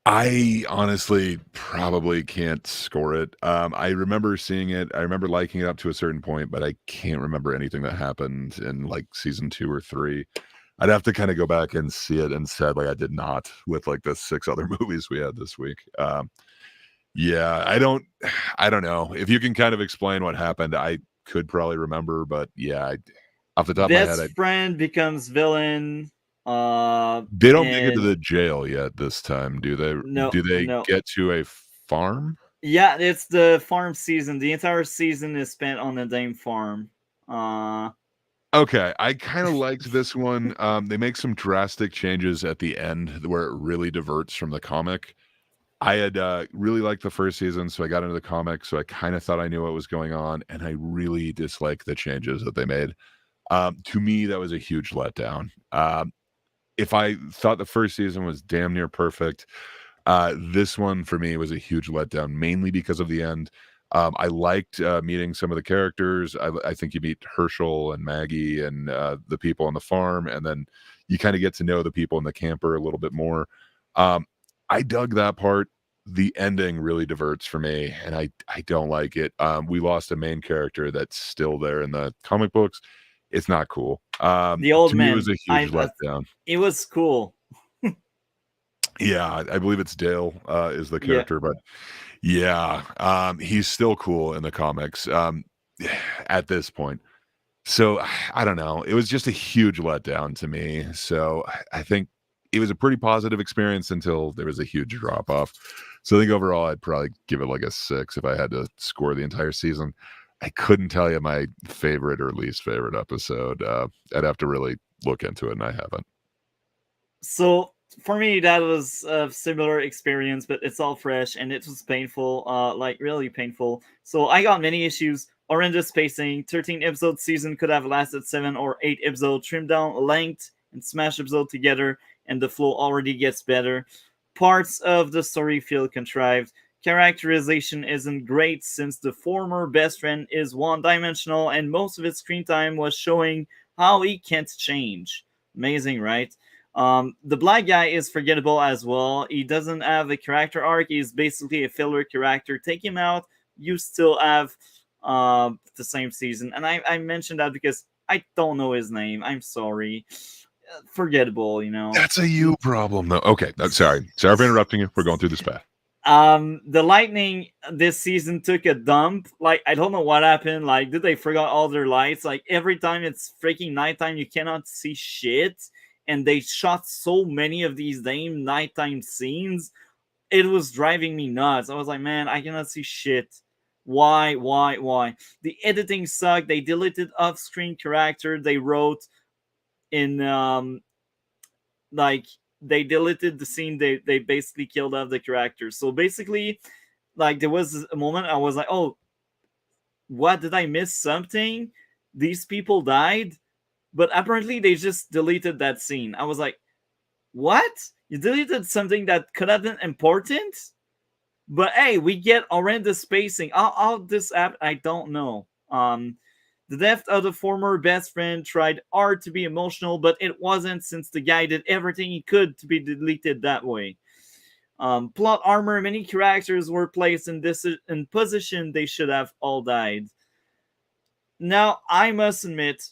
I honestly probably can't score it. I remember seeing it. I remember liking it up to a certain point, but I can't remember anything that happened in like season 2 or 3. I'd have to kind of go back and see it, and sadly I did not with like the 6 other movies we had this week. Yeah, I don't know. If you can kind of explain what happened, I could probably remember, but yeah, off the top of my head, Best friend becomes villain. they don't make it to And the jail yet this time, do they? no, Do they no. get to a farm? Yeah, it's the farm season. The entire season is spent on the damn farm. Okay, I kind of liked this one. They make some drastic changes at the end where it really diverts from the comic. I had really liked the first season, so I got into the comic, so I kind of thought I knew what was going on, and I really disliked the changes that they made. To me, that was a huge letdown. If I thought the first season was damn near perfect, this one for me was a huge letdown, mainly because of the end. I liked meeting some of the characters. I think you meet Herschel and Maggie and the people on the farm, and then you kind of get to know the people in the camper a little bit more. I dug that part. The ending really diverts for me, and I don't like it. We lost a main character that's still there in the comic books. It's not cool. The old To me, it man. was a huge letdown. It was cool. Yeah, I believe it's Dale is the Yeah. character, but yeah, he's still cool in the comics at this point. So I don't know. It was just a huge letdown to me. So I think it was a pretty positive experience until there was a huge drop off. So I think overall, I'd probably give it like a 6 if I had to score the entire season. I couldn't tell you my favorite or least favorite episode. I'd have to really look into it, and I haven't. So for me, that was a similar experience, but it's all fresh and it was painful, like really painful. So I got many issues. Horrendous spacing, 13 episode season could have lasted 7 or 8 episodes, trimmed down length and smash episode together, and the flow already gets better. Parts of the story feel contrived. Characterization isn't great since the former best friend is one-dimensional and most of its screen time was showing how he can't change. Amazing, right? The black guy is forgettable as well. He doesn't have a character arc. He's basically a filler character. Take him out, you still have the same season. And I mentioned that because I don't know his name. I'm sorry. Forgettable, you know. That's a you problem, though. Okay, sorry for interrupting you. We're going through this path. The lightning this season took a dump. Like, I don't know what happened. Like, did they forgot all their lights? Like, every time it's freaking nighttime, you cannot see shit. And they shot so many of these damn nighttime scenes. It was driving me nuts. I was like, man, I cannot see shit. Why? The editing sucked. They deleted off-screen character they wrote in like they deleted the scene. They basically killed off the character. So basically, like, there was a moment I was like, oh, what, did I miss something? These people died, but apparently they just deleted that scene. I was like, what? You deleted something that could have been important? But hey, we get horrendous spacing. All this app, I don't know. The death of the former best friend tried hard to be emotional, but it wasn't since the guy did everything he could to be deleted that way. Plot armor, many characters were placed in position they should have all died. Now, I must admit,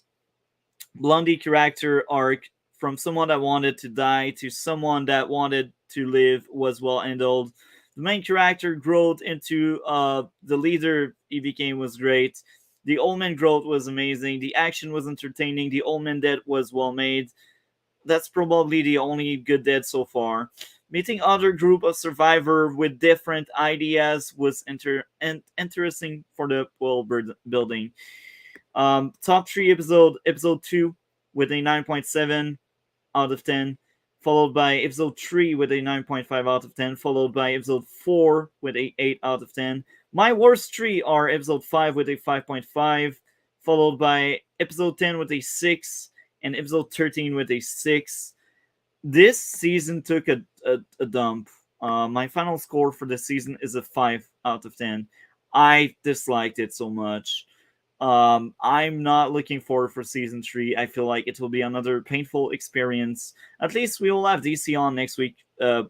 Blondie character arc from someone that wanted to die to someone that wanted to live was well handled. The main character growth into the leader he became was great. The old man growth was amazing. The action was entertaining. The old man death was well made. That's probably the only good death so far. Meeting other group of survivor with different ideas was interesting for the world building. Top 3 episode 2 with a 9.7 out of 10, followed by episode 3 with a 9.5 out of 10, followed by episode 4 with a 8 out of 10. My worst 3 are episode 5 with a 5.5, followed by episode 10 with a 6, and episode 13 with a 6. This season took a dump. My final score for this season is a 5 out of 10. I disliked it so much. I'm not looking forward for season 3. I feel like it will be another painful experience. At least we will have DC on next week. I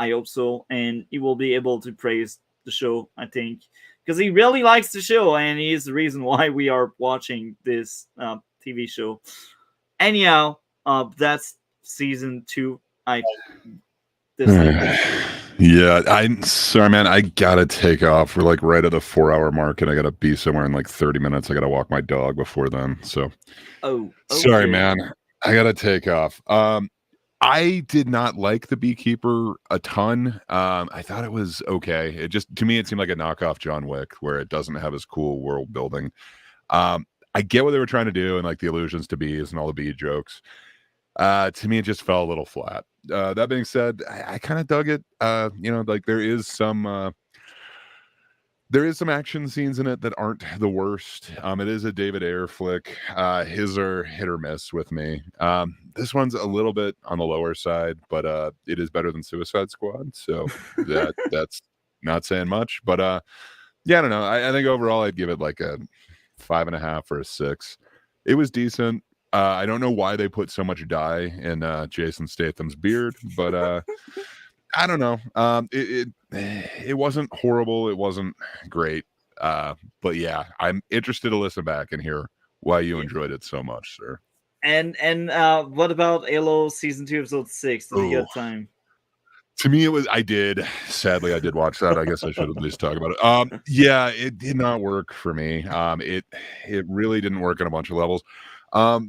hope so, and he will be able to praise the show, I think, because he really likes the show, and he is the reason why we are watching this TV show. Anyhow, That's season 2. I dislike. Yeah, I'm sorry, man. I gotta take off. We're like right at the 4-hour mark, and I gotta be somewhere in like 30 minutes. I gotta walk my dog before then. So Oh, sorry, okay. man. I gotta take off. I did not like the Beekeeper a ton. I thought it was okay. It just, to me, it seemed like a knockoff John Wick, where it doesn't have as cool world building. I get what they were trying to do and like the allusions to bees and all the bee jokes. To me, it just fell a little flat. That being said, I kind of dug it. Like there is some action scenes in it that aren't the worst. It is a David Ayer flick. His are hit or miss with me. This one's a little bit on the lower side, but it is better than Suicide Squad. So that's not saying much. But yeah, I don't know. I think overall I'd give it like a 5.5 or a 6. It was decent. I don't know why they put so much dye in Jason Statham's beard, but I don't know. It wasn't horrible. It wasn't great. But yeah, I'm interested to listen back and hear why you enjoyed it so much, sir. And what about Halo season 2 episode 6? Did you get time? To me, sadly I did watch that. I guess I should at least talk about it. Yeah, it did not work for me. It really didn't work on a bunch of levels.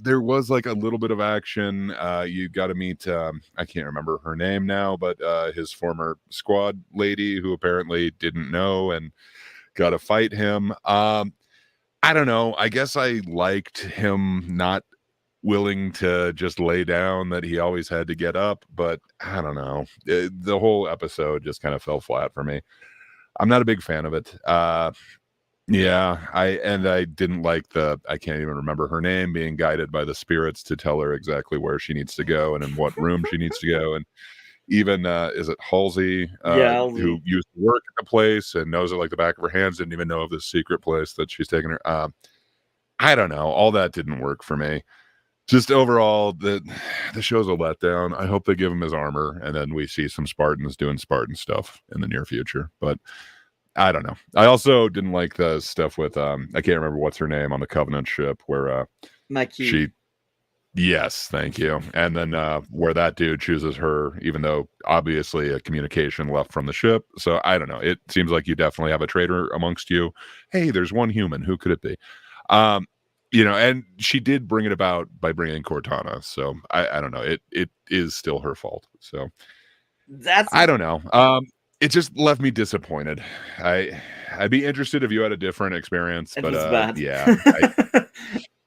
There was like a little bit of action. You got to meet, I can't remember her name now, but his former squad lady who apparently didn't know and got to fight him. I don't know. I guess I liked him not willing to just lay down, that he always had to get up, but I don't know. The whole episode just kind of fell flat for me. I'm not a big fan of it. Yeah, I didn't like I can't even remember her name, being guided by the spirits to tell her exactly where she needs to go and in what room she needs to go. And even is it Halsey, Halsey, who used to work at the place and knows it like the back of her hands, didn't even know of this secret place that she's taking her. I don't know. All that didn't work for me. Just overall, the show's a letdown. I hope they give him his armor, and then we see some Spartans doing Spartan stuff in the near future. But I don't know. I also didn't like the stuff with I can't remember what's her name on the Covenant ship where Mackie. Yes, thank you. And then where that dude chooses her, even though obviously a communication left from the ship. So I don't know. It seems like you definitely have a traitor amongst you. Hey, there's one human. Who could it be? And she did bring it about by bringing Cortana. So I don't know. It is still her fault. So I don't know. It just left me disappointed. I'd be interested if you had a different experience, but bad.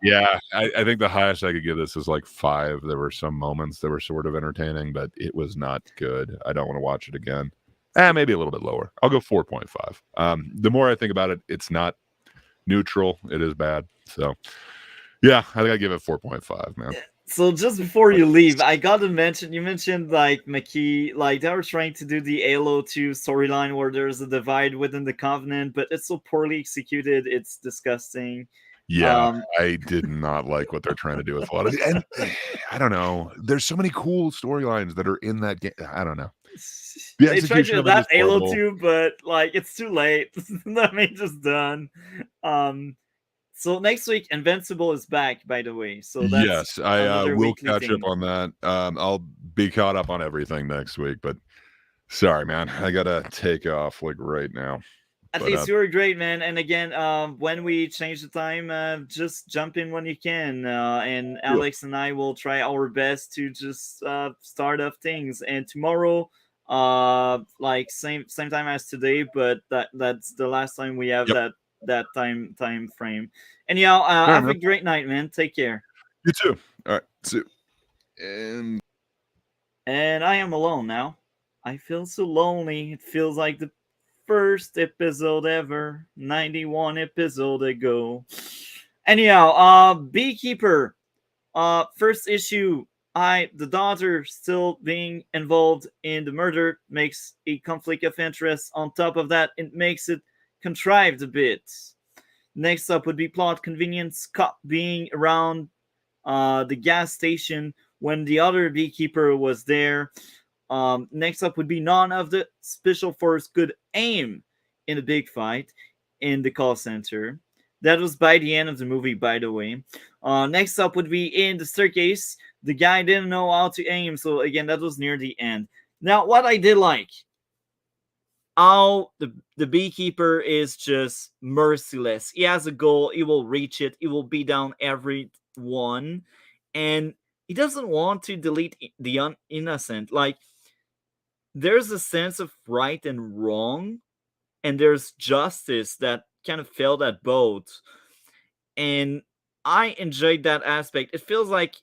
Yeah, I think the highest I could give this is like 5. There were some moments that were sort of entertaining, but it was not good. I don't want to watch it again. Maybe a little bit lower. I'll go 4.5. The more I think about it, it's not neutral. It is bad. So yeah, I think I give it 4.5, man. So just before you leave, I gotta mention, you mentioned like McKee, like they were trying to do the Halo 2 storyline where there's a divide within the Covenant, but it's so poorly executed, it's disgusting. Yeah, I did not like what they're trying to do with a lot of, and I don't know. There's so many cool storylines that are in that game. I don't know. The They tried to do that Halo horrible. 2, but like it's too late. That means it's done. So next week, Invincible is back, by the way. So that's yes, I will catch up on that. I'll be caught up on everything next week, but sorry, man, I gotta take off like right now. At least you were great, man. And again, when we change the time, just jump in when you can. And Alex and I will try our best to just start up things. And tomorrow, like same time as today, but that's the last time we have that time frame. And have a great night, man. Take care. You too. All right, see you. And I am alone now. I feel so lonely. It feels like the first episode ever, 91 episode ago. Anyhow, Beekeeper, first issue. The daughter still being involved in the murder makes a conflict of interest. On top of that, it makes it contrived a bit. Next up would be plot convenience. Scott being around the gas station when the other beekeeper was there. Next up would be none of the special force could aim in a big fight in the call center. That was by the end of the movie, by the way. Next up would be in the staircase. The guy didn't know how to aim, so again, that was near the end. Now, what I did like, how the Beekeeper is just merciless. He has a goal, he will reach it, he will beat down everyone, and he doesn't want to delete the innocent. Like, there's a sense of right and wrong, and there's justice that kind of failed at both. And I enjoyed that aspect. It feels like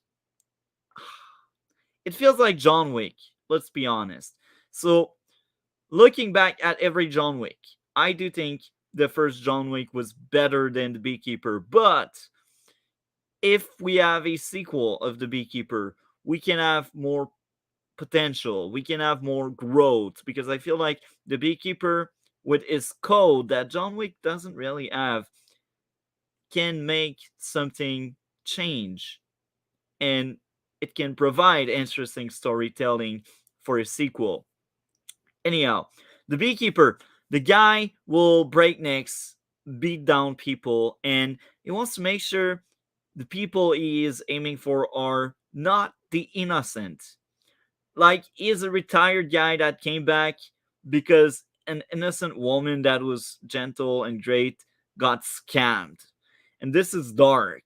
John Wick, let's be honest. So, looking back at every John Wick, I do think the first John Wick was better than the Beekeeper, but if we have a sequel of the Beekeeper, we can have more potential, we can have more growth, because I feel like the Beekeeper, with his code that John Wick doesn't really have, can make something change, and it can provide interesting storytelling for a sequel. Anyhow, the Beekeeper, the guy will break necks, beat down people, and he wants to make sure the people he is aiming for are not the innocent. Like, he is a retired guy that came back because an innocent woman that was gentle and great got scammed. And this is dark.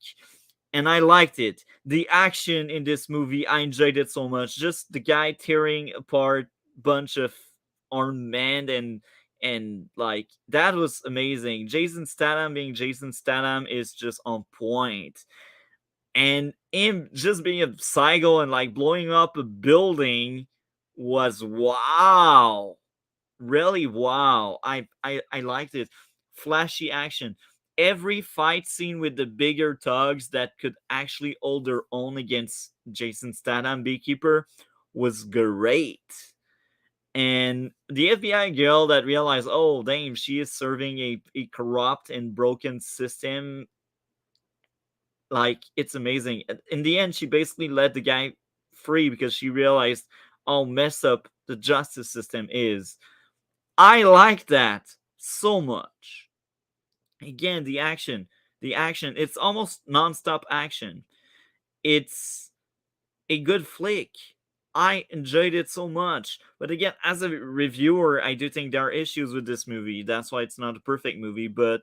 And I liked it. The action in this movie, I enjoyed it so much. Just the guy tearing apart bunch of armed men, and like, that was amazing. Jason Statham being Jason Statham is just on point. And him just being a psycho and like blowing up a building was wow. Really wow. I liked it. Flashy action. Every fight scene with the bigger thugs that could actually hold their own against Jason Statham Beekeeper was great. And the FBI girl that realized, oh damn, she is serving a corrupt and broken system, like, it's amazing. In the end, she basically let the guy free because she realized how messed up the justice system is. I like that so much. Again, the action, it's almost non-stop action. It's a good flick. I enjoyed it so much. But again, as a reviewer, I do think there are issues with this movie. That's why it's not a perfect movie, but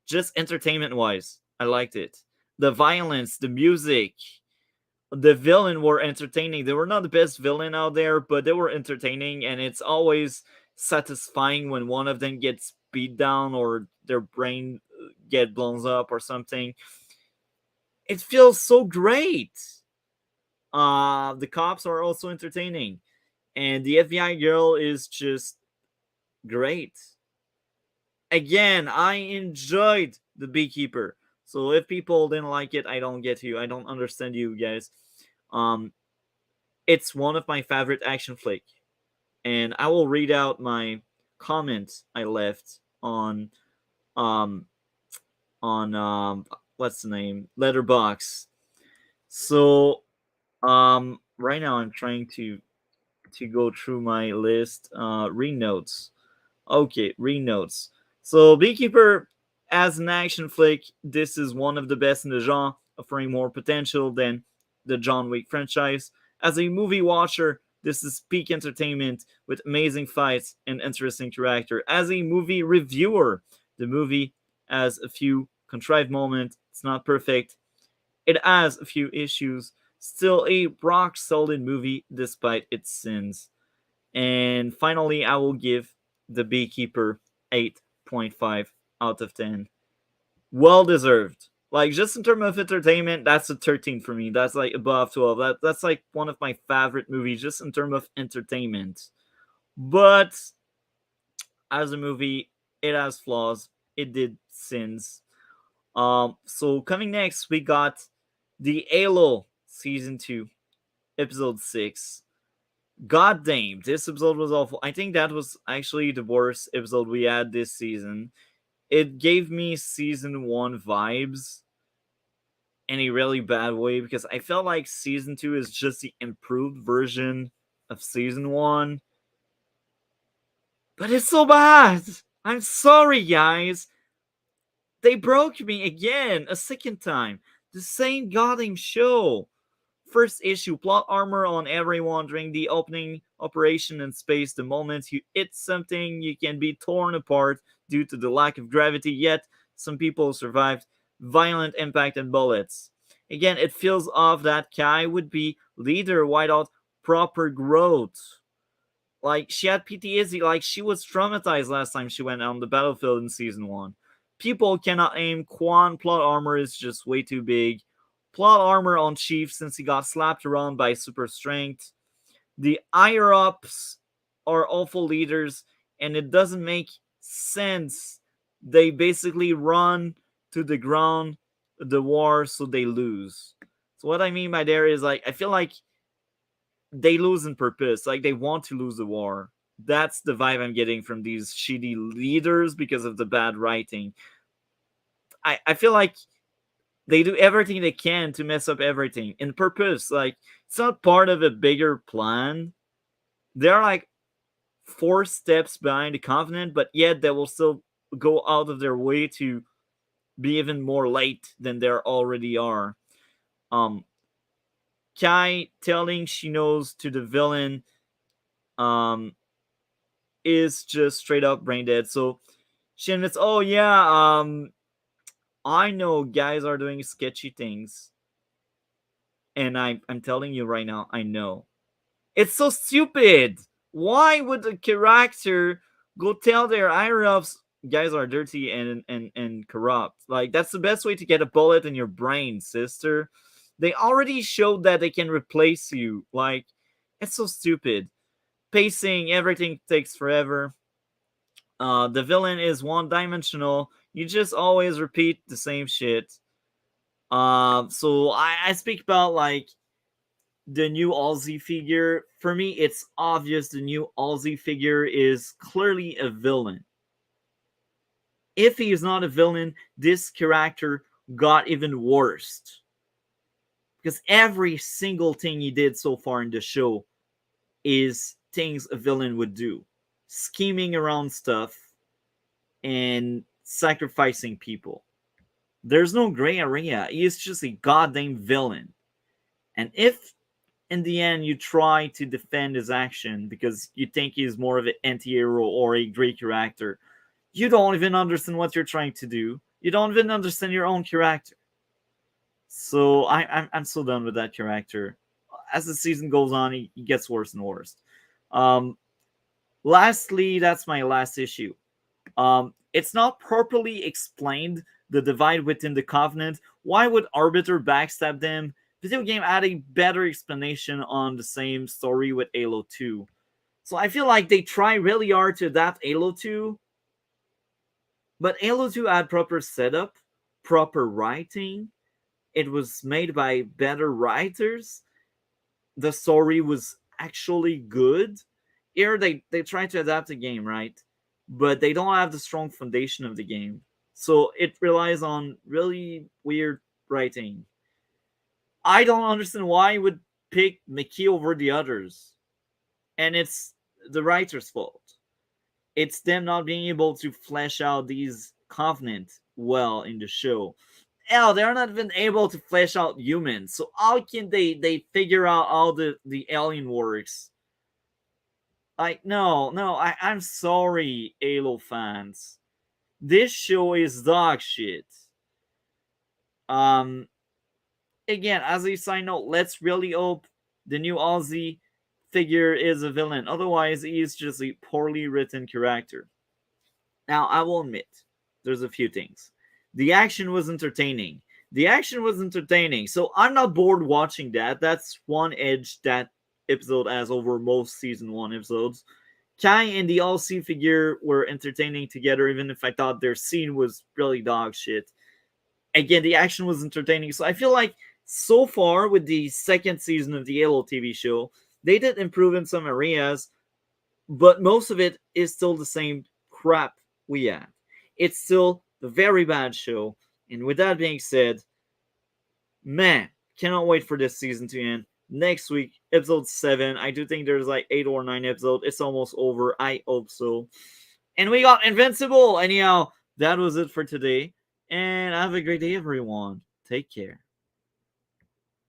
just entertainment-wise, I liked it. The violence, the music, the villain were entertaining. They were not the best villain out there, but they were entertaining, and it's always satisfying when one of them gets beat down or their brain get blown up or something. It feels so great. The cops are also entertaining, and the FBI girl is just great. Again, I enjoyed the Beekeeper. So if people didn't like it, I don't get you. I don't understand you guys. It's one of my favorite action flick, and I will read out my comment I left on what's the name, Letterbox. So right now I'm trying to go through my list. Read notes. Okay, read notes. So Beekeeper, as an action flick, this is one of the best in the genre, offering more potential than the John Wick franchise. As a movie watcher, this is peak entertainment with amazing fights and interesting character. As a movie reviewer, the movie has a few contrived moments. It's not perfect. It has a few issues. Still a rock solid movie despite its sins. And finally, I will give the Beekeeper 8.5 out of 10. Well deserved. Like, just in terms of entertainment, that's a 13 for me. That's like above 12. That's like one of my favorite movies just in terms of entertainment. But as a movie, it has flaws. It did sins. So coming next, we got the Halo Season 2, Episode 6. God damn, this episode was awful. I think that was actually the worst episode we had this season. It gave me Season 1 vibes in a really bad way, because I felt like Season 2 is just the improved version of Season 1. But it's so bad. I'm sorry, guys. They broke me again, a second time. The same goddamn show. first issue, plot armor on everyone during the opening operation in space. The moment you hit something, you can be torn apart due to the lack of gravity, yet some people survived violent impact and bullets. Again, it feels off that Kai would be leader without proper growth. Like, she had PTSD, like she was traumatized last time she went on the battlefield in season 1. People cannot aim. Quan plot armor is just way too big. Plot armor on Chief since he got slapped around by super strength. The higher ups are awful leaders, and it doesn't make sense. They basically run to the ground the war so they lose. So what I mean by there is, like, I feel like they lose on purpose. Like, they want to lose the war. That's the vibe I'm getting from these shitty leaders because of the bad writing. I feel like they do everything they can to mess up everything in purpose. Like, it's not part of a bigger plan. They're like 4 steps behind the Covenant, but yet they will still go out of their way to be even more late than they already are. Kai telling she knows to the villain is just straight up brain dead. So she admits, oh yeah, I know guys are doing sketchy things. And I'm telling you right now, I know. It's so stupid. Why would a character go tell their higher-ups guys are dirty and corrupt? Like, that's the best way to get a bullet in your brain, sister. They already showed that they can replace you. Like, it's so stupid. Pacing, everything takes forever. The villain is one-dimensional. You just always repeat the same shit. So I speak about, like, the new Halsey figure. For me, it's obvious the new Halsey figure is clearly a villain. If he is not a villain, this character got even worse. Because every single thing he did so far in the show is things a villain would do. Scheming around stuff and sacrificing people. There's no gray area. He is just a goddamn villain. And if in the end you try to defend his action because you think he's more of an anti-hero or a great character, you don't even understand what you're trying to do. You don't even understand your own character. So I'm so done with that character. As the season goes on, he gets worse and worse. Lastly, that's my last issue. It's not properly explained, the divide within the Covenant. Why would Arbiter backstab them? Video game had a better explanation on the same story with Halo 2. So I feel like they try really hard to adapt Halo 2. But Halo 2 had proper setup, proper writing. It was made by better writers. The story was actually good. Here they try to adapt the game, right? But they don't have the strong foundation of the game. So it relies on really weird writing. I don't understand why you would pick McKee over the others. And it's the writer's fault. It's them not being able to flesh out these Covenant well in the show. Hell, they're not even able to flesh out humans. So how can they figure out how the alien works? Like, no, I'm sorry, Halo fans. This show is dog shit. Again, as a side note, let's really hope the new Halsey figure is a villain. Otherwise, he is just a poorly written character. Now, I will admit, there's a few things. The action was entertaining. So I'm not bored watching that. That's one edge that episode has over most season 1 episodes. Kai and the Halsey figure were entertaining together, even if I thought their scene was really dog shit. Again, the action was entertaining. So I feel like so far with the second season of the Halo TV show, they did improve in some areas, but most of it is still the same crap we had. It's still a very bad show. And with that being said, man, cannot wait for this season to end. Next week, episode 7. I do think there's like 8 or 9 episodes. It's almost over. I hope so. And we got Invincible. Anyhow, that was it for today. And have a great day, everyone. Take care.